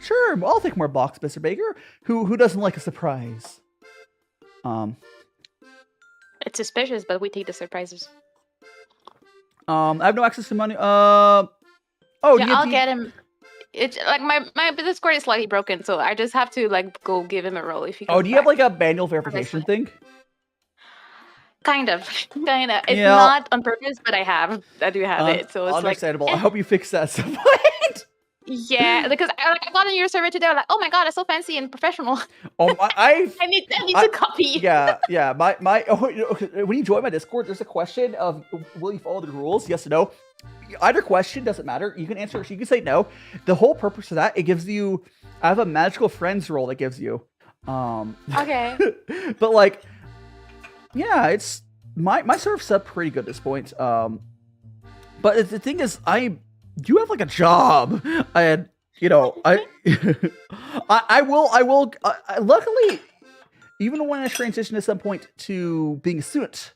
Sure, I'll take more box, Mr. Baker. Who doesn't like a surprise? It's suspicious, but we take the surprises. I have no access to money. I'll get him. It's like my Discord is slightly broken, so I just have to, like, go give him a roll if he comes do you have, like, a manual verification thing? Kind of. It's not on purpose, but I do have it. So it's understandable. I hope you fix that at some point. Yeah, because I got on your server today. I'm like, oh my god, it's so fancy and professional. I need to copy. Yeah. When you join my Discord, there's a question of will you follow the rules? Yes or no. Either question doesn't matter. You can answer. You can say no. The whole purpose of that, it gives you. I have a magical friends role that gives you. Okay. But, like, yeah, it's my server's set pretty good at this point. But the thing is, I do have, like, a job, and, I will. Luckily, even when I transition at some point to being a student,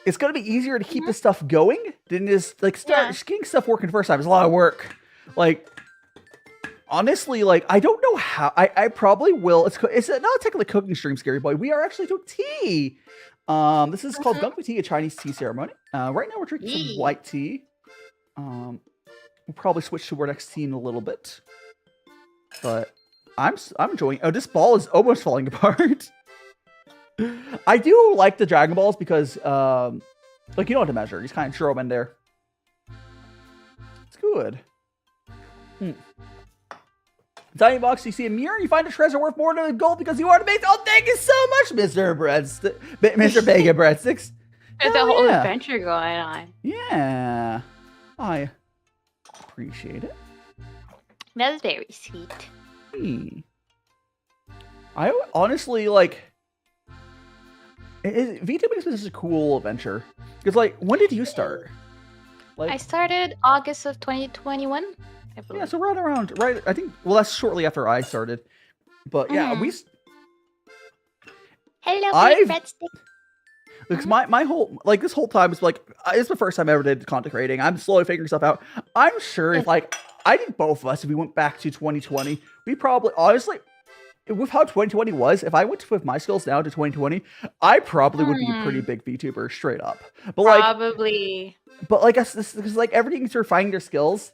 it's gonna be easier to keep this stuff going than just, like, getting stuff working first time. It's a lot of work. Like, honestly, like, I don't know how. I probably will. It's not technically a cooking stream, Scary Boy. We are actually doing tea. This is called gongfu tea, a Chinese tea ceremony. Right now we're drinking some white tea. We'll probably switch to our next tea in a little bit. But I'm enjoying. Oh, this ball is almost falling apart. I do like the Dragon Balls because, like, you don't have to measure. You just kind of throw them in there. It's good. Tiny box, you see a mirror, you find a treasure worth more than gold because you are to make. Oh, thank you so much, Mr. Mr. Bacon Breadsticks. There's a whole adventure going on. Yeah, I appreciate it. That's very sweet. I honestly like. VTubers is a cool adventure because, like, when did you start? Like, I started August of 2021. Yeah, so right. I think. Well, that's shortly after I started. But yeah, we. Hello, breadstick. Because my whole this whole time is like it's the first time I ever did content creating. I'm slowly figuring stuff out. I'm sure if I think both of us, if we went back to 2020, we probably honestly. With how 2020 was, if I went with my skills now to 2020, I probably would be a pretty big VTuber straight up. But like, probably. But like, because like everything's refining their skills,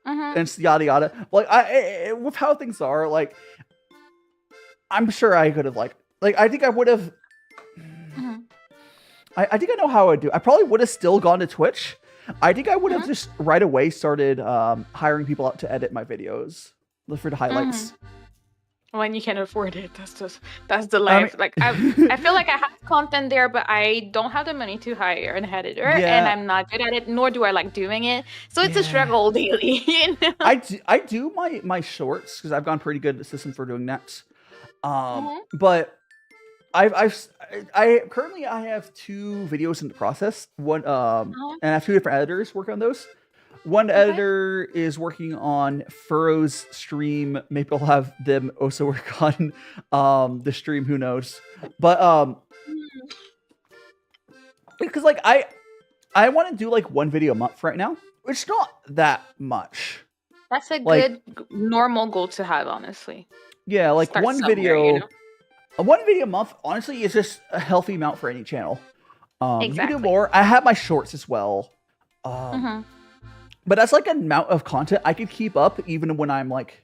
and it's yada yada. Like with how things are, like, I'm sure I could have like I think I would have. I think I know how I'd do. I probably would have still gone to Twitch. I think I would have just right away started hiring people out to edit my videos for the highlights. When you can afford it, that's the life. I feel like I have content there, but I don't have the money to hire an editor, and I'm not good at it, nor do I like doing it. So it's a struggle daily. You know? I do my shorts because I've gone pretty good at the system for doing that. But I currently have 2 videos in the process. One and I have 2 different editors working on those. One editor is working on Furrow's stream. Maybe I'll have them also work on the stream. Who knows? But because like I want to do like 1 video a month right now, which is not that much. That's a good normal goal to have, honestly. Yeah, like Start one video, you know? 1 video a month. Honestly, is just a healthy amount for any channel. Exactly. You can do more. I have my shorts as well. But that's like an amount of content I could keep up even when I'm like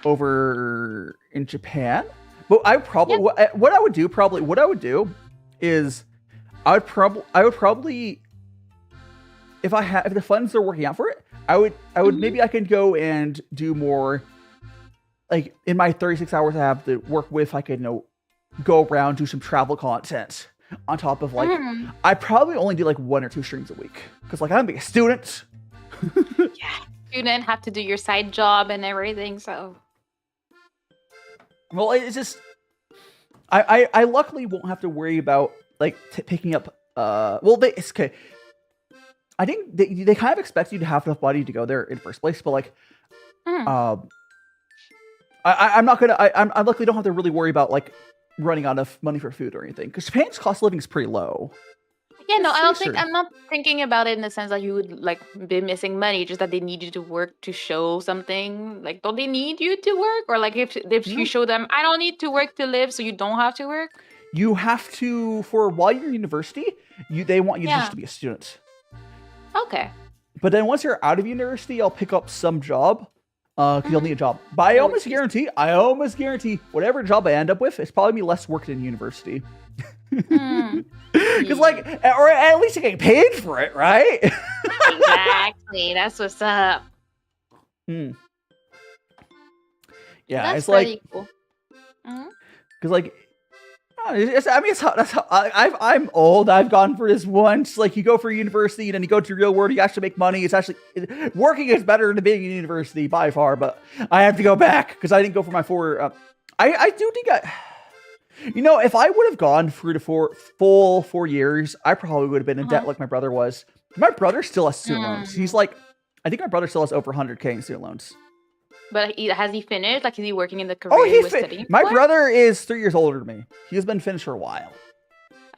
over in Japan. But I probably what I would do is I would probably if the funds are working out for it, I would maybe I can go and do more like in my 36 hours I have to work with. I could go around, do some travel content on top of like I probably only do like 1 or 2 streams a week because like I'm a student. Student, have to do your side job and everything, so well it's just I luckily won't have to worry about like picking up it's okay. I think they kind of expect you to have enough money to go there in the first place, but like I'm not gonna I luckily don't have to really worry about like running out of money for food or anything because Japan's cost of living is pretty low. Yeah, no, I'm not thinking about it in the sense that you would like be missing money, just that they need you to work to show something. Like, don't they need you to work? Or like if you show them, I don't need to work to live, so you don't have to work? You have to, while you're in university, they want you just to be a student. Okay. But then once you're out of university, I'll pick up some job. Because you'll need a job. But I almost guarantee whatever job I end up with, it's probably be less work than university. Because like, or at least you're getting paid for it, right? Exactly. That's what's up. Yeah, that's it's like, cool. Because like, that's how I'm old. I've gone for this once. Like, you go for university and then you go to the real world. You actually make money. It's actually working is better than being in university by far. But I have to go back because I didn't go for my 4. I do think if I would have gone through the full 4 years, I probably would have been in debt like my brother was. My brother still has student loans. He's like, I think my brother still has over 100K in student loans. But has he finished? Like, is he working in the career he was studying My for? brother is 3 years older than me. He has been finished for a while.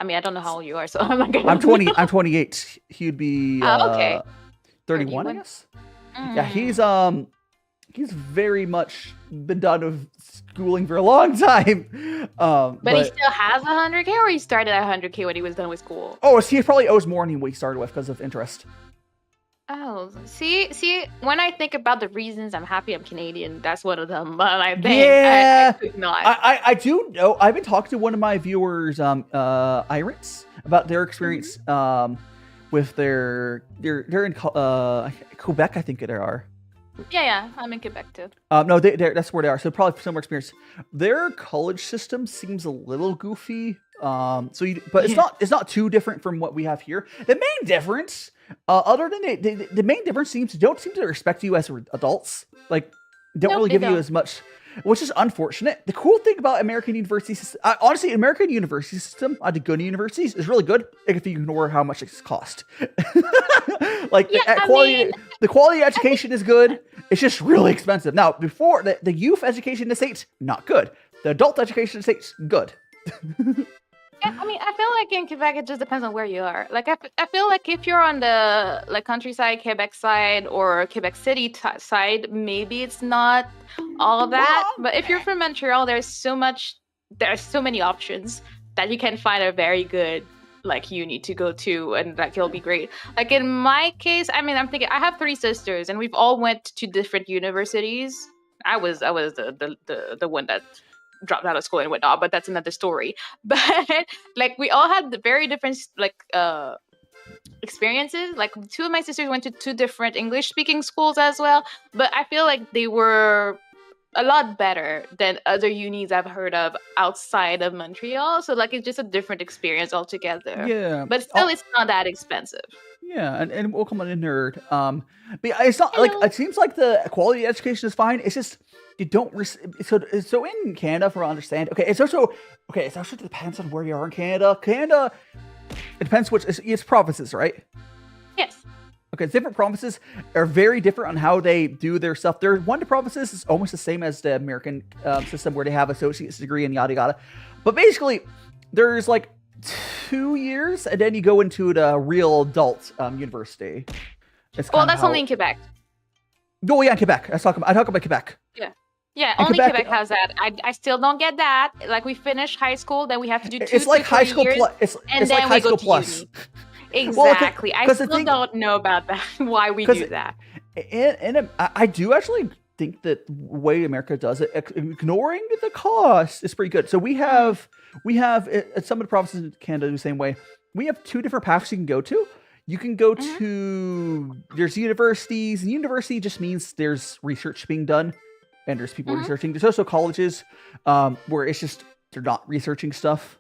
I mean, I don't know how old you are, so I'm not gonna I'm 20. I'm 28. He'd be 31, I guess. Mm. Yeah, he's very much been done with schooling for a long time. But he still has 100K, or he started at 100K when he was done with school? Oh, he probably owes more than what he started with because of interest. Oh, see, when I think about the reasons I'm happy I'm Canadian, that's one of them. But I think I could not. I do know. I've been talking to one of my viewers, Irits, about their experience with they're in Quebec, I think they are. Yeah, I'm in Quebec too. No, that's where they are. So probably similar experience. Their college system seems a little goofy. But it's not too different from what we have here. The main difference, other than the main difference don't seem to respect you as adults. Like, don't really give you as much, which is unfortunate. The cool thing about American universities, honestly, American university system, the good universities, is really good if you ignore how much it costs. Like, the quality of education is good. It's just really expensive. Now, before the youth education in the States, not good. The adult education in the States, good. Yeah, I mean, I feel like in Quebec, it just depends on where you are. Like, I feel like if you're on the countryside, Quebec side, or Quebec City side, maybe it's not all that. But if you're from Montreal, there's so many options that you can find a very good uni to go to, and it'll be great. Like in my case, I mean, I'm thinking I have 3 sisters, and we've all went to different universities. I was the one that dropped out of school and whatnot, but that's another story. But we all had the very different experiences. Like 2 of my sisters went to 2 different English speaking schools as well, but I feel like they were a lot better than other unis I've heard of outside of Montreal. So it's just a different experience altogether. Yeah, but still, it's not that expensive. Yeah, and welcome on a nerd. But it's not it seems like the quality of education is fine. It's just you don't so in Canada, for understand. Okay, it also depends on where you are in Canada. Canada, it depends it's provinces, right? Yes. Okay, different provinces are very different on how they do their stuff. One of the provinces is almost the same as the American system, where they have associate's degree and yada yada. But basically, there's 2 years, and then you go into the real adult university. That's only in Quebec. Oh yeah, in Quebec. I talk about Quebec. Yeah, only Quebec has that. I still don't get that. We finish high school, then we have to do 2 It's like high school plus. It's like high school plus. Exactly. I still don't know about that. Why we do that. And I do actually think that the way America does it, ignoring the cost, is pretty good. So we have some of the provinces in Canada the same way. We have 2 different paths you can go to. You can go to, there's universities, and university just means there's research being done, and there's people researching. There's also colleges where it's just they're not researching stuff.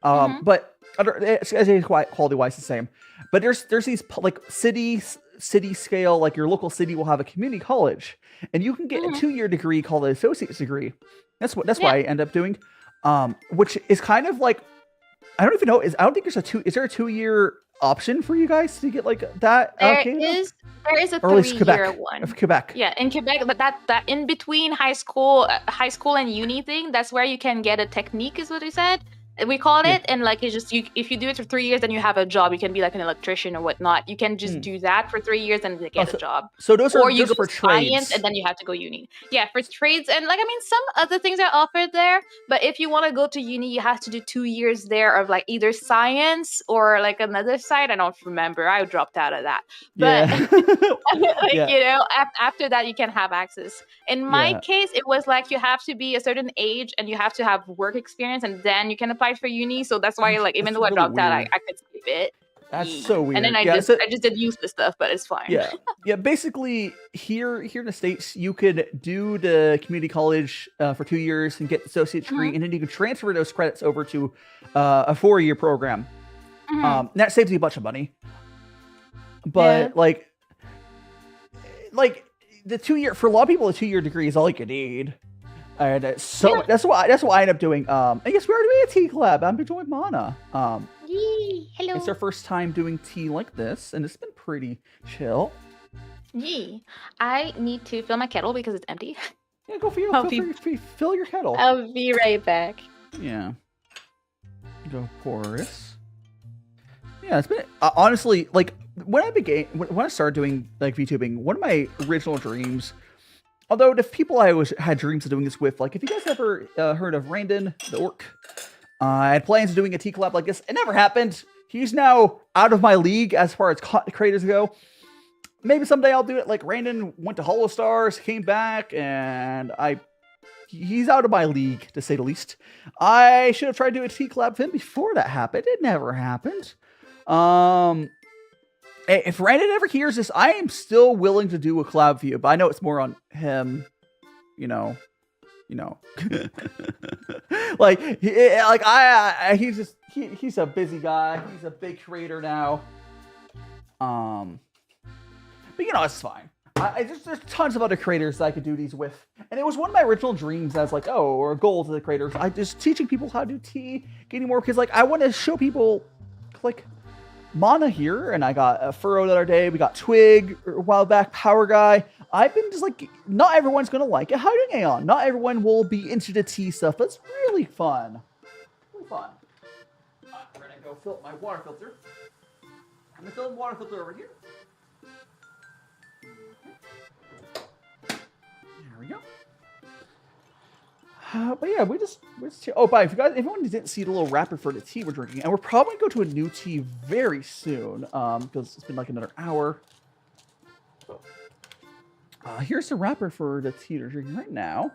But quality wise the same. But there's these city scale, your local city will have a community college, and you can get a 2-year degree called an associate's degree. That's what I end up doing, which is kind of I don't even know. I don't think there's is there a 2-year option for you guys to get that? There is a 3-year one. Of Quebec. Yeah, in Quebec, but that in between high school and uni thing, that's where you can get a technique, is what they said. We call it, and it's just if you do it for 3 years, then you have a job. You can be an electrician or whatnot. You can just do that for 3 years and get a job. So those are you go for science, trades, and then you have to go uni. Yeah, for trades, and some other things are offered there. But if you want to go to uni, you have to do 2 years there of either science or another side. I don't remember. I dropped out of that. But after that, you can have access. In my case, it was you have to be a certain age and you have to have work experience, and then you can apply for uni. So that's why even though I dropped out, I could skip it. That's so weird. And then I just did useless stuff, but it's fine. Yeah. Basically, here in the States, you could do the community college for 2 years and get the associate's degree, and then you can transfer those credits over to a 4-year program. That saves you a bunch of money. But the 2-year, for a lot of people, a 2-year degree is all you need. And that's why I end up doing. I guess we're doing a tea collab. I'm doing Mana. Hello. It's our first time doing tea like this, and it's been pretty chill. Yee. I need to fill my kettle because it's empty. Yeah, go for fill your kettle. I'll be right back. Yeah. Go porous. Yeah, it's been honestly when I started doing VTubing, one of my original dreams Although the people I always had dreams of doing this with, like if you guys ever heard of Randon the Orc, I had plans of doing a tea collab like this. It never happened. He's now out of my league as far as creators go. Maybe someday I'll do it. Like Randon went to Hollow Stars, came back, and he's out of my league, to say the least. I should have tried to do a tea collab with him before that happened. It never happened. If Randon ever hears this, I am still willing to do a collab for you, but I know it's more on him, you know. He's a busy guy. He's a big creator now. But it's fine. There's tons of other creators that I could do these with. And it was one of my original dreams as like, or a goal to the creators. I just teaching people how to do tea, getting more, because like I want to show people like Mana here, and I got a Furrow the other day. We got Twig a while back, Power Guy. I've been just like, not everyone's gonna like it. How do you on? Not everyone will be into the tea stuff, but it's really fun. Really fun. We're gonna go fill up my water filter. I'm gonna fill the water filter over here. There we go. But yeah, we just oh, by if anyone didn't see the little wrapper for the tea we're drinking, and we're probably going to go to a new tea very soon, because it's been like another hour. Here's the wrapper for the tea we're drinking right now.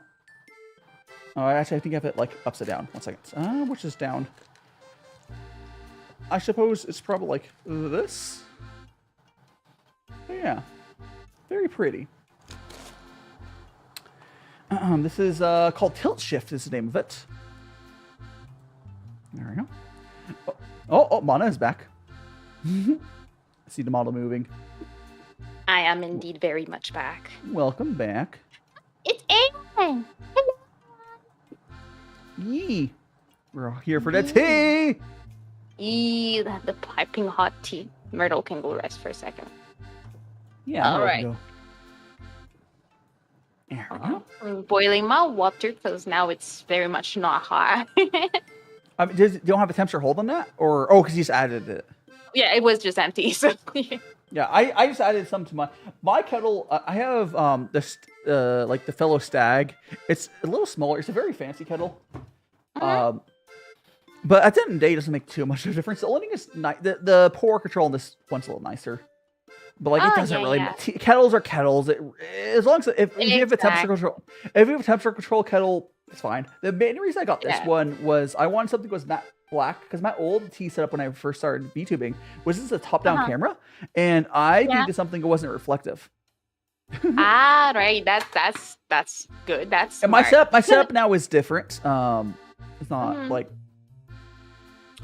Oh, actually, I think I have it like upside down. 1 second. Which is down? I suppose it's probably like this. But yeah, very pretty. This is called Tiltshift is the name of it. There we go. Oh, Mana is back. I see the model moving. I am indeed very much back. Welcome back. It's Aaron. Hello. Yee. We're all here for the tea. The piping hot tea. Myrtle can go rest for a second. Yeah. All right. There we go. I'm boiling my water because now it's very much not hot. You don't have a temperature hold on that? Or, because you just added it. Yeah, it was just empty. So yeah, I just added some to my kettle. I have this like the fellow stag. It's a little smaller. It's a very fancy kettle. But at the end of the day, it doesn't make too much of a difference. The only thing is the pour control on this one's a little nicer. But like it doesn't really. Kettles are kettles. As long as if you have a temperature control, if you have a temperature control kettle, it's fine. The main reason I got this one was I wanted something that was matte black, because my old tea setup when I first started VTubing was this a top-down camera, and I needed something that wasn't reflective. Right. That's good. That's and my setup now is different. It's not like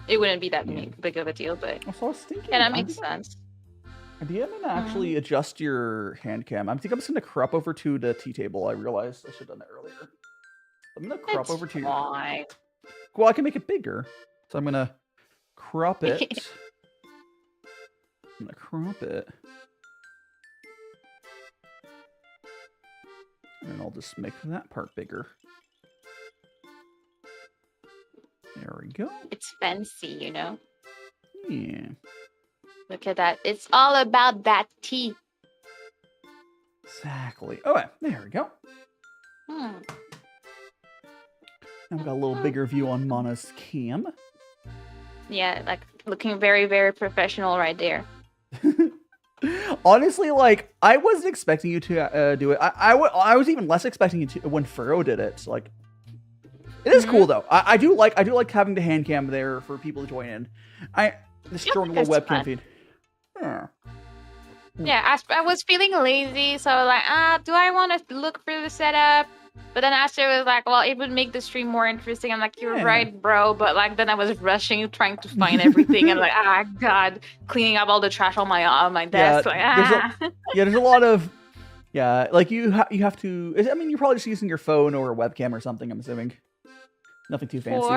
it wouldn't be that big of a deal, but so I was thinking, that makes sense. I'm gonna actually adjust your hand cam. I think I'm just gonna crop over to the tea table. I realized I should have done that earlier. I'm gonna crop over to your. Well, I can make it bigger, so I'm gonna crop it. I'm gonna crop it, and I'll just make that part bigger. There we go. It's fancy, you know. Yeah. Look at that. It's all about that tea. Exactly. Okay, there we go. Now we've got a little bigger view on Mana's cam. Yeah, like looking very, very professional right there. Honestly, like I wasn't expecting you to do it. I was even less expecting you to when Furrow did it. So, like, it is cool though. I do like having the hand cam there for people to join in. This strong little webcam feed. Yeah, I was feeling lazy, so I was like, do I want to look for the setup? But then Aster was like, well, it would make the stream more interesting. I'm like, you're right, bro. But like, then I was rushing, trying to find everything, and like, God, cleaning up all the trash on my desk. There's a lot of, like you have to. I mean, you're probably just using your phone or a webcam or something. I'm assuming. Nothing too fancy.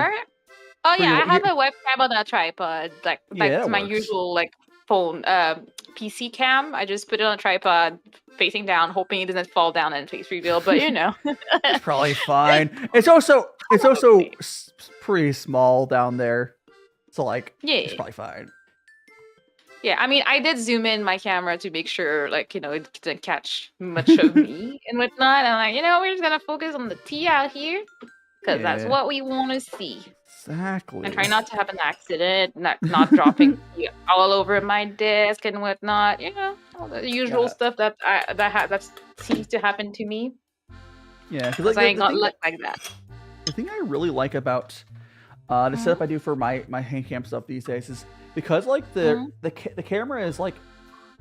I have a webcam on a tripod, like my usual like phone PC cam. I just put it on a tripod, facing down, hoping it doesn't fall down and face reveal. But you know, it's probably fine. It's also pretty small down there, so like it's probably fine. Yeah, I mean, I did zoom in my camera to make sure, like, it didn't catch much of me and whatnot. And like, we're just gonna focus on the tea out here because that's what we want to see. Exactly. And try not to have an accident, not dropping tea all over my desk and whatnot. All the usual stuff that seems to happen to me. Yeah, because I ain't got luck like that. The thing I really like about the setup I do for my hand cam stuff these days is because like the camera is like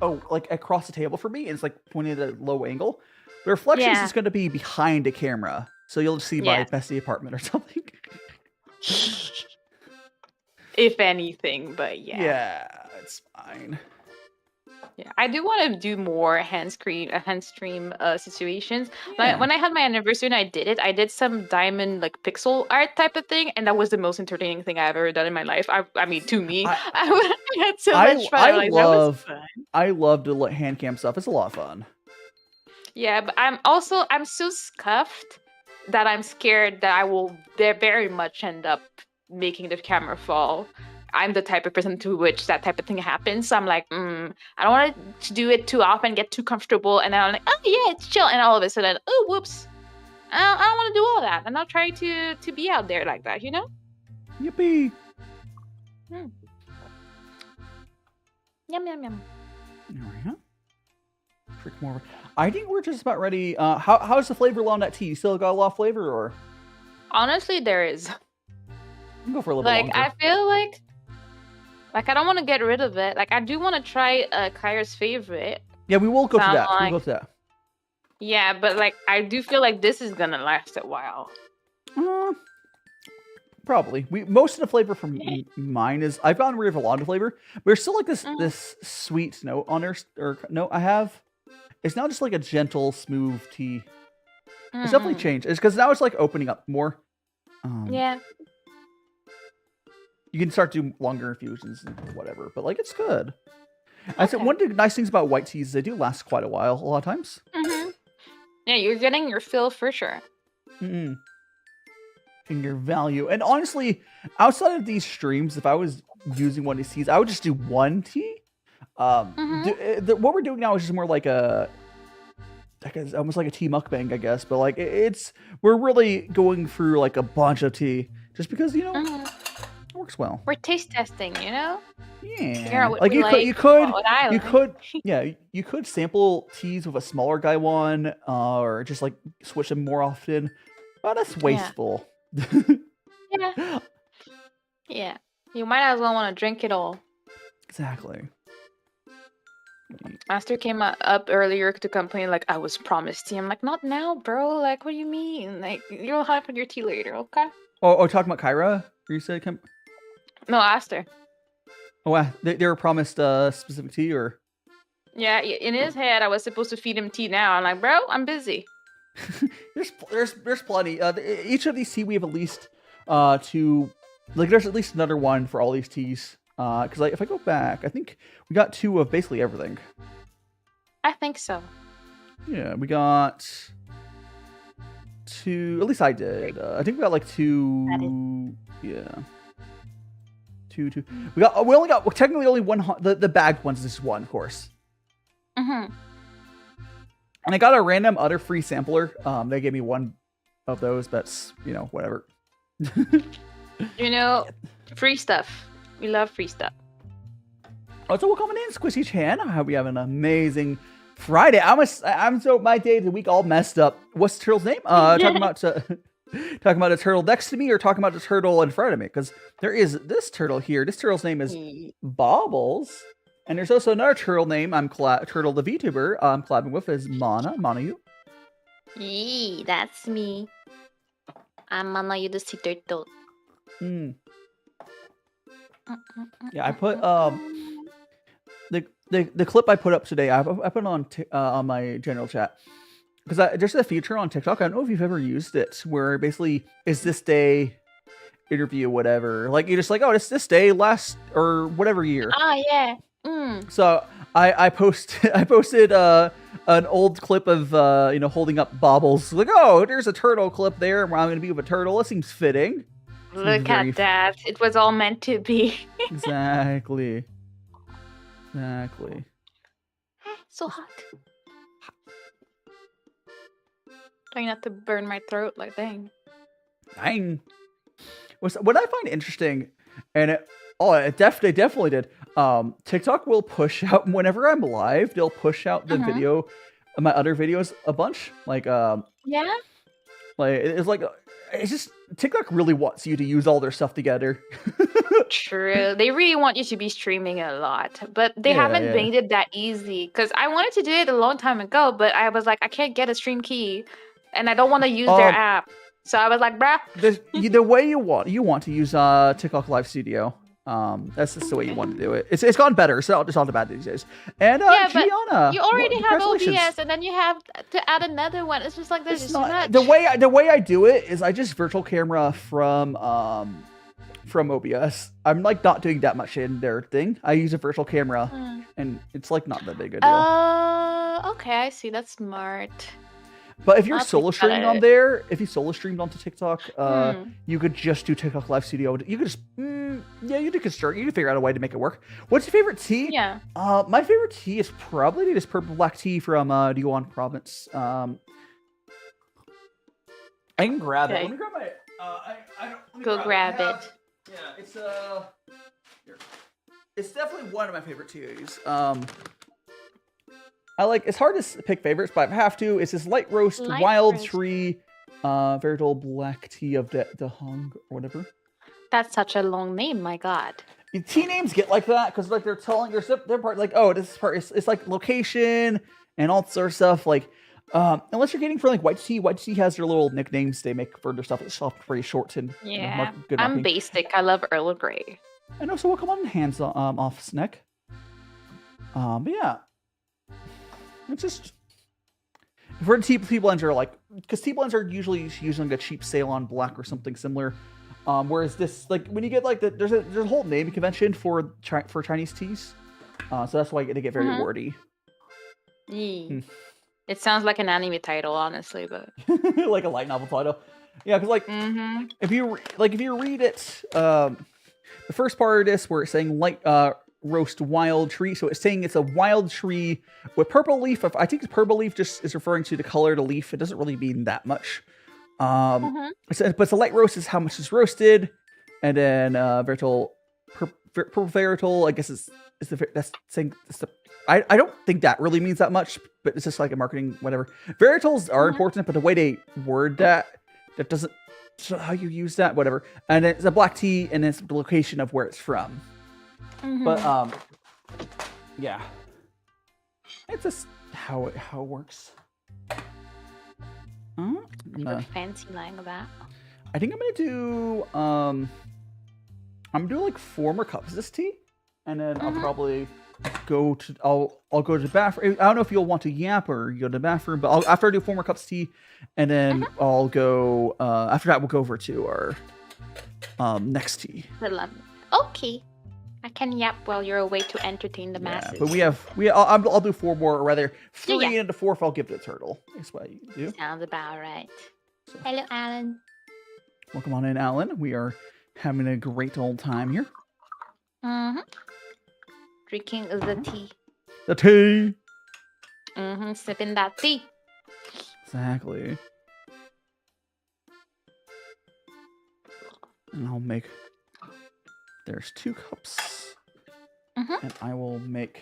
across the table for me and it's like pointed at a low angle. The reflections is going to be behind the camera, so you'll see my bestie apartment or something. If anything, but yeah, it's fine. Yeah, I do want to do more hand stream situations. Like when I had my anniversary and I did some diamond like pixel art type of thing, and that was the most entertaining thing I've ever done in my life. I mean, to me, I had so much fun. That was fun. I love to hand cam stuff. It's a lot of fun. Yeah, but I'm so scuffed that I'm scared that I will very much end up making the camera fall. I'm the type of person to which that type of thing happens. So I'm like, I don't want to do it too often, get too comfortable. And then I'm like, oh yeah, it's chill. And all of a sudden, oh, whoops. I don't want to do all that. I'm not trying to be out there like that, Yippee. Yum, yum, yum. All right. Trick more. I think we're just about ready. How's the flavor on that tea? You still got a lot of flavor, or? Honestly, there is. Go for a little longer. I feel like I don't want to get rid of it. Like, I do want to try Kyra's favorite. Yeah, we will go to that. We'll go to that. Yeah, but like, I do feel like this is gonna last a while. Probably. Most of the flavor from mine is I found we have a lot of flavor. But there's still like this sweet note on there, or note I have. It's now just like a gentle, smooth tea. It's definitely changed. It's because now it's like opening up more. Yeah. You can start doing longer infusions and whatever, but like it's good. I said one of the nice things about white teas is they do last quite a while a lot of times. Yeah, you're getting your fill for sure. And your value. And honestly, outside of these streams, if I was using one of these teas, I would just do one tea. What we're doing now is just more like almost like a tea mukbang, I guess. But like we're really going through like a bunch of tea just because it works well. We're taste testing, Yeah. Like you could sample teas with a smaller guy one, or just like switch them more often. But that's wasteful. Yeah. You might as well want to drink it all. Exactly. Master came up earlier to complain, like, I was promised tea. I'm like, not now, bro. Like, what do you mean? Like, you'll have your tea later, okay? Oh, talking about Kyra? You said No, Aster. Oh, wow. They were promised specific tea, or? Yeah, in his head, I was supposed to feed him tea now. I'm like, bro, I'm busy. There's plenty. Each of these tea we have at least there's at least another one for all these teas. Because if I go back, I think we got 2 of basically everything. I think so. Yeah, we got 2. At least I did. I think we got like 2. Yeah. 2. We only got technically only one. The bagged ones is 1, of course. And I got a random other free sampler. They gave me 1 of those, but whatever. Free stuff. We love free stuff. So we're coming in, Squishy Chan. I hope you have an amazing Friday. I'm so my day of the week all messed up. What's the turtle's name? Talking about a turtle next to me, or talking about the turtle in front of me? Because there is this turtle here. This turtle's name is Bobbles, and there's also another turtle name. Turtle the VTuber. I'm collabing with is Mana. Mana, you? Yee, that's me. I'm Mana, you the sea turtle. Yeah, I put the clip I put up today. I put it on my general chat because there's a feature on TikTok. I don't know if you've ever used it, where basically is this day interview whatever. Like you're just like, oh, this day last or whatever year. Yeah. So I posted an old clip of holding up Bobbles. Like, oh, there's a turtle clip there where I'm gonna be with a turtle. It seems fitting. Look at that. It was all meant to be. Exactly. Exactly. So hot. Trying not to burn my throat, like dang. Dang. What I find interesting, and it definitely did. TikTok will push out whenever I'm live. They'll push out the video, my other videos a bunch. Like Yeah. Like it's just TikTok really wants you to use all their stuff together. True. They really want you to be streaming a lot, but they haven't made it that easy. Because I wanted to do it a long time ago, but I was like, I can't get a stream key, and I don't want to use their app. So I was like, bruh. The way you want to use TikTok Live Studio. That's just the way you want to do it. It's gotten better. So it's not bad these days. And Gianna, you already have OBS, and then you have to add another one. It's just like there's just too much. The way I do it is I just virtual camera from OBS. I'm like not doing that much in their thing. I use a virtual camera, and it's like not that big a deal. Okay, I see. That's smart. But if you're solo streaming on there, if you solo streamed onto TikTok, you could just do TikTok Live Studio. You could just, you could figure out a way to make it work. What's your favorite tea? Yeah. My favorite tea is probably this purple black tea from Yuan Province. I can grab it. Let me grab my. Go grab it. Yeah, it's here. It's definitely one of my favorite teas. It's hard to pick favorites, but I have to. It's this light roast wild tree, veritable black tea of the Hong or whatever. That's such a long name, my god. Tea names get like that because like they're telling their part like, oh, this part it's like location and all sort of stuff. Like unless you're getting for like white2Tea has their little nicknames they make for their stuff. It's pretty short and good I'm basic. I love Earl Grey. I know, so we'll come on hands off snack. But yeah. It's just for tea blends are like because tea blends are usually using a cheap sale on black or something similar. Whereas this like when you get like there's a whole naming convention for Chinese teas, so that's why they get very wordy. It sounds like an anime title, honestly, but like a light novel title. Yeah, because like if you read it, the first part of this where it's saying light roast wild tree, so it's saying it's a wild tree with purple leaf. I think purple leaf just is referring to the color of the leaf. It doesn't really mean that much. But it's a light roast is how much is roasted, and then purple veritable, I guess that's saying I don't think that really means that much, but it's just like a marketing whatever. Veritals are important, but the way they word that doesn't. So how you use that, whatever. And it's a black tea, and it's the location of where it's from. But yeah, it's just how it works. Fancy like that. I think I'm gonna do like 4 more cups of this tea, and then I'll probably go to I'll go to the bathroom. I don't know if you'll want to yap or you go to the bathroom, but after I do 4 more cups of tea, and then I'll go. After that, we'll go over to our next tea. Okay. I can yap while you're away to entertain the masses. But I'll do 4 more, or rather 3 and the 4th I'll give to the turtle. That's what you do. Sounds about right. So. Hello, Alan. Welcome on in, Alan. We are having a great old time here. Drinking the tea. The tea. Sipping that tea. Exactly. And I'll make. There's 2 cups, and I will make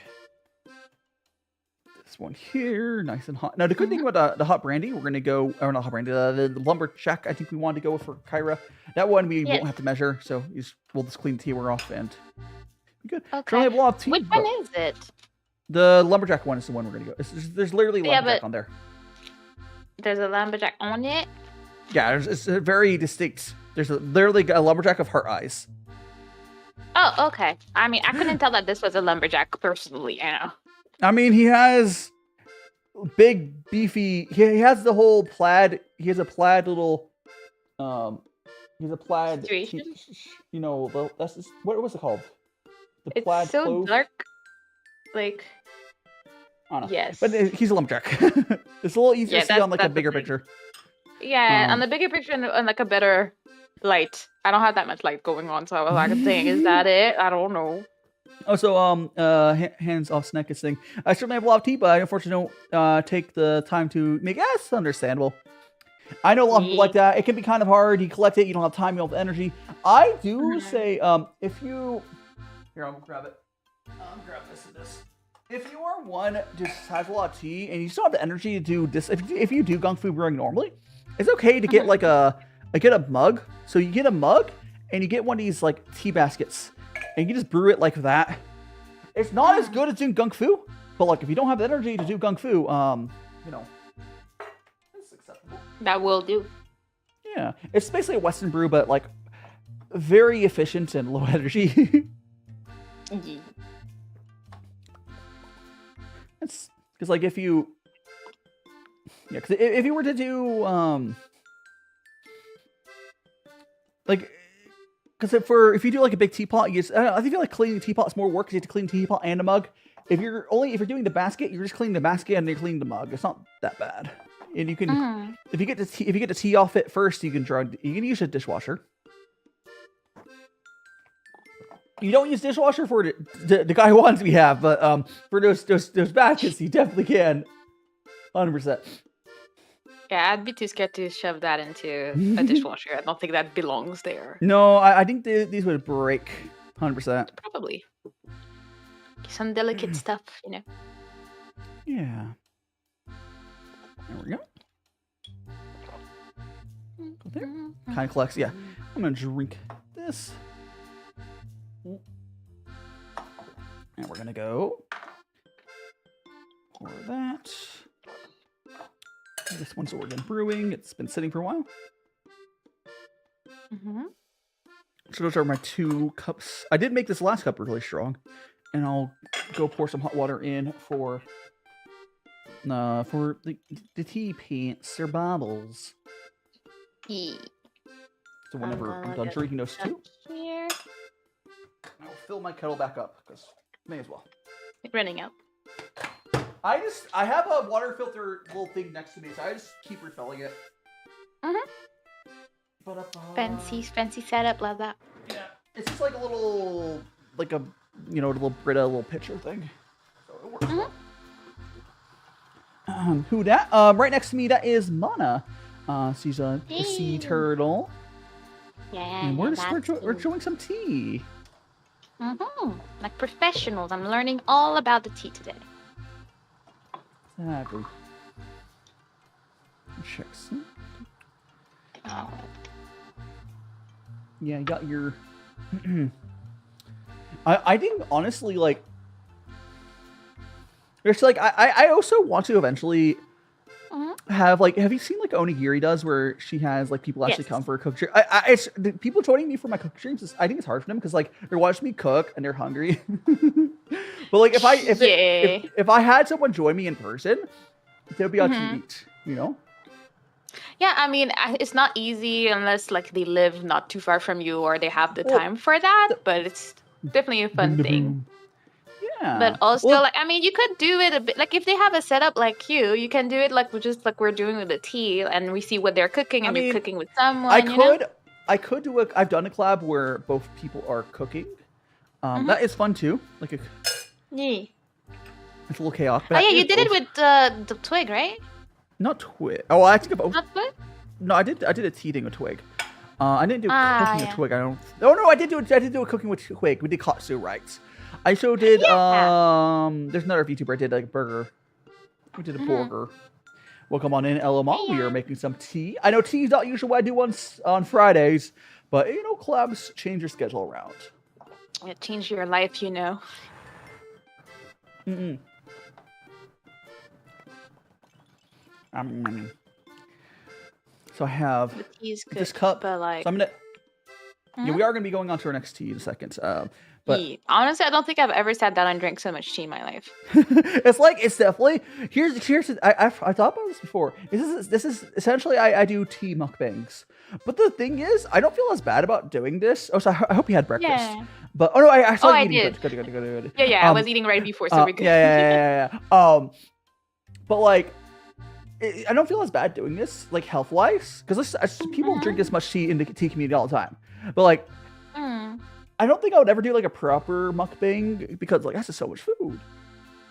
this one here nice and hot. Now, the good thing about the hot brandy, we're gonna go, or not hot brandy, the lumberjack. I think we wanted to go with for Kyra. That one we won't have to measure, so we'll just clean the teaware off and be good. Okay. Have a lot of tea, which one is it? The lumberjack one is the one we're gonna go. There's literally lumberjack on there. There's a lumberjack on it. Yeah, it's a very distinct. There's literally a lumberjack of heart eyes. Oh, okay. I mean, I couldn't tell that this was a lumberjack personally, you know. I mean, he has big, beefy. He has the whole plaid. He has a plaid little. He's a plaid. You know, that's just, what was it called? The plaid it's so clove? dark. Like. I don't know. Yes. But he's a lumberjack. It's a little easier to see on like a bigger picture. Yeah, on the bigger picture and like a better light. I don't have that much light going on, so I was like, dang, is that it? I don't know. Also, hands off snack is thing. I certainly have a lot of tea, but I unfortunately don't take the time to make it. That's understandable. I know a lot of people like that. It can be kind of hard. You collect it, you don't have time, you don't have energy. I do say, if you... Here, I'm gonna grab it. Grab this and this. If you are one just has a lot of tea and you still have the energy to do this, if you do gongfu brewing normally, it's okay to get like get a mug. So you get a mug and you get one of these like tea baskets and you just brew it like that. It's not as good as doing gongfu, but like if you don't have the energy to do gongfu, you know, it's acceptable. That will do. Yeah, it's basically a Western brew, but like very efficient and low energy. It's because like if you, yeah, because if you were to do like, because if you do like a big teapot, you just, I feel like cleaning the teapot is more work because you have to clean the teapot and a mug. If you're doing the basket, you're just cleaning the basket and you're cleaning the mug. It's not that bad. And you can if you get the tea off it first, you can use a dishwasher. You don't use dishwasher for the guy ones we have, but for those baskets, you definitely can. 100%. Yeah, I'd be too scared to shove that into a dishwasher. I don't think that belongs there. No, I think these would break. 100%. Probably. Some delicate stuff, you know. Yeah. There we go. Go there. Kind of collects. Yeah. I'm gonna drink this. And we're gonna go pour that. This one's Oregon Brewing. It's been sitting for a while. So those are my 2 cups. I did make this last cup really strong, and I'll go pour some hot water in for the tea pants or bubbles. Yeah. So whenever I'm done drinking those 2, here. I'll fill my kettle back up because may as well. It's running out. I have a water filter little thing next to me, so I just keep refilling it. Fancy setup, love that. Yeah, it's just like a little, like a little Brita little pitcher thing. So it works. Who that? Right next to me, that is Mana. She's a sea turtle. Yeah. And we're showing some tea. Like professionals, I'm learning all about the tea today. Exactly. Check some. Yeah, you got your. I think honestly, like, there's like I also want to eventually have like, have you seen like Onigiri does, where she has like people actually come for a cook stream? It's people joining me for my cook streams. I think it's hard for them because like they're watching me cook and they're hungry. But like if I had someone join me in person, they'll be on to eat, you know. Yeah, I mean, it's not easy unless like they live not too far from you or they have the time for that. But it's definitely a fun thing. Yeah. But also, like, I mean, you could do it a bit like if they have a setup like you can do it like just like we're doing with the tea, and we see what they're cooking, and you're cooking with someone. I could do I've done a collab where both people are cooking. That is fun too. Like it's a little chaotic. But you did it with the twig, right? Not twig. Oh, I think Not twig. No, I did a tea thing with twig. I didn't do cooking with twig. I don't. Oh no, I did do a cooking with twig. We did katsu rights. I so did. There's another VTuber. I did like a burger. We did a burger. Welcome on in, LMA. We are making some tea. I know tea is not usually what I do on Fridays, but you know, collabs change your schedule around. It changed your life, you know. So I have this cup. But like, so I'm gonna. Yeah, we are gonna be going on to our next tea in a second. But honestly, I don't think I've ever sat down and drank so much tea in my life. it's definitely here's I thought about this before. This is essentially I do tea mukbangs. But the thing is, I don't feel as bad about doing this. Oh, so I hope you had breakfast. Yeah. But I saw you eating. Did. Good. Yeah. I was eating right before, so we're good. Yeah. But like, I don't feel as bad doing this, like health wise, because people drink this much tea in the tea community all the time. But like, I don't think I would ever do like a proper mukbang because like that's just so much food.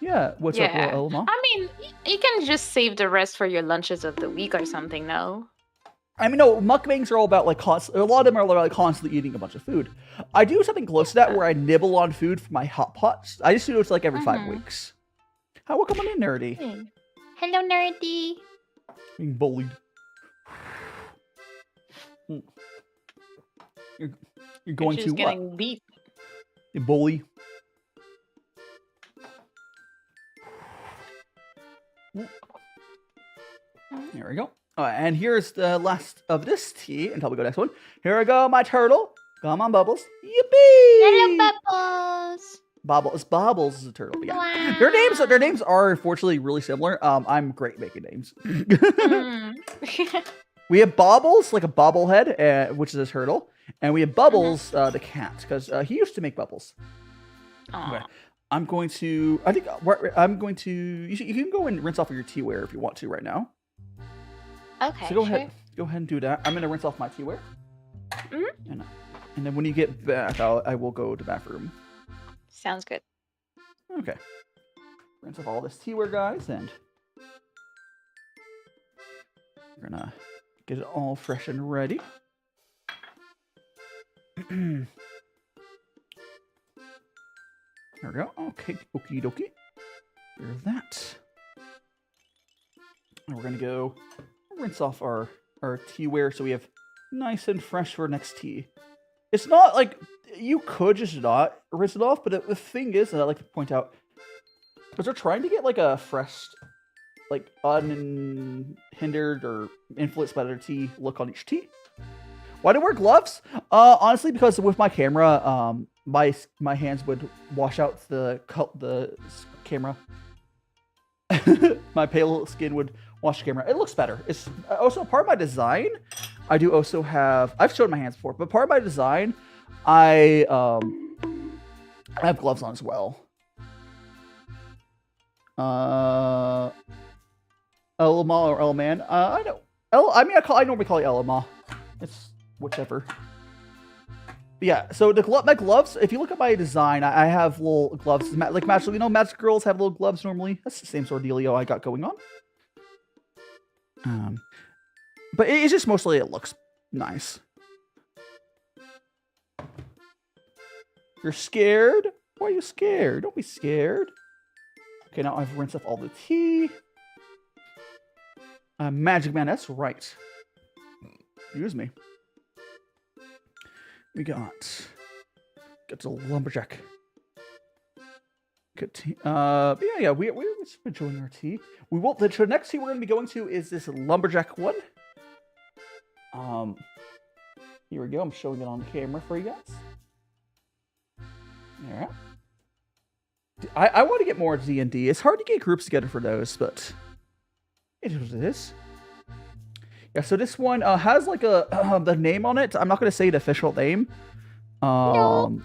Yeah. What's up, Elma? I mean, you can just save the rest for your lunches of the week or something, no? I mean, no, mukbangs are all about like a lot of them are like constantly eating a bunch of food. I do something close to that where I nibble on food for my hot pots. I just do it like every 5 weeks. Hi, welcome on in, Nerdy. Hey. Hello, Nerdy. Being bullied. You're going to getting beat. You bully. There we go. And here's the last of this tea until we go next one. Here I go, my turtle. Come on, Bubbles. Yippee! Hello, Bubbles. Bobbles is a turtle. Yeah. Wow. Their names are unfortunately really similar. I'm great making names. We have Bobbles, like a bobblehead, which is a turtle, and we have Bubbles, the cat, because he used to make bubbles. Okay. I'm going to. You can go and rinse off of your teaware if you want to right now. Okay. So go ahead and do that. I'm gonna rinse off my teaware. And then when you get back, I will go to the bathroom. Sounds good. Okay. Rinse off all this teaware, guys, and we're gonna get it all fresh and ready. There we go. Okay, okie dokie. There's that. And we're gonna go rinse off our teaware so we have nice and fresh for next tea. It's not like you could just not rinse it off, but the thing is that I like to point out because we're trying to get like a fresh, like unhindered or influenced by the tea look on each tea. Why do I wear gloves? Honestly, because with my camera, my hands would wash out the camera. My pale skin would wash the camera. It looks better. It's also part of my design. I do also have. I've showed my hands before, but part of my design, I have gloves on as well. Elma or Elman. I know. I normally call you Elma. It's whichever. But yeah, so my gloves, if you look at my design, I have little gloves. Like magic, magic girls have little gloves normally. That's the same sort of dealio I got going on. But it's just mostly it looks nice. You're scared? Why are you scared? Don't be scared. Okay, now I've rinsed off all the tea. Magic Man, that's right. Excuse me. We got the lumberjack. Good tea. Yeah, we're just enjoying our tea. We will. The next tea we're going to be going to is this lumberjack one. Here we go. I'm showing it on camera for you guys. All right. I want to get more D&D. It's hard to get groups together for those, but it is what it is. Yeah, so this one has like a the name on it. I'm not going to say the official name. No.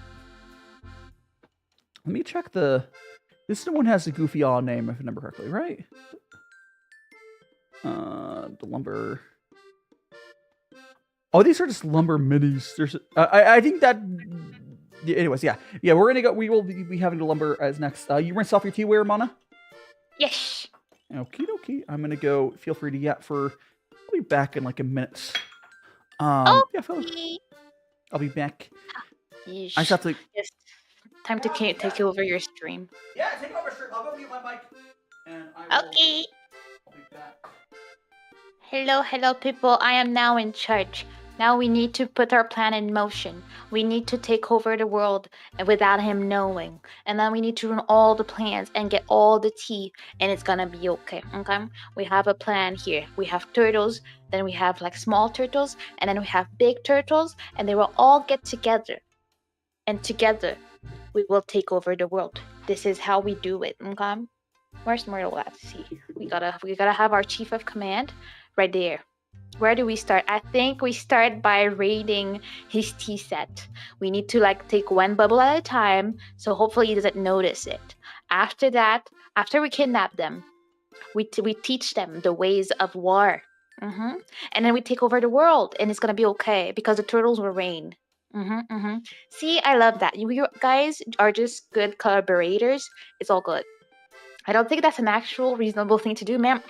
Let me check this one has a goofy odd name if I remember correctly, right? The lumber. Oh, these are just lumber minis. There's I think that. Anyways, yeah, we're gonna go. We will be having the lumber as next. You rinse off your teaware, Mana? Yes. Okie dokie. I'm gonna go. Feel free to yap for. I'll be back in like a minute. Yeah, fellas. I'll be back. Yeesh. I just have to. Yes. Time to take over your stream. Yeah, take over stream. I'll go mute my mic. And I will, okay. I'll be back. Hello, people. I am now in charge. Now we need to put our plan in motion. We need to take over the world without him knowing. And then we need to run all the plans and get all the tea. And it's gonna be okay, okay? We have a plan here. We have turtles, then we have like small turtles, and then we have big turtles, and they will all get together. And together, we will take over the world. This is how we do it, okay? Where's Myrtle at? See, we gotta have our chief of command right there. Where do we start? I think we start by raiding his tea set. We need to like take one bubble at a time, so hopefully he doesn't notice it. After that, after we kidnap them, we teach them the ways of war. And then we take over the world, and it's gonna be okay because the turtles will reign. See, I love that. You guys are just good collaborators. It's all good. I don't think that's an actual reasonable thing to do, ma'am.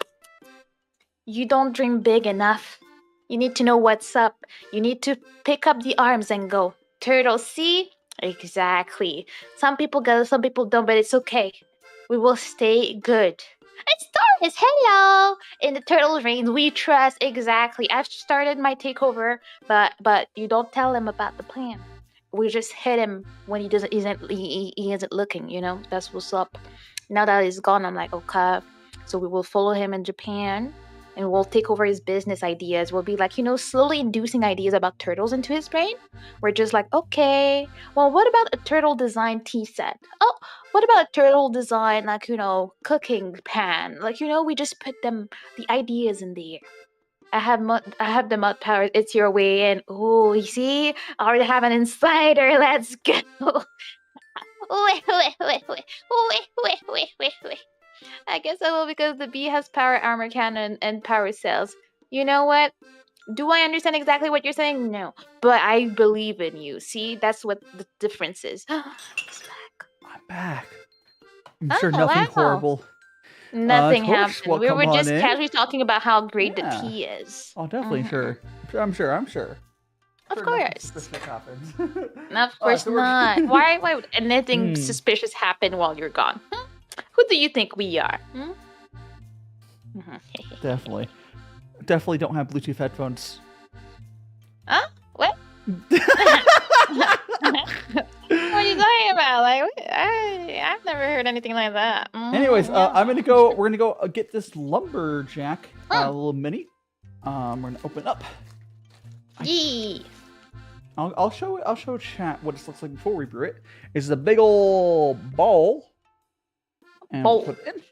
You don't dream big enough. You need to know what's up. You need to pick up the arms and go. Turtle, see? Exactly. Some people get it, some people don't, but it's okay. We will stay good. It's Taurus, hello! In the turtle reign, we trust. Exactly. I've started my takeover, but you don't tell him about the plan. We just hit him when he isn't looking, you know? That's what's up. Now that he's gone, I'm like, okay. So we will follow him in Japan and we'll take over his business ideas. We'll be like, you know, slowly inducing ideas about turtles into his brain. We're just like, okay, well, what about a turtle design tea set? Oh, what about a turtle design, like, you know, cooking pan? Like, you know, we just put the ideas in the air. I have the mud powers. It's your way in. Oh, you see? I already have an insider. Let's go. Wait. I guess I will because the bee has power armor cannon and power cells. You know what? Do I understand exactly what you're saying? No. But I believe in you. See? That's what the difference is. He's back. I'm back. I'm sure nothing horrible. Nothing happened. Well, we were just casually talking about how great the tea is. Oh, definitely, sure. I'm sure. Of course. Suspicious happens. Of course not. Why would anything suspicious happen while you're gone? Who do you think we are? Definitely don't have Bluetooth headphones. Huh? What? What are you talking about? Like, I've never heard anything like that. Anyways, we're gonna go get this lumberjack, little mini. We're gonna open up. Yee. I'll show chat what this looks like before we brew it. It's a big old ball. And we'll put it in.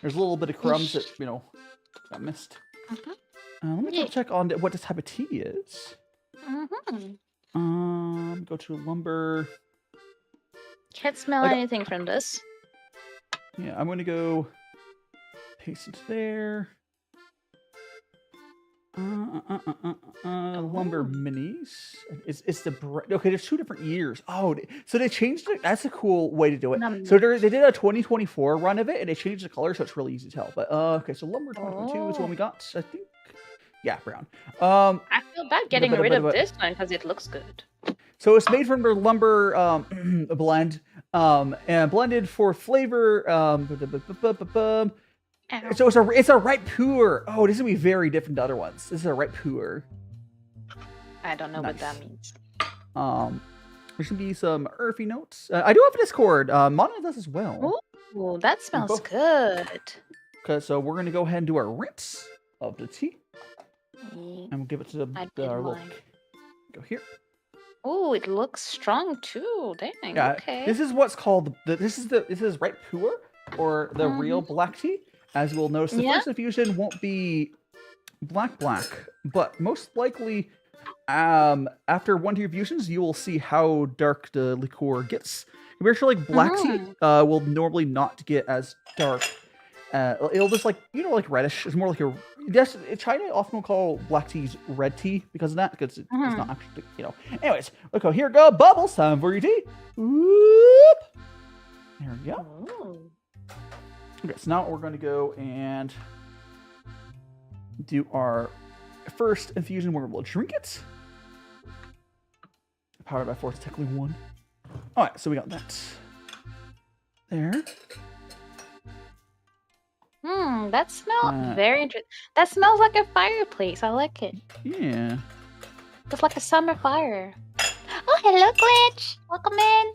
There's a little bit of crumbs that, you know, got missed. Let me go check on what this type of tea is. Go to lumber. Can't smell anything from this. Yeah, I'm gonna go paste it there. Lumber minis. It's the okay. There's 2 different years. Oh, so they changed it. That's a cool way to do it. So they did a 2024 run of it, and they changed the color, so it's really easy to tell. But okay, so lumber 2022 is one we got. I think. Yeah, brown. I feel bad getting rid of this one because it looks good. So it's made from the lumber blend, and blended for flavor. So it's a ripe Pu'er. Oh, this is gonna be very different to other ones. This is a ripe Pu'er. I don't know what that means. There's gonna be some earthy notes. I do have a Discord. Mana does as well. Ooh, that smells good. Okay, so we're gonna go ahead and do our rinse of the tea, and we'll give it to our little. Go here. Oh, it looks strong too. Dang. Yeah, okay. This is what's called this is ripe Pu'er, or the real black tea. As you will notice, the first infusion won't be black, but most likely, after 1 or 2 infusions, you will see how dark the liqueur gets. Eventually, like black tea will normally not get as dark. It'll just like reddish. It's more like China often will call black teas red tea because of that, because it's not actually, you know. Anyways, okay, here go bubbles. Time for your tea. Whoop. There we go. Okay, so now we're going to go and do our first infusion where we'll drink it. Powered by force, technically 1. All right, so we got that there. That smells very interesting. That smells like a fireplace. I like it. Yeah. It's like a summer fire. Oh, hello, Glitch. Welcome in.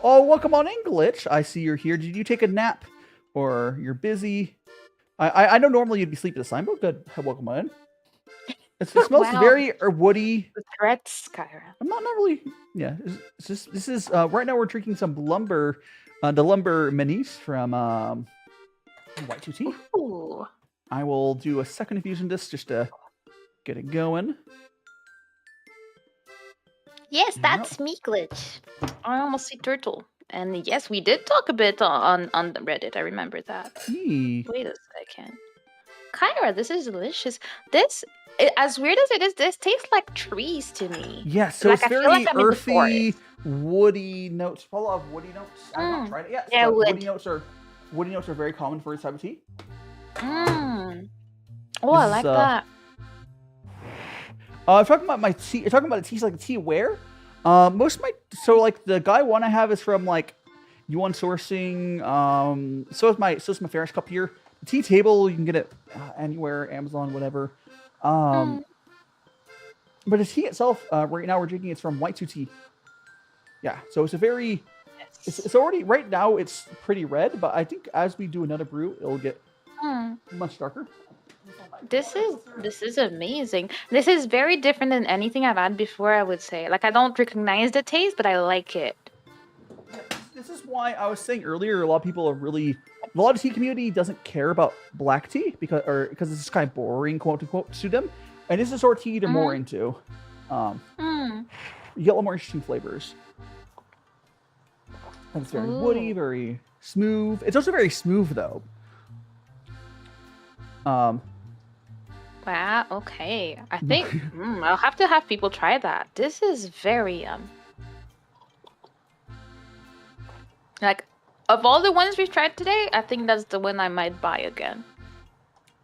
Oh, welcome on in, Glitch. I see you're here. Did you take a nap? Or you're busy? I know normally you'd be sleeping this time, but good. Welcome on. It smells very woody. The threats, Kyra. I'm not really. Yeah, it's just this is right now we're drinking some lumber, the lumber minis from White2Tea. Ooh. I will do a second infusion just to get it going. Yes, that's me, Glitch. I almost see turtle. And yes, we did talk a bit on Reddit. I remember that. Wait a second. Kyra, this is delicious. As weird as it is, this tastes like trees to me. Yeah, so like, it's very earthy, woody notes. Full of woody notes. I've not tried it yet. Yeah, woody notes are very common for this type of tea. Oh, I like that. Talking about my tea. You're talking about the teas like the tea where? Most of my like the guy one I have is from like U1 sourcing. So is my Ferris cup here. The tea table you can get it anywhere, Amazon, whatever. But the tea itself, right now we're drinking it's from White2Tea. Yeah, so it's a very, it's already right now it's pretty red, but I think as we do another brew, it'll get much darker. This is amazing. This is very different than anything I've had before, I would say. Like, I don't recognize the taste, but I like it. This is why I was saying earlier, a lot of people are really, a lot of tea community doesn't care about black tea because it's kind of boring, quote unquote, to them. And this is sort of tea they're more into. You get a lot more interesting flavors. And it's very woody, very smooth. It's also very smooth though. Wow, okay. I think I'll have to have people try that. This is very like, of all the ones we've tried today, I think that's the one I might buy again.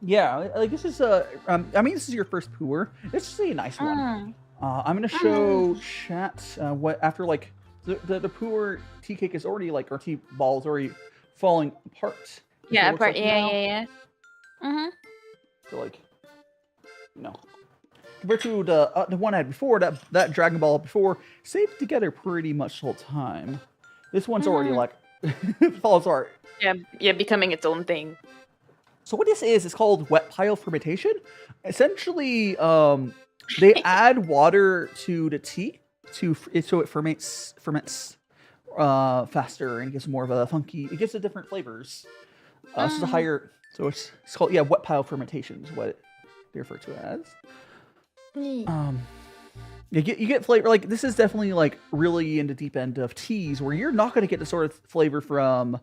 Yeah, like this is a I mean this is your first Pu'er. It's just a nice one. I'm gonna show chat what after like the Pu'er tea cake is already like, our tea ball is already falling apart. Yeah, apart. Yeah. So like, you know, compared to the one I had before, that Dragon Ball before, stayed together pretty much the whole time. This one's already like falls apart. Yeah, becoming its own thing. So what this is called wet pile fermentation. Essentially, they add water to the tea so it ferments faster and gives more of a funky. It gives it different flavors. So it's a higher. So it's called wet pile fermentation is what they refer to it as. You get flavor like this is definitely like really in the deep end of teas where you're not going to get the sort of flavor from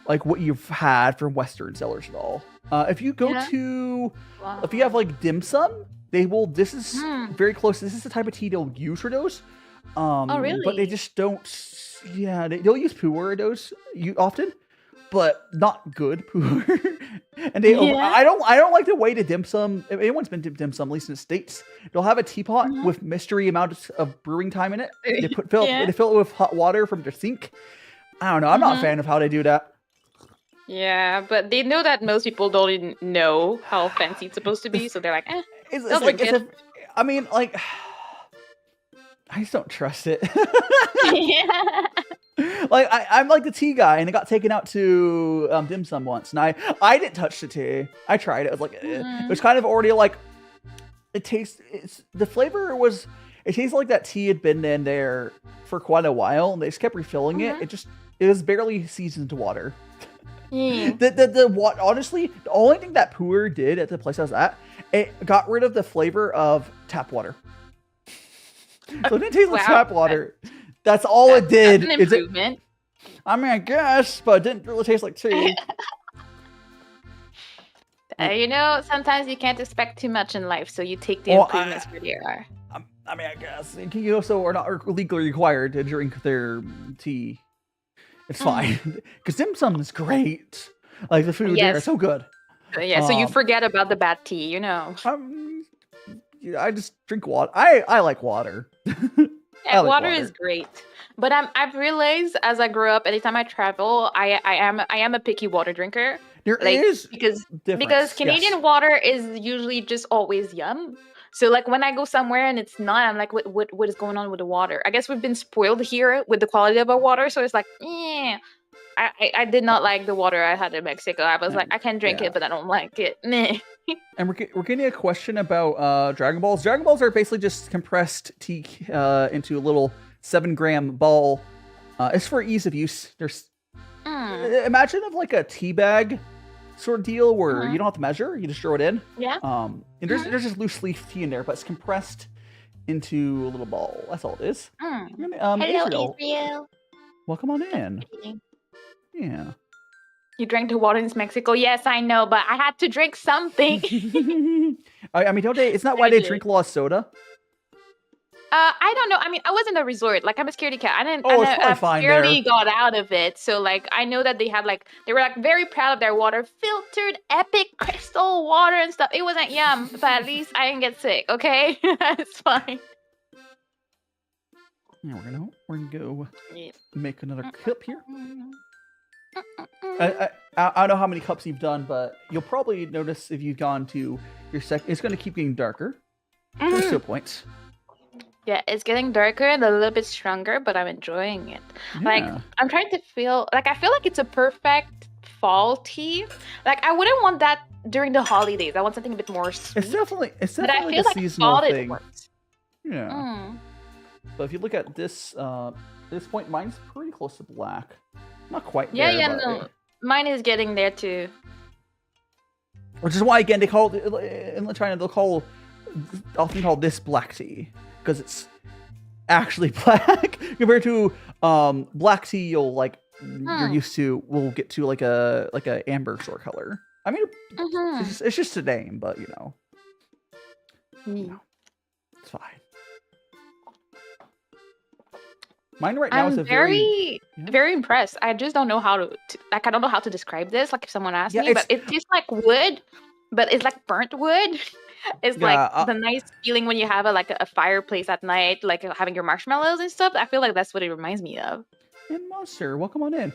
like what you've had from Western sellers at all. If you go to if you have like dim sum, they will. This is very close. This is the type of tea they'll use for those. Oh really? But they just don't. Yeah, they'll use Pu'er those often. But not good Pu'er. And they I don't like the way the dim sum, if anyone's been to dim sum, at least in the States, they'll have a teapot with mystery amounts of brewing time in it. They fill it with hot water from their sink. I don't know. I'm not a fan of how they do that. Yeah, but they know that most people don't even know how fancy it's supposed to be, so they're like, I mean, like, I just don't trust it. Like I'm like the tea guy, and it got taken out to dim sum once, and I didn't touch the tea. I tried it. It was like it was kind of already like it tastes. The flavor was. It tastes like that tea had been in there for quite a while, and they just kept refilling it. It was barely seasoned to water. Honestly, the only thing that Pu'er did at the place I was at, it got rid of the flavor of tap water. So it didn't taste like tap water. That's all it did. That's an improvement. I mean, I guess, but it didn't really taste like tea. You know, sometimes you can't expect too much in life, so you take the improvements where they are. I mean, I guess. You also are not legally required to drink their tea. It's fine. Because dim sum is great. Like, the food there is so good. Yeah, so you forget about the bad tea, you know. I just drink water. I like water. Yeah, water is great. But I've realized as I grow up, anytime I travel, I am a picky water drinker. There is because Canadian water is usually just always yum. So like when I go somewhere and it's not, I'm like, what is going on with the water? I guess we've been spoiled here with the quality of our water, so it's like, I did not like the water I had in Mexico. I was like, I can drink it, but I don't like it. Meh. And we're getting a question about Dragon Balls. Dragon Balls are basically just compressed tea into a little 7-gram ball. It's for ease of use. There's imagine of like a tea bag sort of deal where you don't have to measure, you just throw it in. Yeah. And there's just loose leaf tea in there, but it's compressed into a little ball. That's all it is. Hello, Israel. Welcome on in. Yeah. You drank the water in Mexico. Yes, I know, but I had to drink something. I mean, don't they? It's not why they drink a lot of soda. I don't know. I mean, I was in a resort. Like, I'm a scaredy cat. I didn't. Oh, it's probably fine there. Barely got out of it. So, like, I know that they had they were like very proud of their water, filtered, epic crystal water and stuff. It wasn't yum, but at least I didn't get sick. Okay, it's fine. Yeah, we're gonna go make another cup here. I don't know how many cups you've done, but you'll probably notice if you've gone to your it's going to keep getting darker. To a point. Yeah, it's getting darker and a little bit stronger, but I'm enjoying it. Yeah. Like, I'm trying to feel I feel like it's a perfect fall tea. Like, I wouldn't want that during the holidays. I want something a bit more sweet. It's definitely but I like feel a like seasonal fall thing. Yeah. But if you look at this point, mine's pretty close to black. Not quite there. Yeah, no. Mine is getting there too. Which is why, again, they call in China, often call this black tea. Because it's actually black compared to black tea you're used to will get to like a amber sort of color. I mean, it's just a name, but you know, it's fine. Mine right now is a very impressed. I just don't know how to I don't know how to describe this. Like, if someone asked me, but it tastes like wood, but it's like burnt wood. It's like the nice feeling when you have a fireplace at night, like having your marshmallows and stuff. I feel like that's what it reminds me of. And Monster, welcome on in.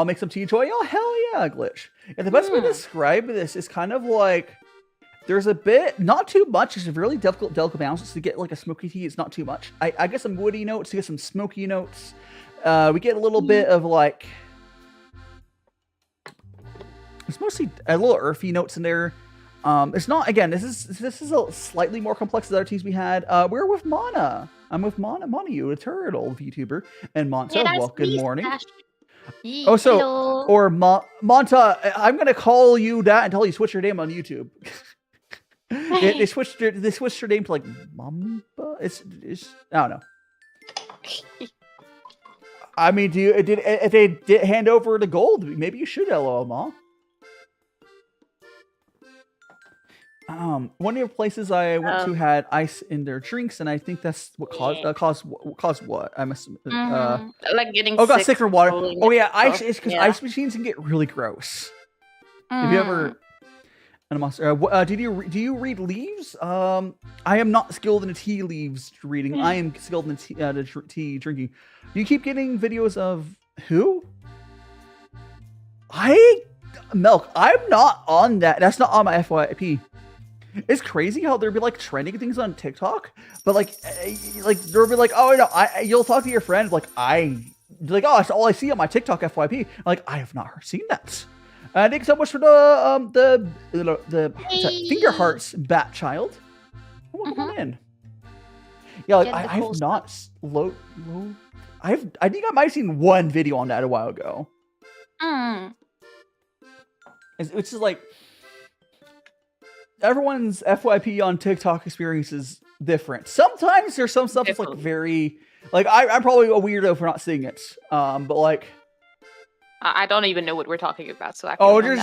Make some tea, Joy. Oh, hell yeah, Glitch. And the best way to describe this is kind of like there's a bit, not too much. It's a really delicate balance to get like a smoky tea. It's not too much. I get some woody notes, to get some smoky notes. We get a little bit of like, it's mostly a little earthy notes in there. It's not, again, this is a slightly more complex than other teas we had. We're with Mana. I'm with Mana, you a turtle VTuber, and Monta. Well, good morning. Oh, so hello. Or Monta, I'm gonna call you that until you switch your name on YouTube. they switched your name to like Mamba. It's I don't know. I mean, if they did hand over the gold, maybe you should LOL, Ma. One of the places I went to had ice in their drinks, and I think that's what caused what? I must like getting got sick from water. Oh yeah, ice. Stuff. It's because ice machines can get really gross. Have you ever? Do you read leaves? I am not skilled in the tea leaves reading. I am skilled in the tea drinking. Do you keep getting videos of who? Milk. I'm not on that. That's not on my FYP. It's crazy how there'll be like trending things on TikTok, but like there'll be like, oh no, you'll talk to your friend oh, that's all I see on my TikTok FYP. I'm like, I have not seen that. Thanks so much for the finger hearts, Bat Child. Come on in. Yeah, like I have not low. I think I might have seen one video on that a while ago. It's just like everyone's FYP on TikTok experience is different. Sometimes there's some stuff that's like very like I'm probably a weirdo for not seeing it. But like I don't even know what we're talking about, so I there's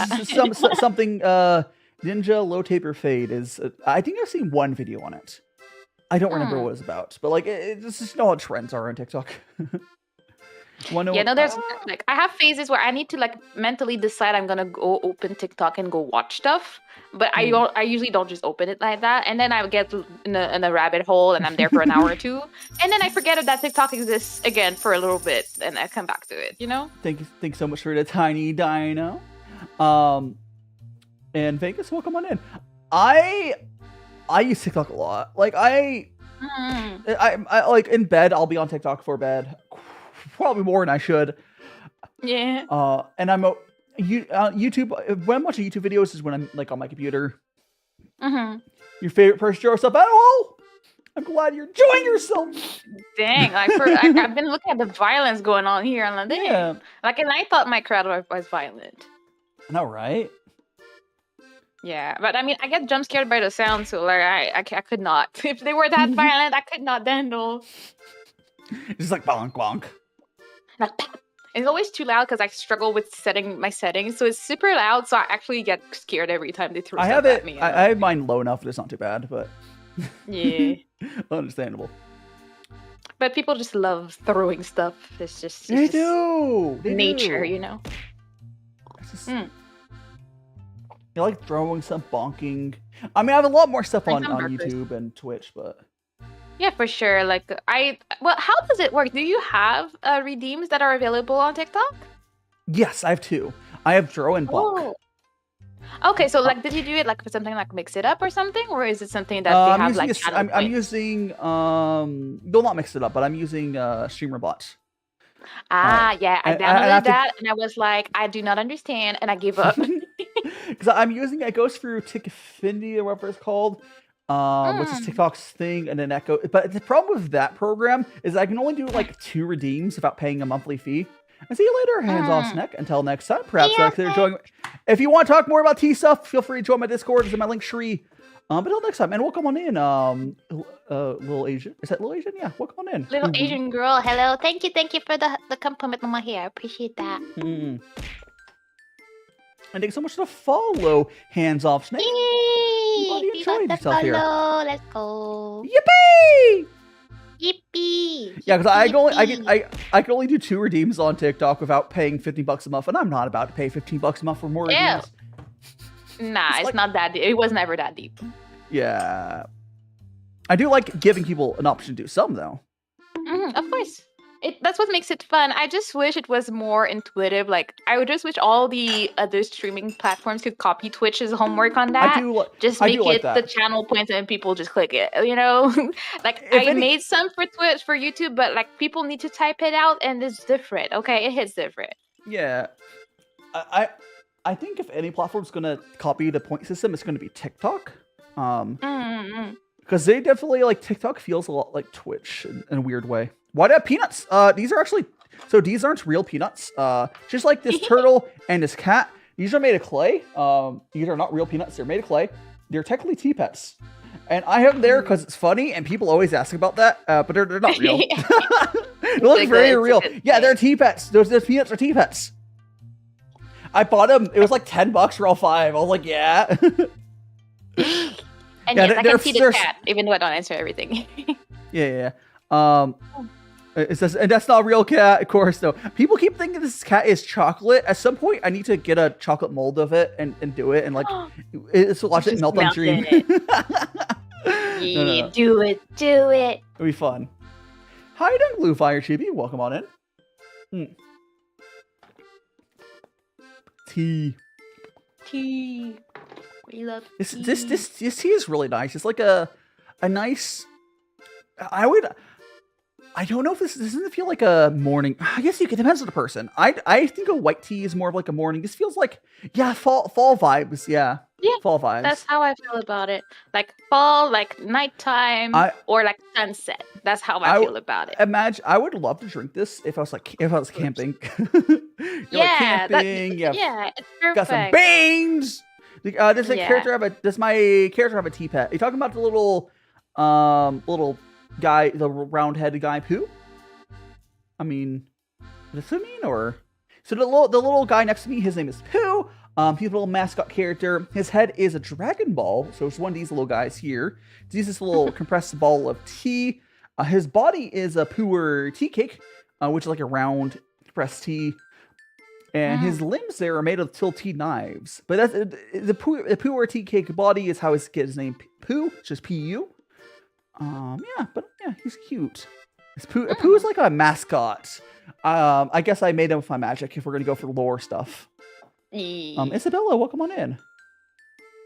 something Ninja Low Taper Fade is I think I've seen one video on it. I don't remember what it was about, but like it's just know how trends are on TikTok. There's like I have phases where I need to like mentally decide I'm gonna go open TikTok and go watch stuff, but I usually don't just open it like that, and then I get in a rabbit hole and I'm there for an hour or two, and then I forget that TikTok exists again for a little bit, and I come back to it. You know. Thanks so much for the tiny dino, and Vegas, welcome on in. I use TikTok a lot. Like I like in bed I'll be on TikTok for bed. Probably more than I should. Yeah. And I'm YouTube. When I'm watching YouTube videos is when I'm like on my computer. Your favorite person show stuff at all? I'm glad you're enjoying yourself. Dang, I've been looking at the violence going on here on the day. Like, and I thought my crowd was violent. I know, right? Yeah, but I mean, I get jump scared by the sound, so like I could not. If they were that violent, I could not handle. It's just like bonk bonk. Like, And it's always too loud because I struggle with setting my settings. So it's super loud, so I actually get scared every time they throw stuff at me. I have mine low enough that it's not too bad, but... Yeah. Understandable. But people just love throwing stuff. It's just... They do! Nature, you know? It's just... You like throwing stuff, bonking. I mean, I have a lot more stuff on YouTube and Twitch, but... Yeah, for sure. Like, well, how does it work? Do you have redeems that are available on TikTok? Yes, I have 2. I have Dro and Bonk. Oh. Okay, so like, did you do it like for something like Mix It Up or something, or is it something that they have like? I'm using will not Mix It Up, but I'm using StreamerBot. Yeah, I downloaded that and I was like, I do not understand, and I gave up. Because I'm using it goes through Tickfinity or whatever it's called. Which is TikTok's thing, and then Echo. But the problem with that program is I can only do like 2 redeems without paying a monthly fee. And see you later, hands off snack. Until next time, perhaps consider joining. If you want to talk more about tea stuff, feel free to join my Discord. It's in my link tree. But until next time, and welcome on in, little Asian. Is that little Asian? Yeah, welcome on in. Little Asian girl, hello. Thank you for the compliment on my hair. I appreciate that. And thanks so much for the follow, hands off snake. Yay! Enjoyed yourself here. Let's go. Yippee! Yippee! Yeah, because I can only do 2 redeems on TikTok without paying $15 a month, and I'm not about to pay $15 a month for more redeems. Nah, it's not that deep. It was never that deep. Yeah. I do like giving people an option to do some, though. Of course. That's what makes it fun. I just wish it was more intuitive. Like, I would just wish all the other streaming platforms could copy Twitch's homework on that. Just make it the channel points and people just click it, you know? Like, I made some for Twitch, for YouTube, but, like, people need to type it out and it's different, okay? It hits different. Yeah. I think if any platform's going to copy the point system, it's going to be TikTok. Because they definitely, like, TikTok feels a lot like Twitch in a weird way. Why do I have peanuts? These are actually, so these aren't real peanuts. Just like this turtle and this cat. These are made of clay. These are not real peanuts. They're made of clay. They're technically tea pets. And I have them there because it's funny and people always ask about that, but they're not real. They look very real. Yeah, they're tea pets. Those peanuts are tea pets. I bought them. It was like $10 for all 5. I was like, yeah. And yes, I can see the cat, even though I don't answer everything. Yeah. And that's not a real cat, of course, though. People keep thinking this cat is chocolate. At some point, I need to get a chocolate mold of it and do it and like watch it melt on stream. No. Do it. It'll be fun. Hi, Blue Fire Chibi. Welcome on in. Tea. We love tea. This tea is really nice. It's like a nice. I don't know if this doesn't feel like a morning. I guess it depends on the person. I think a white tea is more of like a morning. This feels like fall vibes. Yeah, fall vibes. That's how I feel about it. Like fall, like nighttime, or like sunset. That's how I feel about it. Imagine I would love to drink this if I was camping. Yeah, camping. It's perfect. Got some beans. Does my character have a tea pet? Are you talking about the little guy, the round-headed guy, Pu'er? I mean, does it mean or? So the little guy next to me, his name is Pu'er. He's a little mascot character. His head is a Dragon Ball, so it's one of these little guys here. He's this little compressed ball of tea. His body is a Pu'er tea cake, which is like a round compressed tea. And his limbs there are made of Tiltshift knives. But that's the Pu'er tea cake body is how he gets his name Pu'er, just P-U. He's cute. Pu'er's like a mascot. I guess I made him with my magic if we're gonna go for lore stuff. Isabella, welcome on in.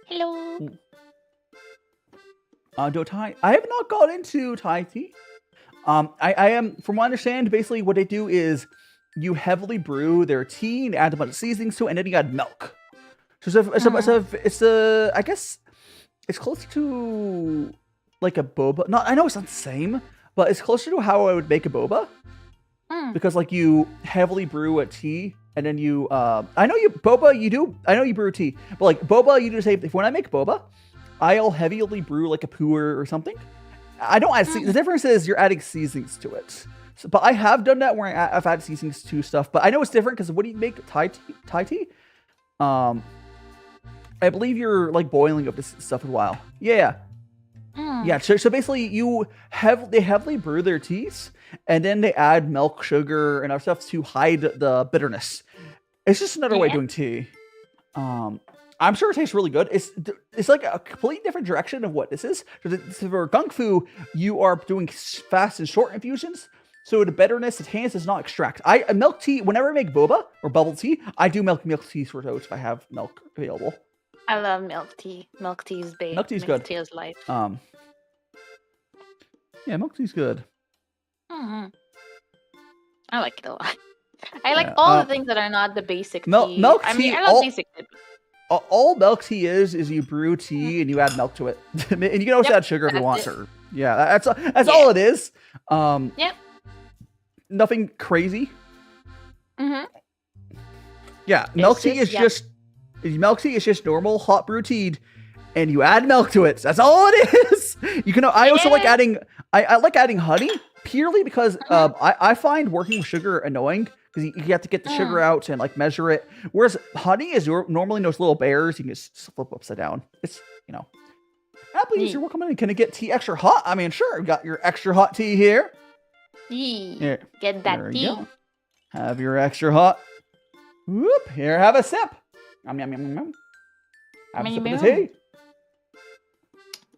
Hello. Thai. I have not got into Thai tea. I am, from what I understand, basically what they do is you heavily brew their tea and add a bunch of seasonings to it, and then you add milk. So I guess it's closer to like a boba. I know it's not the same, but it's closer to how I would make a boba. Because like you heavily brew a tea, and then you I know you brew tea, but like boba you do the same thing. When I make boba, I'll heavily brew like a Pu'er or something. I don't add the difference is you're adding seasonings to it. So, but I have done that where I've added seasonings to stuff. But I know it's different because what do you make Thai tea? I believe you're like boiling up this stuff for a while. Yeah. Yeah, so basically they heavily brew their teas and then they add milk, sugar, and other stuff to hide the bitterness. It's just another way of doing tea. I'm sure it tastes really good. It's like a completely different direction of what this is. So for gongfu, you are doing fast and short infusions. So the bitterness, the tannins does not extract. Milk tea, whenever I make boba or bubble tea, I do milk tea for those if I have milk available. I love milk tea. Milk tea is babe. Milk tea is good. Milk tea is life. Yeah, milk tea's good. I like it a lot. I like all the things that are not the basic tea. Milk tea. I mean, I love basic tea. All milk tea is you brew tea and you add milk to it, and you can also add sugar if you want to. Yeah, that's all it is. Nothing crazy. Yeah, milk tea is just normal hot brew tea, and you add milk to it. That's all it is. You can. I also like adding. I like adding honey purely because I find working with sugar annoying because you have to get the sugar out and like measure it. Whereas honey is normally those little bears you can just flip upside down. It's please, you're welcome in. Can I get tea extra hot? I mean, sure. We got your extra hot tea here. Here, get that tea. Go. Have your extra hot. Whoop! Here, have a sip. Yum, yum, yum, yum. Have a sip of the tea.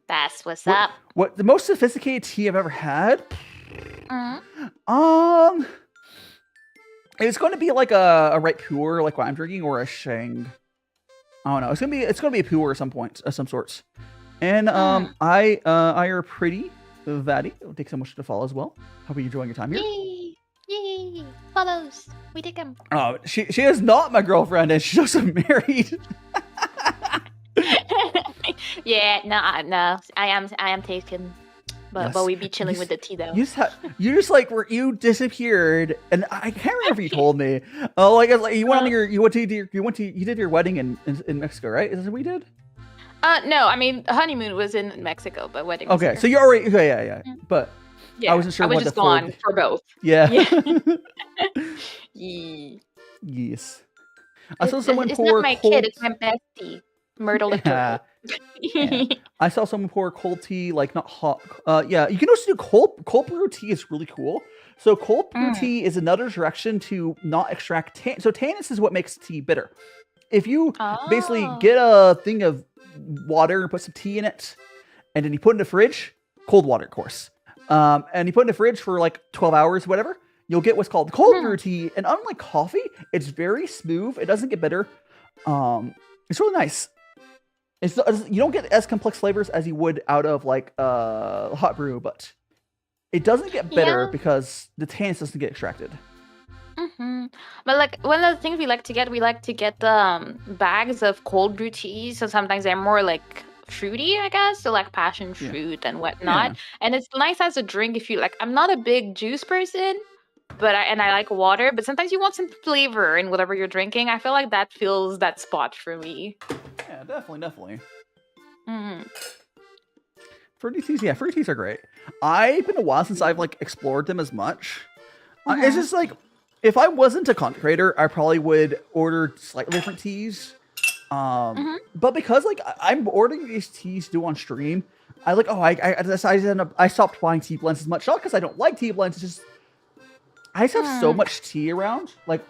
That's what's up. What the most sophisticated tea I've ever had? It's going to be like a right Pu'er, like what I'm drinking, or a Shang. I don't know. It's gonna be a Pu'er at some point, of some sorts. And I are pretty Vatty. It'll take so much to follow as well. Hope you're enjoying your time here. Yay! Follows. We take them. Oh, she is not my girlfriend, and she's also married. Yeah, no. I am taken. But we be chilling with the tea though. You disappeared, and I can't remember if you told me. Oh, like you went on you did your wedding in Mexico, right? Is that what we did? No, I mean honeymoon was in Mexico, but wedding. Okay, was so you already yeah. But yeah, I wasn't sure. I was just gone for both. Yeah. Yes. I saw someone it's pour not my cold... kid, it's my bestie. Myrtle the turtle. Yeah. I saw someone pour cold tea, like not hot. Yeah, you can also do cold brew tea is really cool. So cold brew tea is another direction to not extract tannin. So tannins is what makes tea bitter. If you basically get a thing of water and put some tea in it, and then you put it in the fridge, cold water, of course, and you put it in the fridge for like 12 hours, whatever, you'll get what's called cold brew tea. And unlike coffee, it's very smooth. It doesn't get bitter. It's really nice. You don't get as complex flavors as you would out of like hot brew, but it doesn't get bitter because the tannins doesn't get extracted. But like one of the things we like to get bags of cold brew tea. So sometimes they're more like fruity, I guess, so like passion fruit and whatnot. And it's nice as a drink if you like. I'm not a big juice person, but I like water. But sometimes you want some flavor in whatever you're drinking. I feel like that fills that spot for me. Yeah, definitely. Fruity teas are great. It's been a while since I've like explored them as much. It's just like, if I wasn't a content creator, I probably would order slightly different teas. But because like I'm ordering these teas to do on stream, I decided I stopped buying tea blends as much. Not because I don't like tea blends, it's just I just have so much tea around, like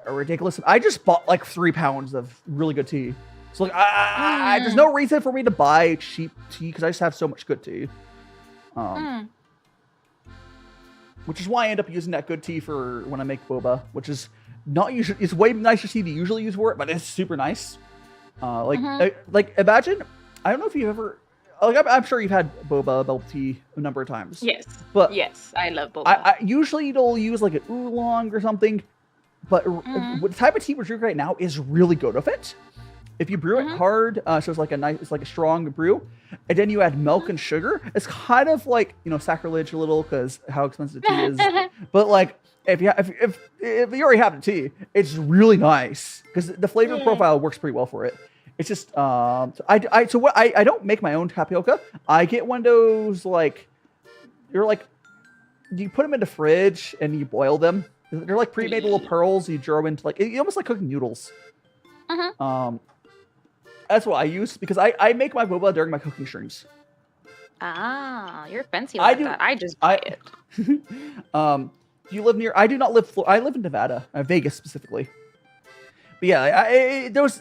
a ridiculous. I just bought like 3 pounds of really good tea. So like, there's no reason for me to buy cheap tea because I just have so much good tea. Which is why I end up using that good tea for when I make boba, which is not usually. It's way nicer tea to usually use for it, but it's super nice. Like imagine. I don't know if you've ever. Like I'm sure you've had bubble tea a number of times. Yes. But yes, I love boba. I usually they'll use like an oolong or something, but the type of tea we're drinking right now is really good with it. If you brew it hard, so it's like a strong brew, and then you add milk and sugar, it's kind of like, sacrilege a little because how expensive tea is. But like if you already have the tea, it's really nice because the flavor profile works pretty well for it. It's just I don't make my own tapioca. I get one of those like you put them in the fridge and you boil them. They're like pre-made little pearls. You throw into like almost like cooking noodles. That's what I use because I make my boba during my cooking streams. Ah, you're fancy like that. I just buy it. You live near? I do not live. I live in Nevada, Vegas specifically. But yeah, there's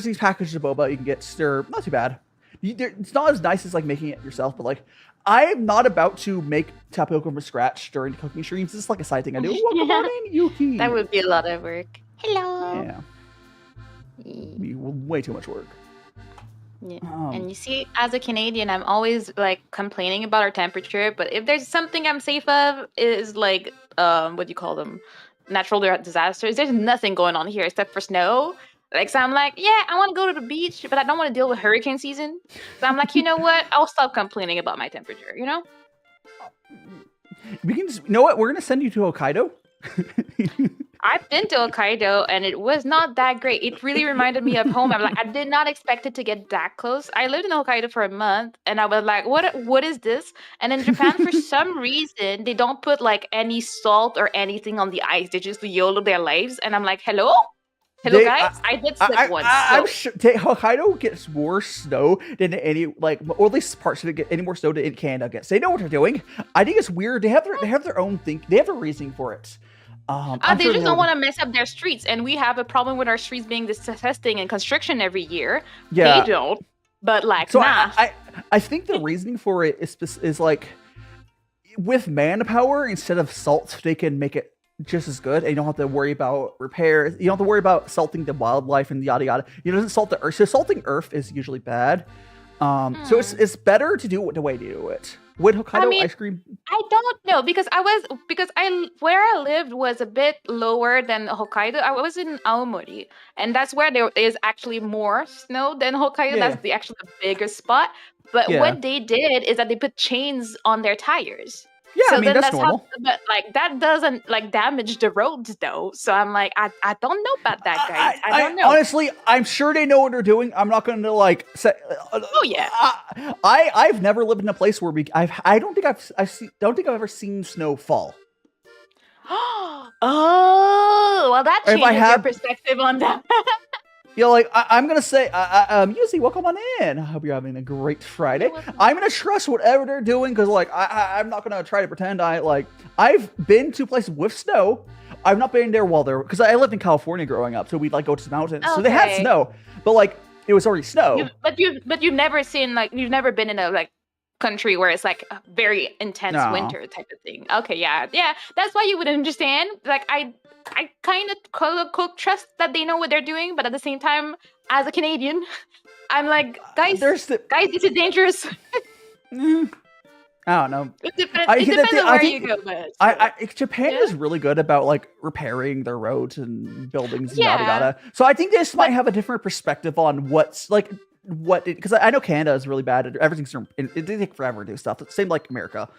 these packages of boba you can get. They're not too bad. It's not as nice as like making it yourself, but like I'm not about to make tapioca from scratch during the cooking streams. It's like a side thing I do. Welcome on in, Yuki. That would be a lot of work. Hello. Yeah. Be way too much work. Yeah. And you see, as a Canadian, I'm always like complaining about our temperature. But if there's something I'm safe of, is like what do you call them? Natural disasters. There's nothing going on here except for snow. Like, so I'm like, yeah, I want to go to the beach, but I don't want to deal with hurricane season. So I'm like, you know what? I'll stop complaining about my temperature. You know? We can just, you know what? We're gonna send you to Hokkaido. I've been to Hokkaido and it was not that great. It really reminded me of home. I'm like, I did not expect it to get that close. I lived in Hokkaido for a month and I was like, what is this? And in Japan, for some reason, they don't put like any salt or anything on the ice. They just YOLO their lives. And I'm like, hello, guys. I did slip once. I'm sure Hokkaido gets more snow than any or at least parts of it get any more snow than Canada gets. They know what they're doing. I think it's weird. They have their own thing. They have a reasoning for it. They just don't want to mess up their streets, and we have a problem with our streets being disgusting and constriction every year. Yeah. They don't, but like, so nah. I think the reasoning for it is like with manpower instead of salt, they can make it just as good, and you don't have to worry about repairs. You don't have to worry about salting the wildlife and yada yada. You doesn't salt the earth. So salting earth is usually bad. So it's better to do it the way you do it. Would Hokkaido ice cream? I don't know because where I lived was a bit lower than Hokkaido. I was in Aomori, and that's where there is actually more snow than Hokkaido. Yeah. That's the actually biggest spot. But what they did is that they put chains on their tires. Yeah, so I mean, that's normal. But like that doesn't like damage the roads though. So I'm like, I don't know about that, guys. I don't know. Honestly, I'm sure they know what they're doing. I'm not going to like say. Oh yeah. I've never lived in a place where I don't think I've ever seen snow fall. Oh, well, that changes your perspective on that. You know, like I'm gonna say, Yuzi, welcome on in. I hope you're having a great Friday. I'm gonna trust whatever they're doing because, like, I'm not gonna try to pretend I've been to places with snow. I've not been there because I lived in California growing up, so we'd like go to the mountains. Okay. So they had snow, but like it was already snow. But you've never seen you've never been in a like country where it's like a very intense winter type of thing. Okay, yeah. That's why you wouldn't understand. Like I kind of trust that they know what they're doing, but at the same time, as a Canadian, I'm like, guys, this is dangerous. I don't know. It depends on where you go, but Japan is really good about like repairing their roads and buildings and yada yada. So I think this might have a different perspective on what's like because I know Canada is really bad. Everything's it takes forever to do stuff. Same like America.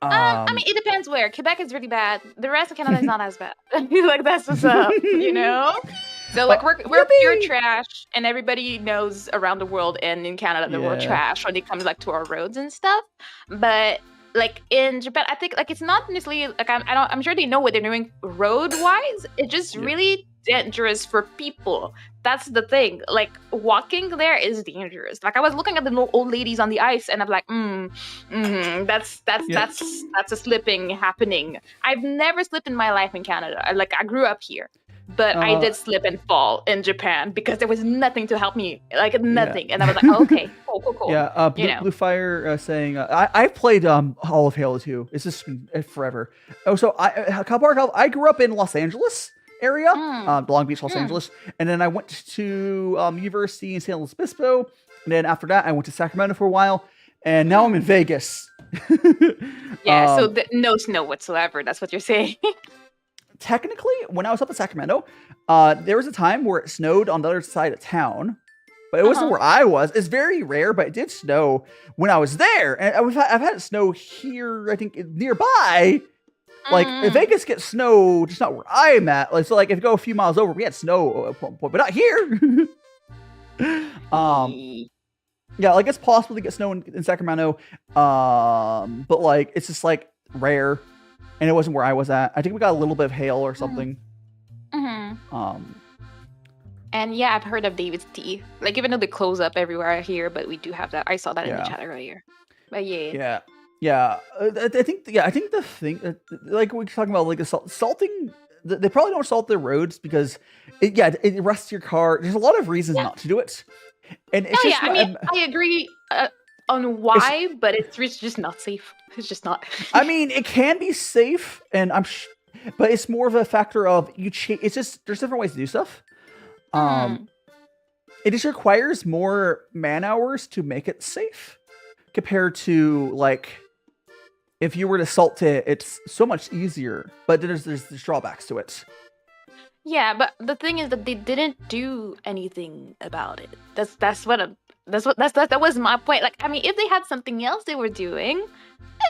I mean, it depends where. Quebec is really bad. The rest of Canada is not as bad. Like that's what's up, you know. So like we're pure trash, and everybody knows around the world and in Canada that we're trash when it comes like to our roads and stuff. But like in Japan, I think like it's not necessarily like I'm sure they know what they're doing road wise. It's just really dangerous for people. That's the thing. Like walking there is dangerous. Like I was looking at the old ladies on the ice, and I'm like, that's a slipping happening. I've never slipped in my life in Canada. I grew up here, but I did slip and fall in Japan because there was nothing to help me, like nothing. And I was like, oh, okay, cool. Yeah, Blue Fire saying, I've played all of Halo 2. It's just been forever. Oh, so I grew up in Los Angeles area, Long Beach, Los Angeles, and then I went to university in San Luis Obispo, and then after that I went to Sacramento for a while, and now I'm in Vegas. So no snow whatsoever. That's what you're saying. Technically, when I was up in Sacramento, there was a time where it snowed on the other side of town, but it wasn't where I was. It's very rare, but it did snow when I was there, and I've had it snow here, I think nearby. Like, Vegas gets snow, just not where I'm at. Like, so, like, if you go a few miles over, we had snow at one point, but not here. Yeah, like it's possible to get snow in Sacramento, but like it's just like rare, and it wasn't where I was at. I think we got a little bit of hail or something. And yeah, I've heard of David's tea. Like even though they close up everywhere here, but we do have that. I saw that in the chat earlier. But yeah. I think the thing, like we're talking about, like the salting. They probably don't salt their roads because it rusts your car. There's a lot of reasons not to do it. And it's I mean, I agree on why, but it's just not safe. It's just not. I mean, it can be safe, and but it's more of a factor of it's just there's different ways to do stuff. It just requires more man hours to make it safe compared to like if you were to salt it, it's so much easier. But there's drawbacks to it. Yeah, but the thing is that they didn't do anything about it. That was my point. Like, I mean, if they had something else they were doing,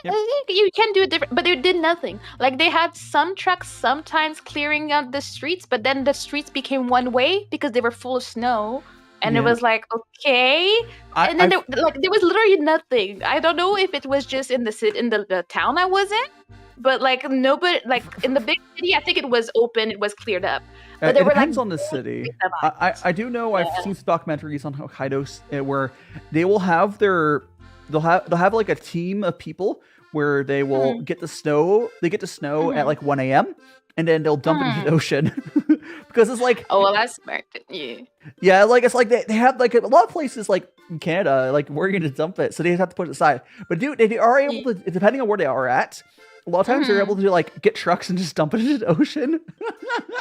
you can do it different. But they did nothing. Like, they had some trucks sometimes clearing out the streets, but then the streets became one way because they were full of snow. And it was like, okay. And then there was literally nothing. I don't know if it was just in the town I was in. But like nobody, like in the big city, I think it was open. It was cleared up. But it depends on the city. I do know I've seen documentaries on Hokkaido where they will have they'll have like a team of people where they will get the snow. They get the snow at like 1 a.m. and then they'll dump it into the ocean because it's like that's smart. Like it's like they have like a lot of places like in Canada like where you're gonna dump it, so they have to put it aside. But they are able to, depending on where they are at. A lot of times they're able to like get trucks and just dump it into the ocean.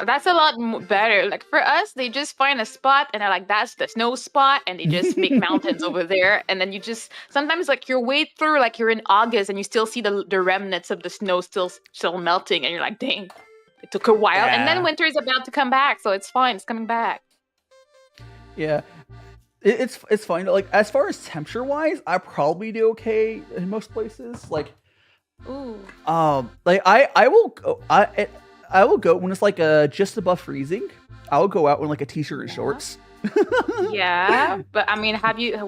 That's a lot better. Like for us, they just find a spot and they're like, that's the snow spot. And they just make mountains over there. And then you just, sometimes like you're way through, like you're in August and you still see the remnants of the snow still melting. And you're like, dang, it took a while. And then winter is about to come back. So it's fine. It's coming back. Yeah. It's fine. Like as far as temperature wise, I probably do okay in most places. Like, like I will go when it's like just above freezing. I will go out in like a t-shirt and shorts. Yeah, but I mean,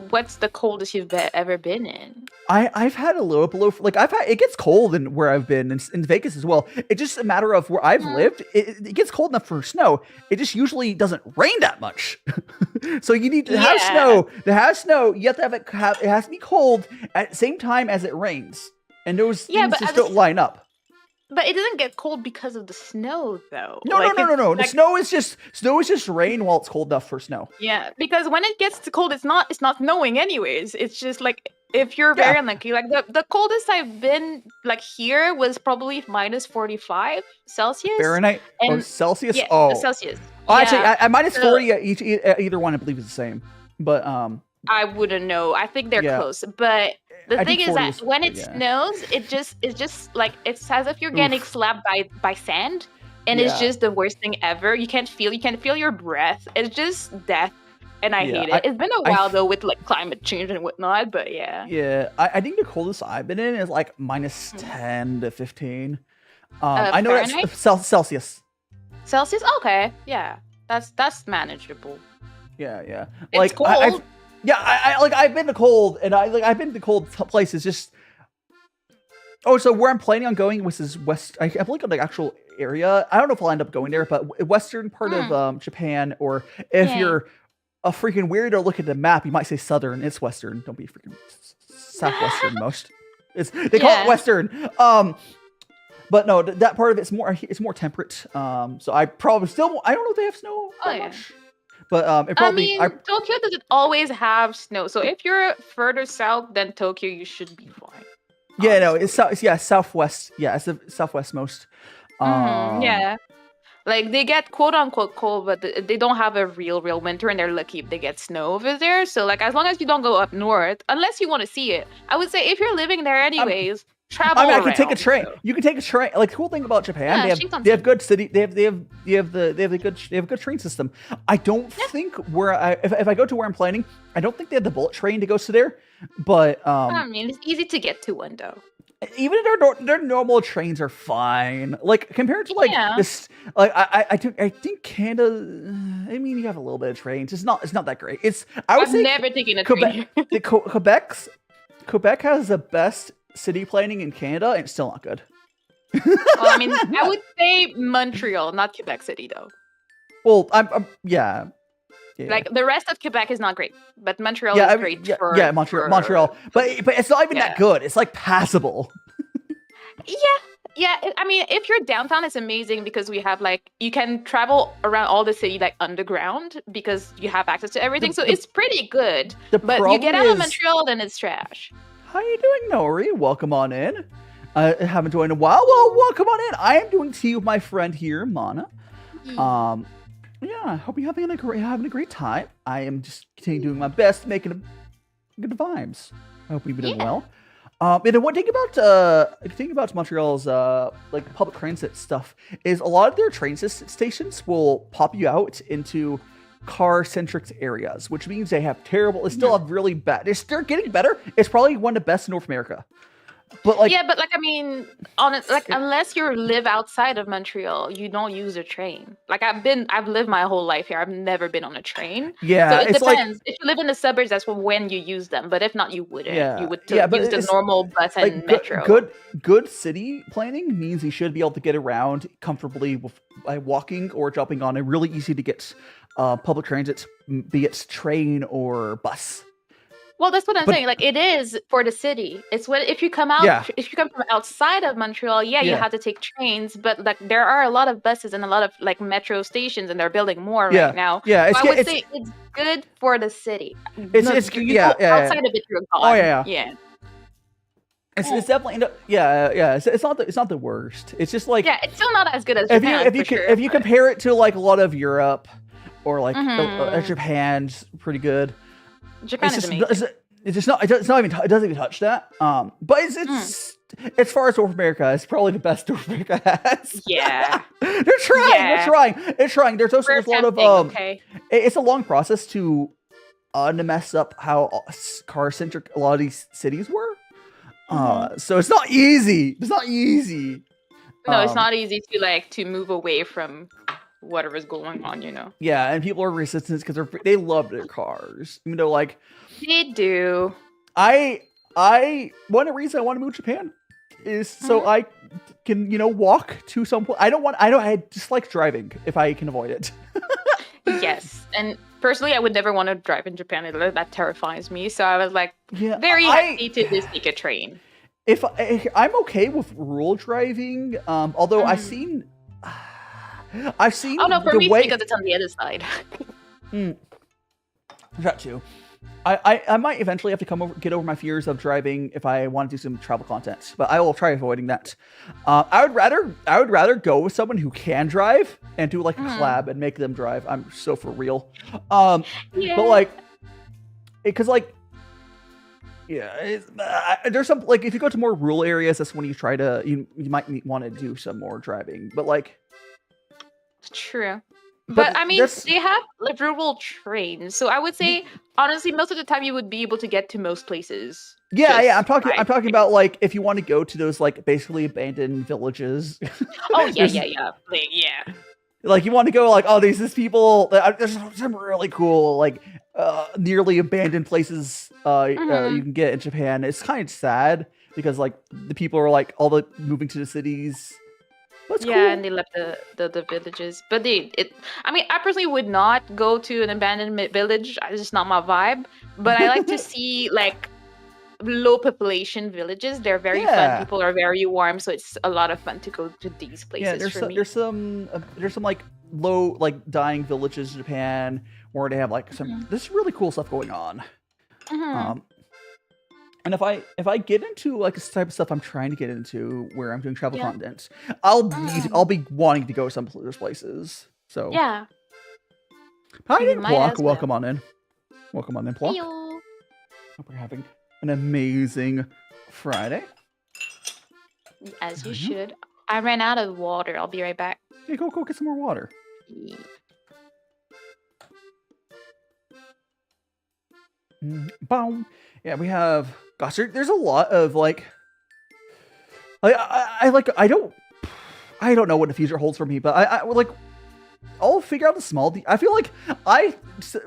what's the coldest you've ever been in? I've had a little below, like it gets cold in where I've been in Vegas as well. It's just a matter of where I've lived. It gets cold enough for snow. It just usually doesn't rain that much. So you need to have snow. To have snow, you have to it has to be cold at the same time as it rains. And those things just don't line up. But it doesn't get cold because of the snow, though. No. Like, the snow is just rain while it's cold enough for snow. Yeah, because when it gets too cold, it's not snowing anyways. It's just like if you're very unlucky. Like the coldest I've been like here was probably minus 45 Celsius. Fahrenheit or Celsius? Yeah, Celsius. Oh, actually, at minus 40 either one I believe is the same. But I wouldn't know. I think they're close, but. The thing is that when it snows, it's just like it's as if you're getting slapped by sand, and it's just the worst thing ever. You can't feel your breath. It's just death, and I hate it. It's been a while though with like climate change and whatnot, but yeah. Yeah, I think the coldest I've been in is like minus 10 to 15. I know that's Celsius. Celsius, okay, yeah, that's manageable. Yeah. It's like cold. I've been to cold, and I've been to cold places. Just so where I'm planning on going is west. I believe on the actual area. I don't know if I'll end up going there, but western part of Japan, or if you're a freaking weirdo, look at the map. You might say southern. It's western. Don't be freaking southwestern most. They call it western. But no, that part of it's more temperate. So I probably still I don't know if they have snow that much. But it probably. I mean, Tokyo doesn't always have snow, so if you're further south than Tokyo, you should be fine. Yeah, no, it's southwest. Yeah, it's the southwest most. Yeah, like they get quote unquote cold, but they don't have a real winter, and they're lucky if they get snow over there. So like, as long as you don't go up north, unless you want to see it, I would say if you're living there anyways. Travel I can take a train. So. You can take a train. Like the cool thing about Japan, they have good city. They have a good train system. I don't think if I go to where I'm planning, I don't think they have the bullet train to go to there. But I mean, it's easy to get to one though. even their normal trains are fine. Like compared to like this, like I think Canada. I mean, you have a little bit of trains. It's not that great. I've never taken a train. Quebec has the best city planning in Canada, and it's still not good. Well, I mean, I would say Montreal, not Quebec City, though. Well, yeah. Like the rest of Quebec is not great, but Montreal is great for Montreal. But it's not even that good. It's like passable. Yeah. I mean, if you're downtown, it's amazing because we have like you can travel around all the city like underground because you have access to everything. So it's pretty good. But you get out of Montreal, then it's trash. How you doing, Nori? Welcome on in. I haven't joined in a while. Well, welcome on in. I am doing tea with my friend here, Mana. Yeah, I hope you're having a great time. I am just continuing doing my best, making good vibes. I hope you've been doing well. And one thing about Montreal's like public transit stuff is a lot of their train stations will pop you out into car-centric areas, which means they have they still have really bad. They're getting better. It's probably one of the best in North America. But like, I mean, unless you live outside of Montreal, you don't use a train. Like I've lived my whole life here. I've never been on a train. Yeah, so it depends. If you live in the suburbs, that's when you use them. But if not, you wouldn't. Yeah. You would use the normal bus and metro. Good city planning means you should be able to get around comfortably by walking or jumping on a really easy to get public transit, be it train or bus. Well, that's what I'm saying. Like, it is for the city. It's if you come out, if you come from outside of Montreal, you have to take trains. But like, there are a lot of buses and a lot of like metro stations, and they're building more right now. Yeah, so I would say it's good for the city. Outside of it, you're gone. Oh yeah. It's definitely It's not the worst. It's just like it's still not as good as Japan. If you compare it to like a lot of Europe or like Japan's pretty good. Japan is amazing. It doesn't even touch that. But it's as far as North America, it's probably the best North America has. Yeah, they're trying. They're trying. There's a lot of It's a long process to mess up how car centric a lot of these cities were. So it's not easy. No, it's not easy to move away from whatever's going on, you know. Yeah, and people are resistant because they love their cars. You know, like they do. One of the reasons I want to move to Japan is so I can, walk to some place. I just like driving if I can avoid it. Yes, and personally, I would never want to drive in Japan. That terrifies me. So I was like, very happy to just take a train. If I'm okay with rural driving, although I've seen. Oh no, for me, because it's on the other side. That too. I might eventually have to get over my fears of driving if I want to do some travel content, but I will try avoiding that. I would rather go with someone who can drive and do like a collab and make them drive. I'm so for real. But like, because like, there's some like if you go to more rural areas, that's when you might want to do some more driving. But like. True. But I mean, they have like rural trains, so I would say honestly, most of the time you would be able to get to most places. I'm talking about like if you want to go to those like basically abandoned villages. Oh yeah. Like you want to go like these people. There's some really cool like nearly abandoned places you can get in Japan. It's kind of sad because like the people are like moving to the cities. That's cool. And they left the villages. But I personally would not go to an abandoned village. It's just not my vibe. But I like to see like low population villages. They're very fun. People are very warm, so it's a lot of fun to go to these places. There's some like low like dying villages in Japan where they have like some this really cool stuff going on. And if I get into like this type of stuff I'm trying to get into where I'm doing travel content, I'll be wanting to go some of those places. So hi, Plonk. Welcome on in. Welcome on in, Plonk. Hello. Hope you're having an amazing Friday. As you should. I ran out of water. I'll be right back. Hey, go get some more water. Boom. Yeah, we have. Gosh, there's a lot of like. I don't know what the future holds for me, but I like, I'll figure out the small. I feel like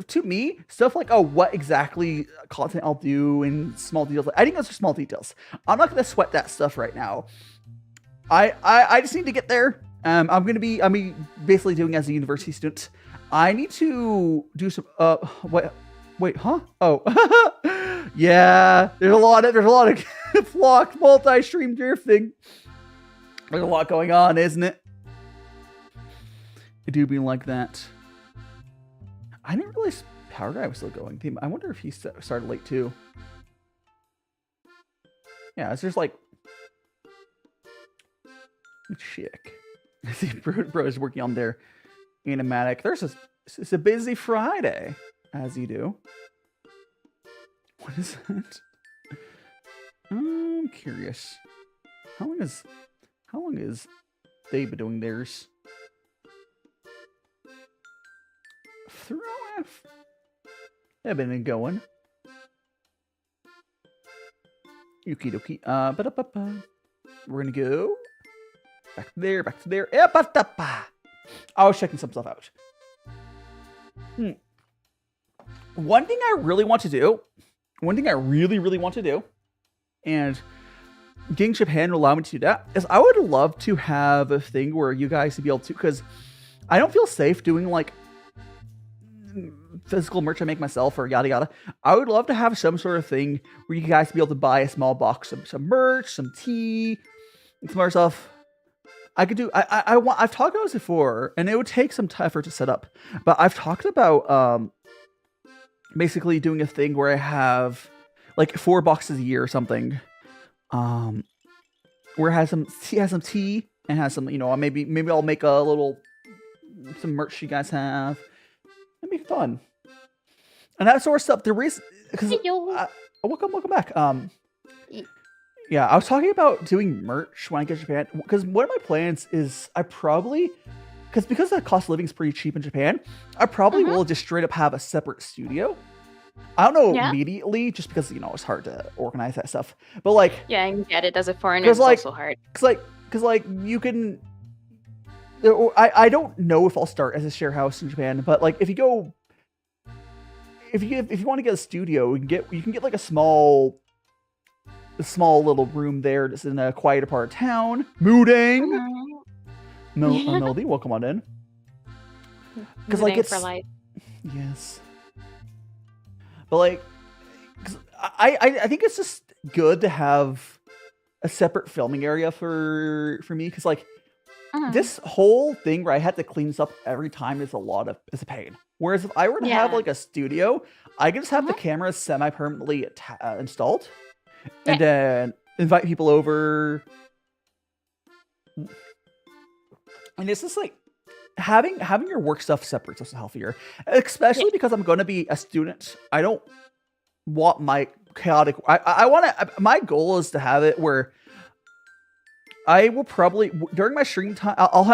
to me, stuff like, oh, what exactly content I'll do in small details. I think those are small details. I'm not gonna sweat that stuff right now. I just need to get there. I'm basically doing as a university student. I need to do some. Wait, huh? Oh, yeah. There's a lot of flocked multi-stream drifting. There's a lot going on, isn't it? It do be like that. I didn't realize Power Guy was still going. I wonder if he started late too. Yeah, it's just like chick. I see bro is working on their Animatic. It's a busy Friday, as you do. What is that? I'm curious. How long is they been doing theirs? They've been going. Okie dokie. We're gonna go back to there. I was checking some stuff out. One thing I really want to do, really want to do, and getting Japan will allow me to do that, is I would love to have a thing where you guys would be able to, because I don't feel safe doing like physical merch I make myself or yada yada. I would love to have some sort of thing where you guys be able to buy a small box of some merch, some tea, and some other stuff. I could do. I've talked about this before, and it would take some effort to set up. But I've talked about basically doing a thing where I have like 4 boxes a year or something. Where it has some tea and has some, maybe I'll make some merch you guys have. It'd be fun. And that sort of stuff. The reason, because welcome back. Yeah, I was talking about doing merch when I get to Japan, because one of my plans is because the cost of living is pretty cheap in Japan, I probably will just straight up have a separate studio. I don't know immediately, just because it's hard to organize that stuff. But like, yeah, I get it. As a foreigner, it's also hard. Because you can. I don't know if I'll start as a share house in Japan, but like if you want to get a studio, you can get like a small little room there, just in a quieter part of town. Mooding. Melody, welcome on in. Because like it's for life. Yes. But like, I think it's just good to have a separate filming area for me, because like this whole thing where I had to clean this up every time is a pain. Whereas if I were to have like a studio, I could just have the cameras semi-permanently installed, and then invite people over. And it's just like having your work stuff separate is healthier, especially because I'm going to be a student. I don't want my chaotic. I want to. My goal is to have it where I will probably during my stream time. I'll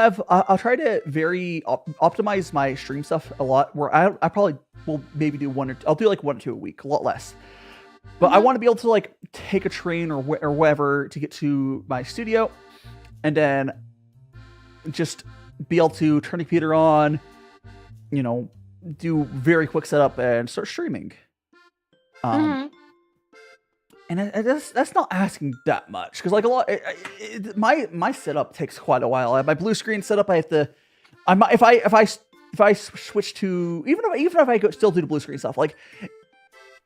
try to optimize my stream stuff a lot. Where I probably will maybe do I'll do like 1 or 2 a week, a lot less. But I want to be able to like take a train or whatever to get to my studio, and then just be able to turn the computer on, do very quick setup and start streaming. And that's not asking that much, because like a lot, my setup takes quite a while. I have my blue screen setup. I have to, if I switch to even if I could still do the blue screen stuff, like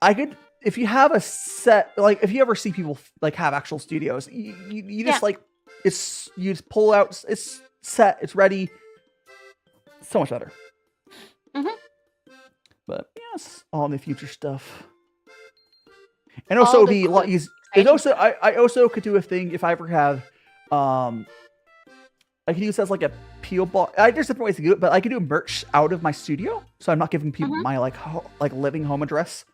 I could. If you have a set, like if you ever see people like have actual studios, you just like you just pull out, it's set, it's ready, so much better. But yes, all the future stuff, and also it'd be a lot easier. And also, I also could do a thing if I ever have, I could use it as like a PO box. There's different ways to do it, but I could do merch out of my studio, so I'm not giving people my like living home address.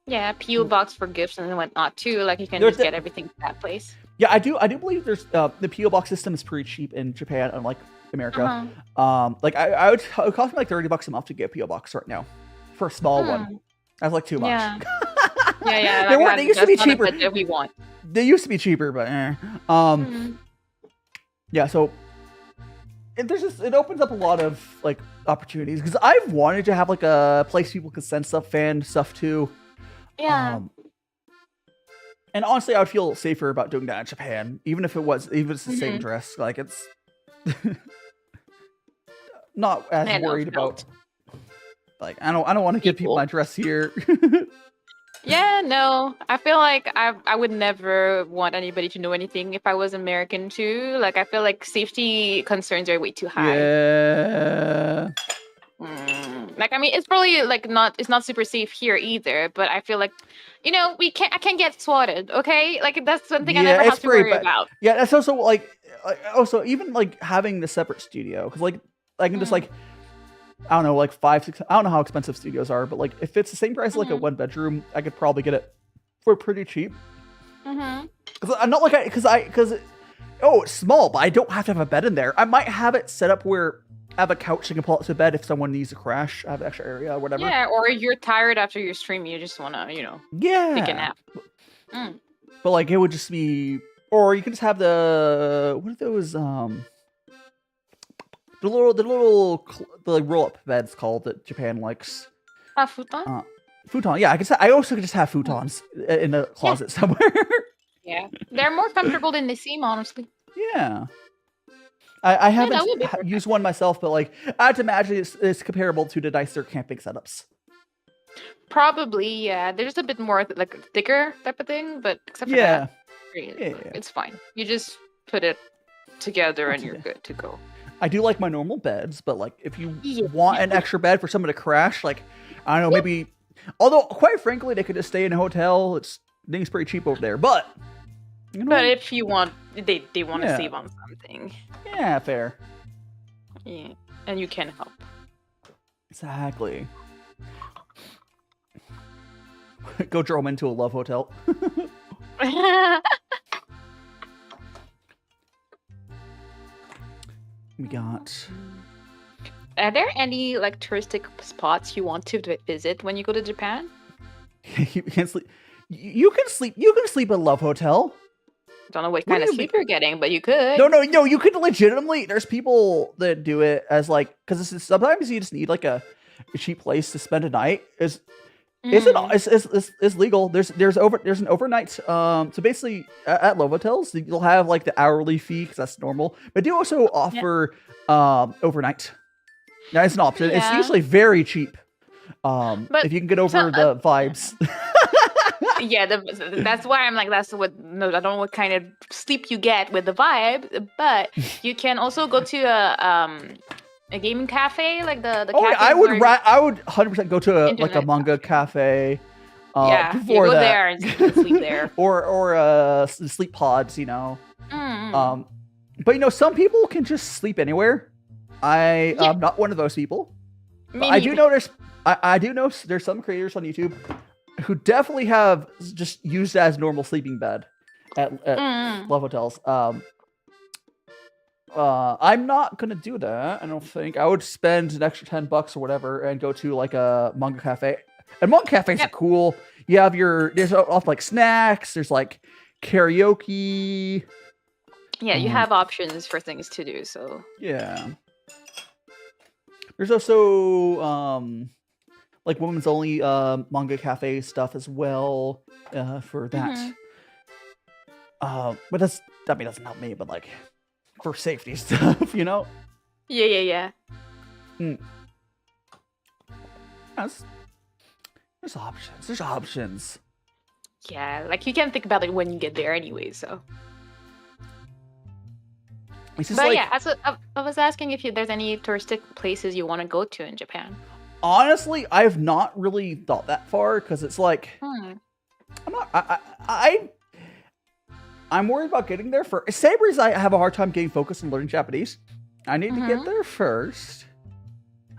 Yeah, PO box for gifts and whatnot too. Like you can just get everything to that place. Yeah, I do believe there's the PO box system is pretty cheap in Japan, unlike America. Like it would cost me like $30 a month to get a PO box right now for a small one. That's like too much. Yeah. They used to be cheaper. That we want. They used to be cheaper, but yeah. So it opens up a lot of like opportunities because I've wanted to have like a place people could send stuff, fan stuff to. Yeah. And honestly, I would feel safer about doing that in Japan, even if it's the same dress. Like it's not as worried about. Like I don't want to give people my dress here. Yeah, no. I feel like I would never want anybody to know anything if I was American too. Like I feel like safety concerns are way too high. Yeah. Like I mean, it's probably like it's not super safe here either. But I feel like, I can't get swatted. Okay, like that's something I never have to worry about. Yeah, that's also like also even like having the separate studio because like I can just like. I don't know, like 5, 6. I don't know how expensive studios are, but like if it's the same price as like a 1-bedroom, I could probably get it for pretty cheap. Because I'm not like it's small, but I don't have to have a bed in there. I might have it set up where I have a couch I can pull out to bed if someone needs to crash. I have extra area or whatever. Yeah, or you're tired after your stream, you just wanna, take a nap. But like it would just be, or you could just have what are those the little roll up beds called that Japan likes. Futon? Futon, yeah. I also could just have futons in a closet somewhere. Yeah, they're more comfortable than they seem, honestly. Yeah. I haven't used one myself, but like I have to imagine it's comparable to the nicer camping setups. Probably, yeah. There's a bit more like thicker type of thing, but except for that, it's fine. You just put it together and you're good to go. I do like my normal beds, but like if you want an extra bed for someone to crash, like I don't know, maybe. Although quite frankly, they could just stay in a hotel. Things pretty cheap over there, but. But if you want, they want to save on something. Yeah, fair. Yeah, and you can help. Exactly. Go draw them into a love hotel. We got. Are there any like touristic spots you want to visit when you go to Japan? You can't sleep. You can sleep. You can sleep at a love hotel. Don't know what kind of sleep you're getting, but you could. No. You could legitimately. There's people that do it as like because sometimes you just need like a cheap place to spend a night. It's legal. There's an overnight. So basically, at love hotels, you'll have like the hourly fee because that's normal. But do also offer overnight. That is an option. It's usually very cheap. But if you can get over the vibes. Yeah, that's why I'm like I don't know what kind of sleep you get with the vibe, but you can also go to a gaming cafe like the. Oh, I would 100% go to a manga cafe. You go there and sleep there, or sleep pods, But some people can just sleep anywhere. I am not one of those people. I do know there's some creators on YouTube who definitely have just used as normal sleeping bed at love hotels. I'm not gonna do that. I don't think I would spend an extra $10 or whatever and go to like a manga cafe. And manga cafes are cool. You have there's off like snacks. There's like karaoke. Yeah, you have options for things to do. So yeah. There's also like women's only manga cafe stuff as well for that. But that's doesn't help me. But like for safety stuff, Yeah. There's options. There's options. Yeah, like you can think about it when you get there anyway. So. I was asking if there's any touristic places you want to go to in Japan. Honestly, I've not really thought that far because it's like I'm worried about getting there first. Same reason I have a hard time getting focused on learning Japanese. I need to get there first,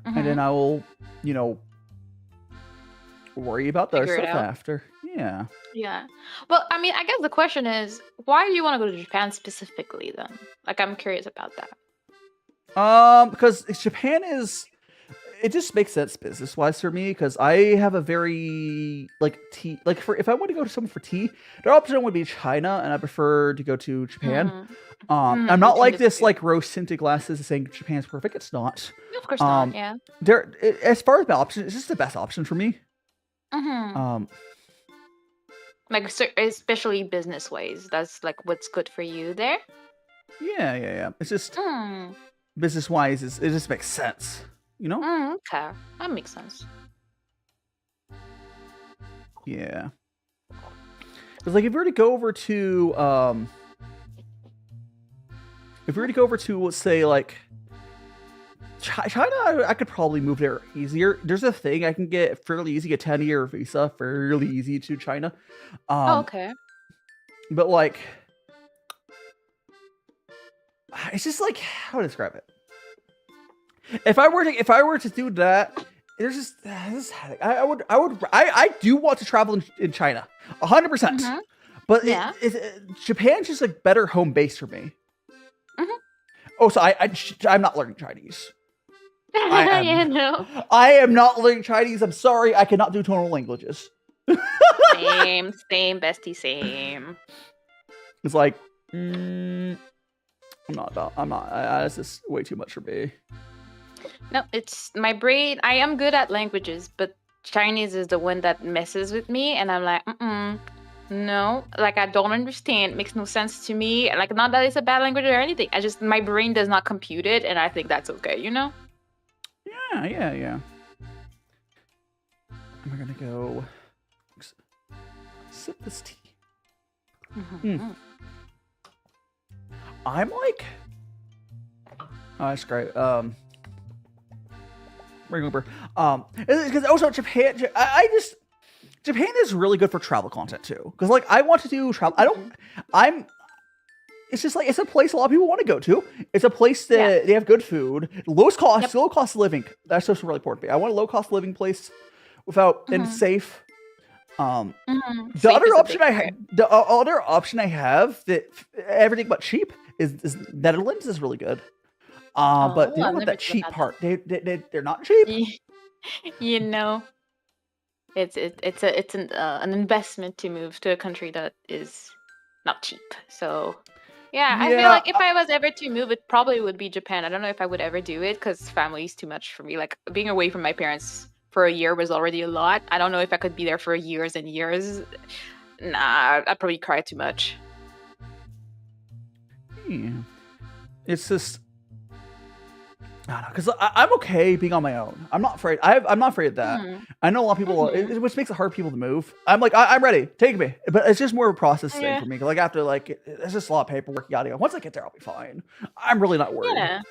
and then I will, worry about the other stuff after. Yeah. Yeah. Well, I mean, I guess the question is, why do you want to go to Japan specifically then? Like, I'm curious about that. Because Japan is, it just makes sense business wise for me because I have a very like tea if I want to go to someone for tea, their option would be China, and I prefer to go to Japan. I'm not like this like rose tinted glasses saying Japan's perfect. It's not. Of course not. Yeah. As far as my option, it's just the best option for me. Like especially business ways. That's like what's good for you there. Yeah. It's just business wise, it just makes sense. You know? Okay, that makes sense. Yeah. Because like if we were to go over to let's say like China, I could probably move there easier. There's a thing I can get fairly easy, a 10-year visa, fairly easy to China. Okay. But like, it's just like how to describe it. If I were to do that, there's just I do want to travel in China, 100%. But Japan's just like better home base for me. Oh, so I'm not learning Chinese. I am not learning Chinese. I'm sorry, I cannot do tonal languages. Same, bestie, same. It's like, I'm not. This is way too much for me. No, it's my brain. I am good at languages, but Chinese is the one that messes with me, and I'm like, no, like I don't understand. It makes no sense to me. Like, not that it's a bad language or anything. My brain does not compute it, and I think that's okay, you know? Yeah. We're gonna go sip this tea. I'm like, oh, that's great. Remember, because also Japan, Japan is really good for travel content too. Because like I want to do travel. It's just like it's a place a lot of people want to go to. It's a place that they have good food, low cost living. That's also really important to me. I want a low cost living place and safe. The other option I have that everything but cheap is Netherlands is really good. But they don't want that cheap part. They're not cheap. You know, it's an investment to move to a country that is not cheap. So yeah, I feel like if I was ever to move, it probably would be Japan. I don't know if I would ever do it because family is too much for me. Like being away from my parents for a year was already a lot. I don't know if I could be there for years and years. Nah, I'd probably cry too much. It's just, I don't know, because I'm okay being on my own. I'm not afraid. I'm not afraid of that. I know a lot of people, which makes it hard for people to move. I'm like, I'm ready. Take me. But it's just more of a process thing for me. Like after it's just a lot of paperwork. Yada. Once I get there, I'll be fine. I'm really not worried. Yeah.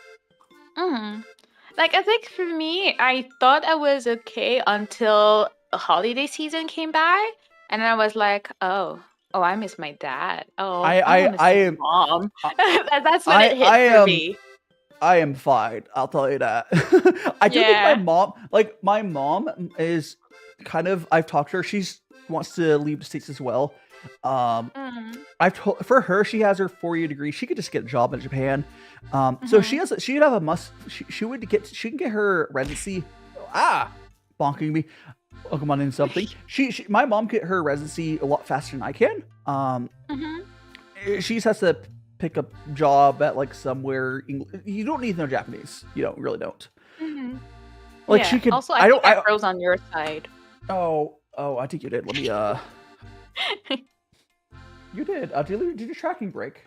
Like I think for me, I thought I was okay until the holiday season came by, and I was like, oh, I miss my dad. Oh, I miss my mom. That's when it hit for me. I am fine. I'll tell you that. I do think my mom is kind of. I've talked to her. She wants to leave the States as well. I've told for her, she has her 4-year degree. She could just get a job in Japan. So she could have a must. She can get her residency. Bonking me. Oh, come on in something. My mom could get her residency a lot faster than I can. She just has to pick a job at like somewhere. You don't need to know Japanese. You don't really don't. Like she could. Also, I froze on your side. Oh, I think you did. Let me. You did. Did your tracking break?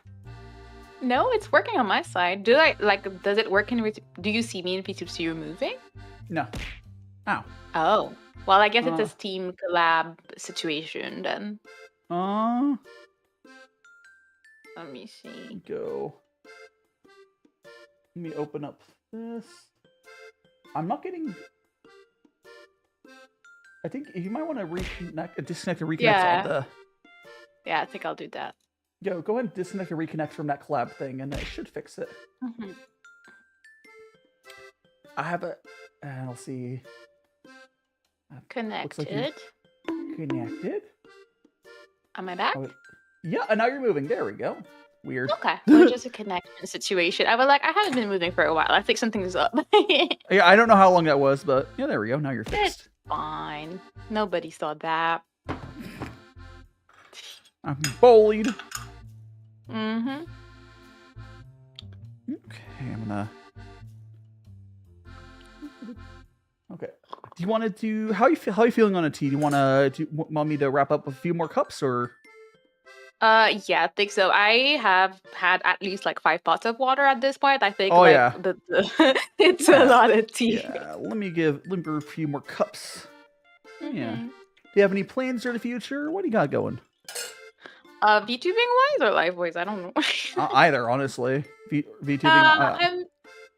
No, it's working on my side. Does it work do you see me in VTubers moving? No. Ow. Oh. Well, I guess it's a Steam collab situation then. Let me see. Go. Let me open up this. I'm not getting. I think you might want to disconnect and reconnect all the. Yeah, I think I'll do that. Go ahead and disconnect and reconnect from that collab thing, and it should fix it. I have a. I'll see. Connected. Connected. Am I back? Yeah, and now you're moving. There we go. Weird. Okay, well, just a connection situation. I was like, I haven't been moving for a while. I think something's up. Yeah, I don't know how long that was, but yeah, there we go. Now you're fixed. It's fine. Nobody saw that. I'm bullied. Mm-hmm. Okay, I'm gonna. Okay. Do you want to? How you feeling on a tea? Do you want me to wrap up with a few more cups or? Yeah, I think so. I have had at least like 5 pots of water at this point. I think it's a lot of tea. Yeah, let me give Limber a few more cups. Mm-hmm. Yeah. Do you have any plans for the future? What do you got going? VTubing wise or live wise? I don't know. Either, honestly. VTubing.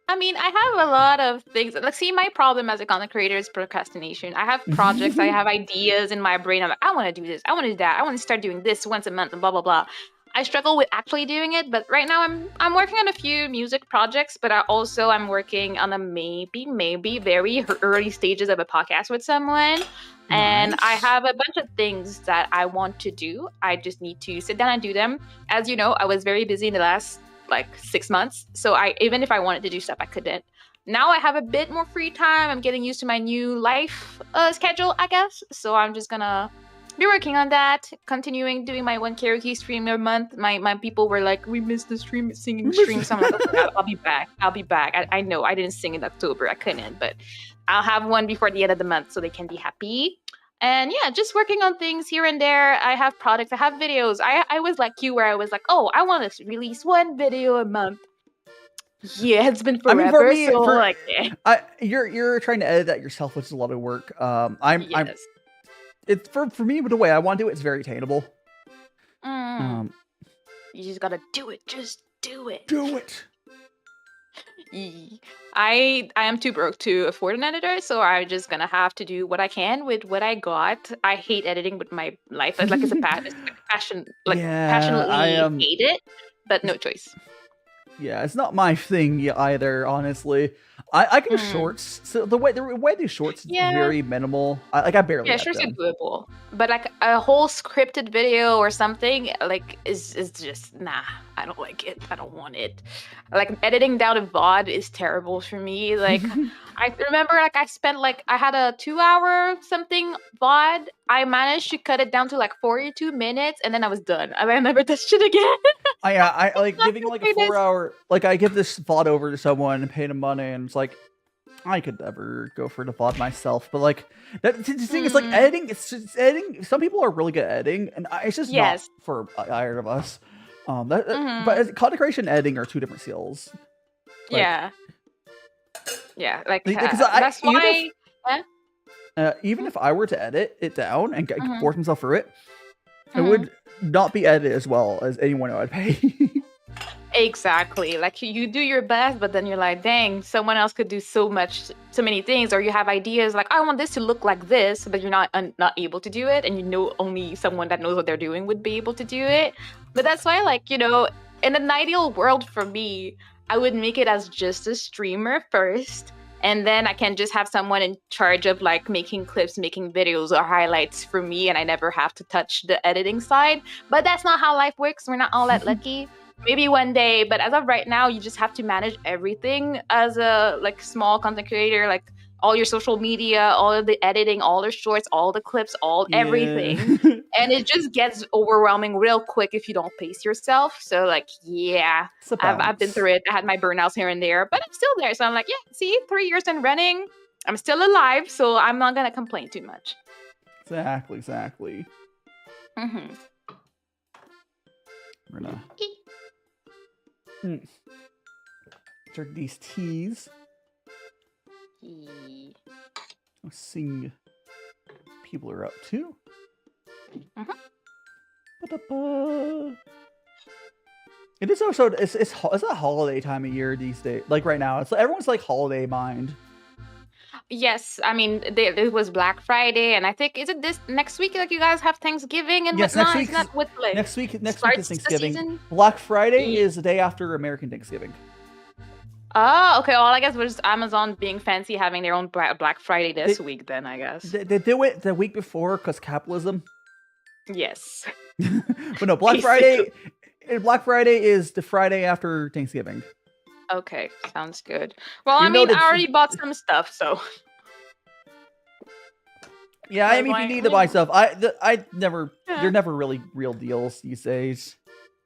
I mean, I have a lot of things. Like, see, my problem as a content creator is procrastination. I have projects, I have ideas in my brain. I'm like, I want to do this, I want to do that, I want to start doing this once a month, and blah blah blah. I struggle with actually doing it, but right now I'm working on a few music projects, but I'm working on a maybe very early stages of a podcast with someone. And Nice. I have a bunch of things that I want to do. I just need to sit down and do them. As you know, I was very busy in the last like 6 months. So even if I wanted to do stuff, I couldn't. Now I have a bit more free time. I'm getting used to my new life schedule, I guess. So I'm just gonna be working on that, continuing doing my one karaoke stream a month. My people were like, we missed the singing stream. So I'm like, okay, I'll be back. I know I didn't sing in October. I couldn't, but I'll have one before the end of the month so they can be happy. And yeah, just working on things here and there. I have products, I have videos. I was like you, where I was like, oh, I want to release one video a month. Yeah, it's been forever. I mean, You're trying to edit that yourself, which is a lot of work. Yes. It's for me, but the way I want to do it, it's very attainable. You just gotta do it. Just do it. Do it. I am too broke to afford an editor, so I'm just gonna have to do what I can with what I got. I hate editing with my life. It's like it's a passion. Passionately hate it, but no choice. Yeah, it's not my thing either, honestly. I can do shorts. So the way I do shorts is very minimal. I barely. Yeah, shorts are doable, but like a whole scripted video or something like is just nah. I don't like it. I don't want it. Like editing down a VOD is terrible for me. Like I remember, like I had a 2-hour something VOD. I managed to cut it down to like 42 minutes, and then I was done. And I never touched it again. I like giving like a 4-hour. Like I give this VOD over to someone and pay them money, and it's like I could never go for the VOD myself. But like the thing is, like editing. It's just editing. Some people are really good at editing, and it's just not for either of us. But content creation and editing are two different skills. Like, like because that's why. Even if I were to edit it down and force myself through it, it would not be edited as well as anyone I'd pay. Exactly. Like you do your best, but then you're like, dang, someone else could do so many things. Or you have ideas like, I want this to look like this, but you're not able to do it. And you know only someone that knows what they're doing would be able to do it. But that's why, like, you know, in an ideal world for me, I would make it as just a streamer first. And then I can just have someone in charge of like making clips, making videos or highlights for me. And I never have to touch the editing side. But that's not how life works. We're not all that lucky. Maybe one day, but as of right now, you just have to manage everything as a like small content creator, like all your social media, all of the editing, all the shorts, all the clips, everything. And it just gets overwhelming real quick if you don't pace yourself. So like, yeah, I've been through it. I had my burnouts here and there, but I'm still there. So I'm like, yeah, see, 3 years and running, I'm still alive. So I'm not going to complain too much. Exactly. Mm-hmm. We're gonna drink these teas. I'll sing people are up to. It is also it's a holiday time of year these days. Like right now, it's everyone's like holiday mind. Yes, I mean it was Black Friday, and I think is it this next week? Like you guys have Thanksgiving and yes, whatnot. Next week. It's not with, like, next week is Thanksgiving. Black Friday is the day after American Thanksgiving. Oh, okay. Well, I guess was Amazon being fancy having their own Black Friday this week. Then I guess they do it the week before because capitalism. Yes, but no, Black Friday. Black Friday is the Friday after Thanksgiving. Okay, sounds good. Well, I mean, I already bought some stuff, so. Yeah, I mean, if you need to buy stuff, I never. They're never really real deals these days.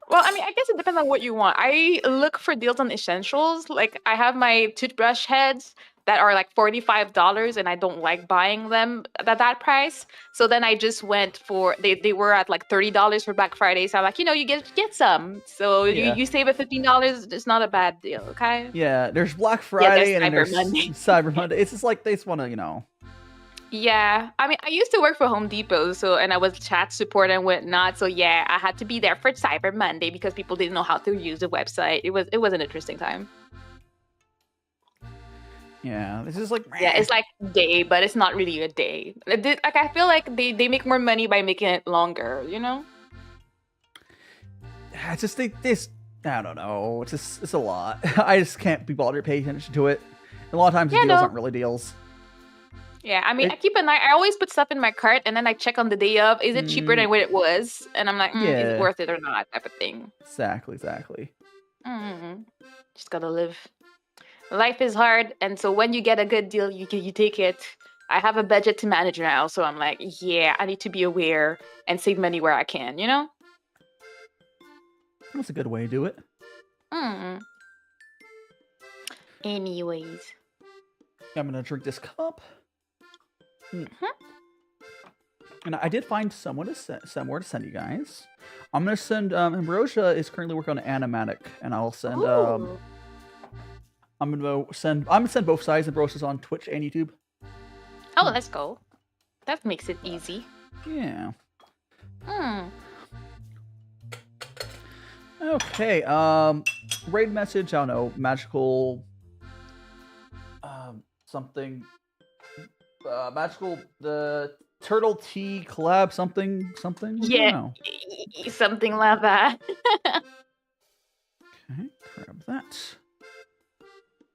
Well, I mean, I guess it depends on what you want. I look for deals on essentials. Like, I have my toothbrush heads that are like $45, and I don't like buying them at that price. So then I just went for they were at like $30 for Black Friday. So I'm like, you get some. So you save at $15. It's not a bad deal, okay? Yeah, there's Black Friday and then there's Cyber Monday. It's just like they just want to, Yeah, I mean, I used to work for Home Depot, and I was chat support and whatnot. So yeah, I had to be there for Cyber Monday because people didn't know how to use the website. It was an interesting time. Yeah, this is like it's like day, but it's not really a day. Like I feel like they make more money by making it longer. It's just I don't know. It's a lot. I just can't be bothered to pay attention to it. A lot of times the deals aren't really deals. Yeah, I mean, I keep an eye. I always put stuff in my cart, and then I check on the day of. Is it cheaper than what it was? And I'm like, is it worth it or not? Type of thing. Exactly. Just gotta live. Life is hard, and so when you get a good deal, you take it. I have a budget to manage now, so I'm like, yeah, I need to be aware and save money where I can. That's a good way to do it. Anyways, I'm gonna drink this cup. And I did find somewhere to send you guys. I'm gonna send Ambrosia is currently working on Animatic, and I'll send I'm gonna send both sides. Ambrosia's on Twitch and YouTube. Oh, let's go. That makes it easy. Yeah. Okay. Raid message. I don't know. Magical. Something. Magical. The Turtle Tea collab. Something. Yeah. Something like that. Okay. Grab that.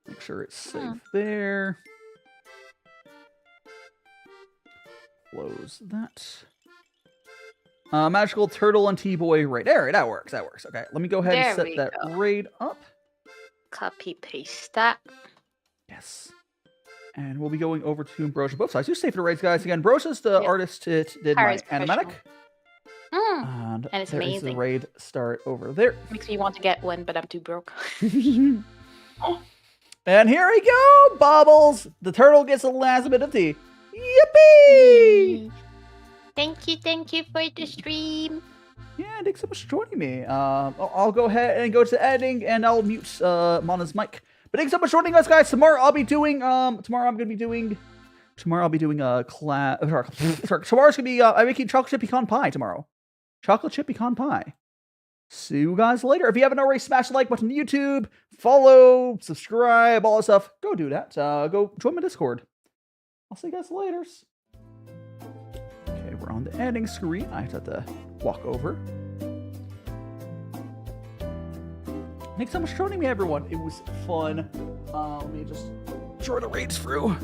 Make sure it's safe there. Close that. Magical Turtle and T-Boy raid. There, that works. Okay, let me go ahead and set that raid up. Copy paste that. Yes. And we'll be going over to Ambrosia both sides. Just save the raids, guys. Again, Ambrosia's the artist that did my Animatic. And it's amazing. The raid start over there. Makes me want to get one, but I'm too broke. And here we go, Bobbles. The turtle gets the last bit of tea. Yippee! Thank you for the stream. Yeah, thanks so much for joining me. I'll go ahead and go to editing, and I'll mute Mana's mic. But thanks so much for joining us, guys. Tomorrow I'll be doing class. Tomorrow tomorrow's gonna be I'm making chocolate chip pecan pie tomorrow. Chocolate chip pecan pie. See you guys later. If you haven't already, smash the like button on YouTube, follow, subscribe, all that stuff. Go do that. Go join my Discord. I'll see you guys later. Okay, we're on the editing screen. I have to walk over. Thanks so much for joining me, everyone. It was fun. Let me just draw the raids through.